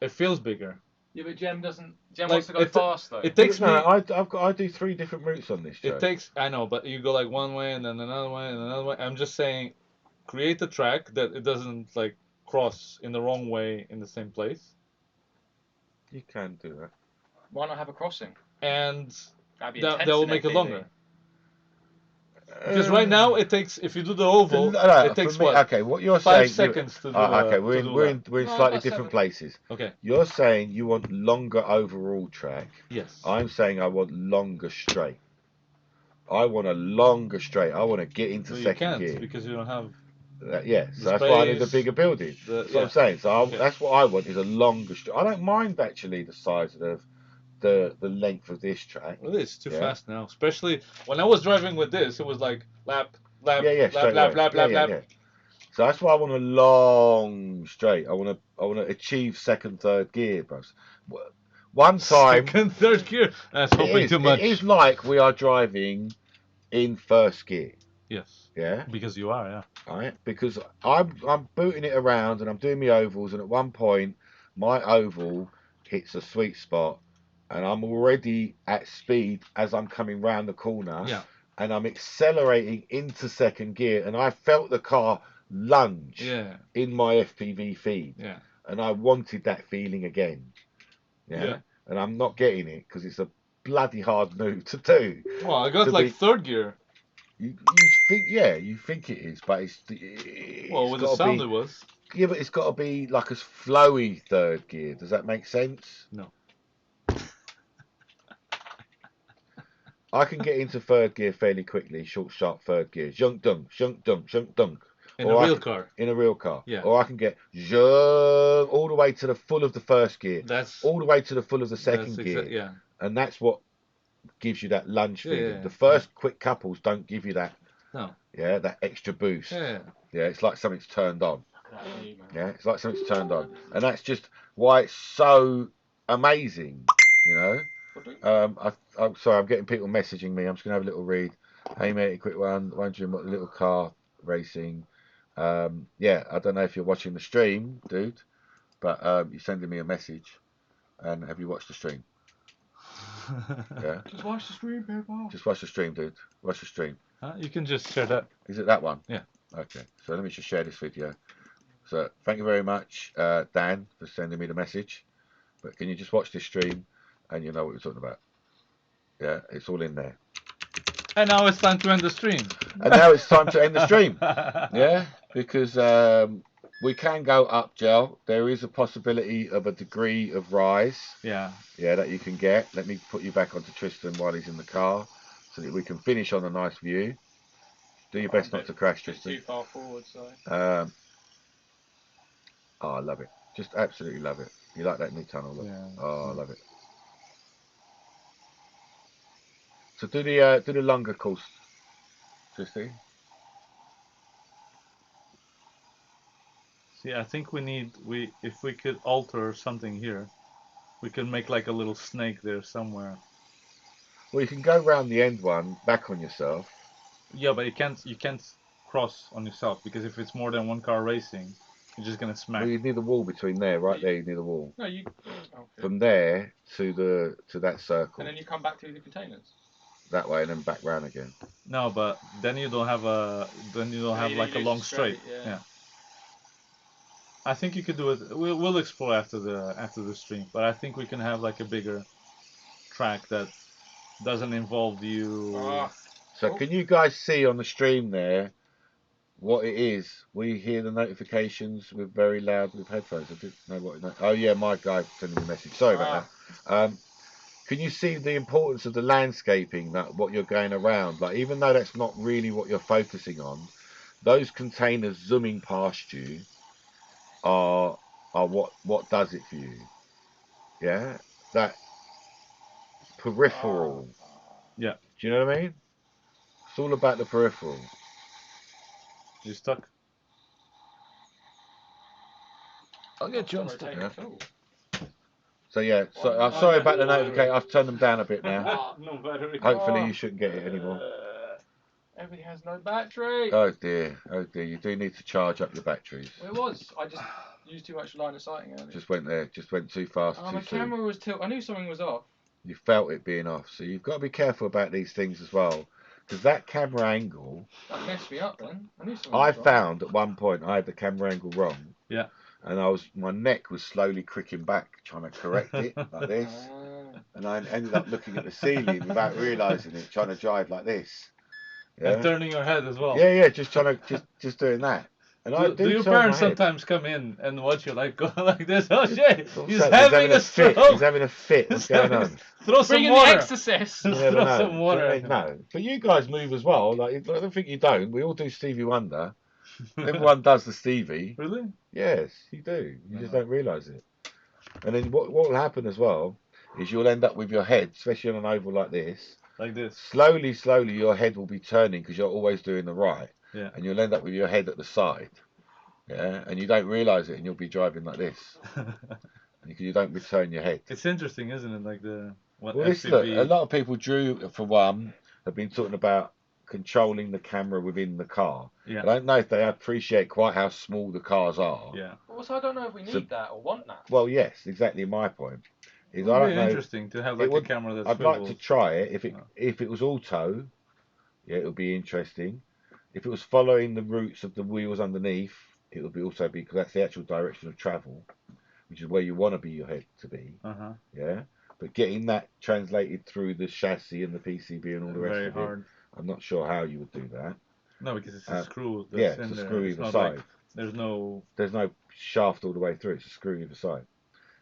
it feels bigger. Yeah, but Jem Like, wants to go fast though. It takes No, me. I do 3 different routes on this. Joe. It takes. I know, but you go like one way and then another way and another way. I'm just saying, create a track that it doesn't like cross in the wrong way in the same place. You can do that. Why not have a crossing? And That'd be that intense will in make it FPV. longer. Because right now it takes, if you do the oval, No, it takes for me, what? okay, what you're 5 saying. seconds to do. Okay, to we're do that. No, slightly about different 7. places. Okay. You're saying you want longer overall track. Yes. I'm saying I want longer straight. I want a longer straight. I want to get into So you second can't gear. because you don't have. Yeah, so the that's why I need a space, bigger building. That's what I'm saying. So Okay. that's what I want is a longer straight. I don't mind actually the size of the length of this track. Well, it's too Yeah. fast now. Especially when I was driving with this, it was like lap, Yeah, lap, straight lap, away. lap, Yeah, lap, yeah, lap. yeah. So that's why I want a long straight. I want to achieve second, third gear, bros. One time, Second, third gear. That's hoping too much. it is like we are driving in first gear. Yes. Yeah. Because you are, yeah. Right. Because I'm booting it around and I'm doing my ovals, and at one point my oval hits a sweet spot, and I'm already at speed as I'm coming round the corner. Yeah. And I'm accelerating into second gear, and I felt the car lunge Yeah. in my FPV feed, Yeah. and I wanted that feeling again. Yeah. And I'm not getting it because it's a bloody hard move to do. Well, I got To like be- third gear. You think it is, but it's Well, with the gotta sound be, it was. yeah, but it's got to be like a flowy third gear. Does that make sense? No. I can get into third gear fairly quickly, short, sharp third gear. Junk dunk, shunk dunk, shunk dunk. In Or a I real can- car. In a real car. Yeah. Or I can get zhung all the way to the full of the first gear, That's all the way to the full of the second that's gear. yeah. And that's what gives you that lunge Yeah, feeling. yeah, The first quick couples don't give you that. No. Yeah, that extra boost. Yeah. Yeah, it's like something's turned on. Like me, man. Yeah, it's like something's turned on, and that's just why it's so amazing. You know. What do you- I'm sorry, I'm getting people messaging me. I'm just gonna have a little read. Hey mate, a quick one. Wondering what the little car racing. Yeah, I don't know if you're watching the stream, dude, but you're sending me a message. And have you watched the stream? Yeah. Just watch the stream, people. Just watch the stream, dude. Watch the stream. You can just share that. Is it that one? Yeah. Okay. So let me just share this video. So thank you very much, Dan, for sending me the message. But can you just watch this stream, and you know what we're talking about? Yeah, it's all in there. And now it's time to end the stream. And now it's time to end the stream. Yeah, because we can go up, Gel. There is a possibility of a degree of rise. Yeah. Yeah, that you can get. Let me put you back onto Tristan while he's in the car, so that we can finish on a nice view. Do your best not to crash, Tristan. Too far forward, so. Oh, I love it. Just absolutely love it. You like that new tunnel? Look? Yeah. Oh, I love it. So do the longer course, Tristan. See, I think if we could alter something here, we could make like a little snake there somewhere. Well, you can go round the end one back on yourself. Yeah, but you can't cross on yourself, because if it's more than one car racing, you're just gonna smack. Well, you need the wall between there, right there. You need the wall. No, you. Okay. From there to that circle, And then you come back through the containers. that way, and then back round again. No, but then you don't have you like a lose long the straight. Yeah. I think you could do it. We'll explore after the stream, but I think we can have like a bigger track that doesn't involve you. So can you guys see on the stream there what it is? We hear the notifications. We're very loud with headphones. I didn't know what. Oh yeah, my guy sending me a message. Sorry about that. Can you see the importance of the landscaping, that what you're going around? Like, even though that's not really what you're focusing on, those containers zooming past you are what does it for you? Yeah, that peripheral. Yeah. Do you know what I mean? It's all about the peripheral. You stuck? I'll get you Don't unstuck. rotate at all. So yeah, so I'm sorry about the notification. I've turned them down a bit now. No battery. Hopefully you shouldn't get it anymore. Everything has no battery. Oh dear, you do need to charge up your batteries. Well, it was. I just used too much line of sighting earlier. Just went too fast, Oh, too my soon. camera was tilted. I knew something was off. You felt it being off, so you've got to be careful about these things as well, because that camera angle. That messed me up then. I knew something I was wrong. found at one point I had the camera angle wrong. Yeah. And my neck was slowly cricking back, trying to correct it like this, and I ended up looking at the ceiling without realising it, trying to drive like this. Yeah. And turning your head as well. Yeah, just trying to just doing that. And do your turn my parents head. sometimes come in and watch you like go like this? Oh shit! He's He's having a fit. stroke. He's having a fit. What's going on? Throw some Bring in water. the exorcist. You never Throw know. some water. No, but you guys move as well. Like, I don't think you don't. We all do Stevie Wonder. Everyone does the Stevie. Really? Yes, you do. You just don't realise it. And then what will happen as well is you'll end up with your head, especially on an oval like this. Like this. Slowly, your head will be turning because you're always doing the right. Yeah. And you'll end up with your head at the side. Yeah. And you don't realise it, and you'll be driving like this. Because you don't return your head. It's interesting, isn't it? Like Well, FPV. look, a lot of people, Drew, for one, have been talking about controlling the camera within the car. Yeah. I don't know if they appreciate quite how small the cars are. Yeah. Also, I don't know if we need that or want that. Well, yes, exactly my point. It I would don't be know. interesting to have like a camera that's I'd like to try it. If it was auto, yeah, it would be interesting. If it was following the routes of the wheels underneath, it would also be, because that's the actual direction of travel, which is where you want to be your head to be. Yeah. But getting that translated through the chassis and the PCB and all the rest very of hard. it, I'm not sure how you would do that. No, because it's a screw. That's Yeah, in it's a there. screw It's either not side. like there's no shaft all the way through. It's a screw either side.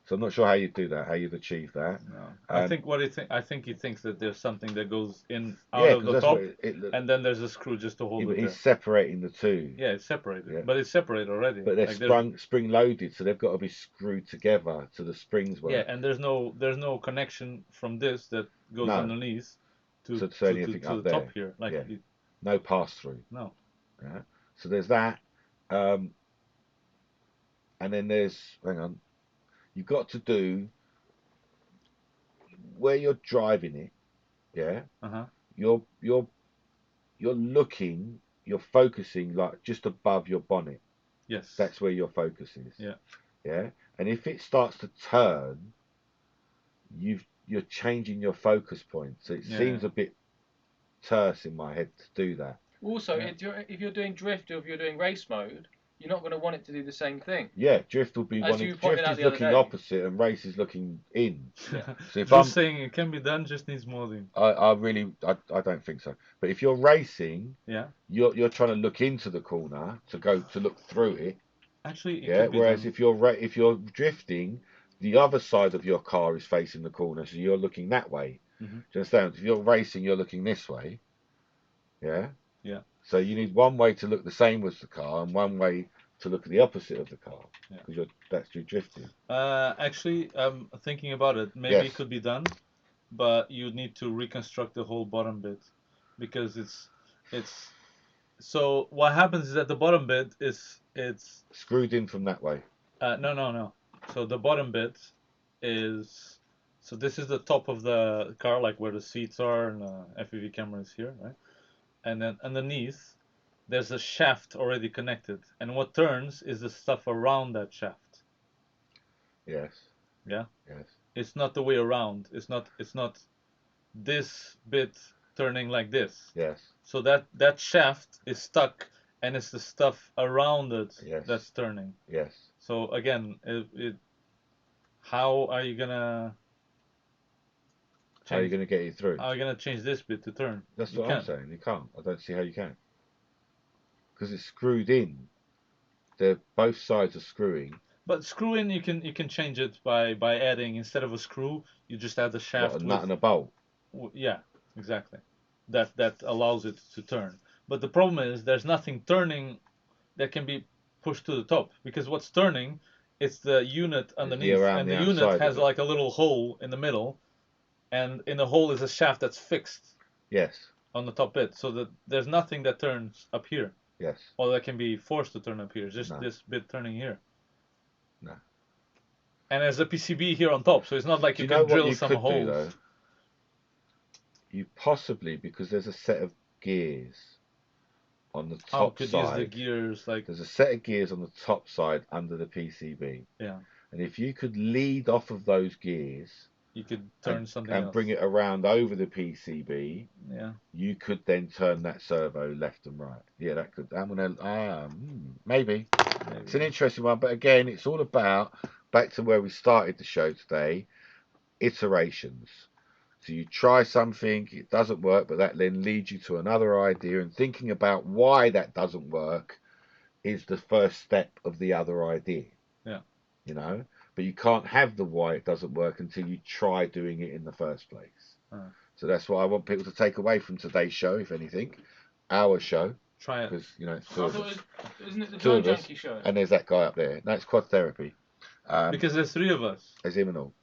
So I'm not sure how you'd do that, how you'd achieve that. No. I think he thinks that there's something that goes in out Yeah, of 'cause the that's top, what and then there's a screw just to hold but it he's there. separating the two. Yeah, it's separated, Yeah. but it's separated already. But they're like spring loaded, so they've got to be screwed together to the springs work. Yeah, and there's no connection from this that goes underneath to So the anything up there. top here. Like no pass through. no. Yeah. So there's that. and then there's, hang on, you've got to do where you're driving it. Yeah. Uh-huh. You're looking, you're focusing like just above your bonnet. Yes. That's where your focus is. Yeah. Yeah. And if it starts to turn, you're changing your focus point. So it seems a bit terse in my head to do that. Also, if you're doing drift or if you're doing race mode, you're not going to want it to do the same thing. Yeah, drift will be As you drift pointed out is the other looking day. opposite and race is looking in. Yeah. So if Just saying it can be done, just needs molding. I don't think so. But if you're racing, Yeah. you're trying to look into the corner to look through it. Actually, it Yeah. could be Whereas done. if you're drifting, the other side of your car is facing the corner, so you're looking that way. Mhm. Do you understand? If you're racing, you're looking this way. Yeah. Yeah. So you need one way to look the same as the car and one way to look at the opposite of the car, because that's your drifting. Actually, I'm thinking about it. Maybe it could be done, but you need to reconstruct the whole bottom bit, because it's. So what happens is that the bottom bit it's Screwed in from that way. no. So the bottom bit is, so this is the top of the car, like where the seats are, and the FPV camera is here, right? And then underneath, there's a shaft already connected, and what turns is the stuff around that shaft. Yes. Yeah. Yes. It's not the way around. It's not this bit turning like this. Yes. So that shaft is stuck, and it's the stuff around it that's turning. Yes. So again, how are you gonna How are you going to get it through? How are you gonna change this bit to turn? That's what I'm saying. You can't. I don't see how you can. Because it's screwed in. Both sides are screwing. But screw in, you can change it by adding, instead of a screw, you just add the shaft. What, a nut and a bolt? Yeah, exactly. That allows it to turn. But the problem is there's nothing turning that can be pushed to the top, because what's turning, it's the unit underneath, and the unit has like a little hole in the middle, and in the hole is a shaft that's fixed. Yes. On the top bit, so that there's nothing that turns up here. Yes. Or that can be forced to turn up here. It's just this bit turning here. No. And there's a PCB here on top, so it's not like you can drill some holes. Do, though? You possibly, because there's a set of gears on the top side. Use the gears, like there's a set of gears on the top side under the PCB. Yeah. And if you could lead off of those gears, you could turn something and else. Bring it around over the PCB. Yeah. You could then turn that servo left and right. Yeah, that could. Maybe. It's an interesting one, but again, it's all about, back to where we started the show today, iterations. So you try something, it doesn't work, but that then leads you to another idea, and thinking about why that doesn't work is the first step of the other idea. Yeah. You know? But you can't have the why it doesn't work until you try doing it in the first place. So that's what I want people to take away from today's show, if anything. Our show. Try it. Because, you know, it's isn't it the Joy Junkie show? And there's that guy up there. No, it's Quadtherapy. Because there's three of us. There's him and all.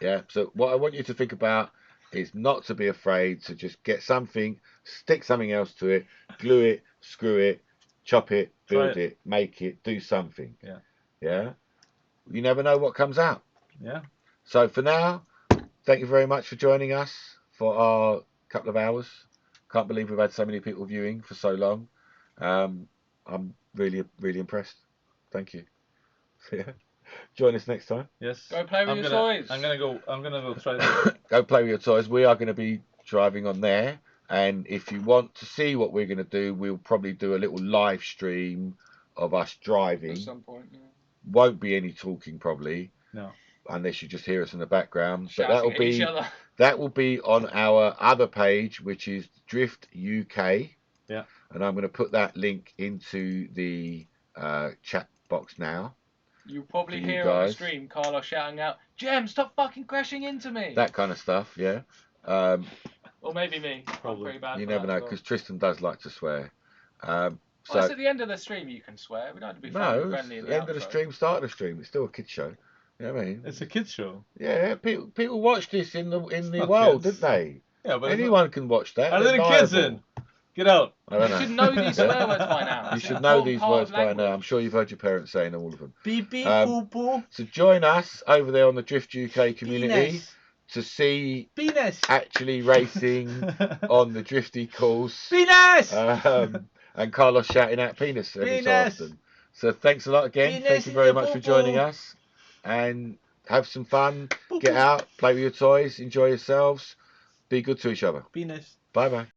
Yeah, so what I want you to think about is not to be afraid to just get something, stick something else to it, glue it, screw it, chop it, build it, make it, do something. Yeah. Yeah? You never know what comes out. Yeah. So for now, thank you very much for joining us for our couple of hours. Can't believe we've had so many people viewing for so long. I'm really, really impressed. Thank you. Yeah. Join us next time. Yes. Go play with your toys. I'm gonna go try that. Go play with your toys. We are going to be driving on there, and if you want to see what we're going to do, we'll probably do a little live stream of us driving. At some point. Yeah. Won't be any talking probably. No. Unless you just hear us in the background. Shouting But that will be on our other page, which is Drift UK. Yeah. And I'm going to put that link into the chat box now. You'll probably hear on the stream Carlos shouting out, "Jem, stop fucking crashing into me!" That kind of stuff, yeah. Or maybe me. Probably. Pretty bad. You never know, because Tristan does like to swear. So at the end of the stream you can swear. We don't have to be friendly in the end of the stream, start of the stream. It's still a kids show. You know what I mean? It's a kids show. Yeah, people watch this in the world, kids. didn't they? Yeah, but anyone can watch that. Are there kids in? Get out. I don't You know. should know these Yeah. swear words by now. You It's should an know important these part words of by now. language. I'm sure you've heard your parents saying all of them. Beep beep Um, poo poo. So join us over there on the Drift UK community Penis. to see Penis. actually racing on the drifty course. Penis. And Carlos shouting out penis every so Penis. often. So thanks a lot again. Penis Thank you in very your much for poo-poo. joining us. And have some fun. Poo-poo. Get out, play with your toys, enjoy yourselves. Be good to each other. Penis. Bye bye.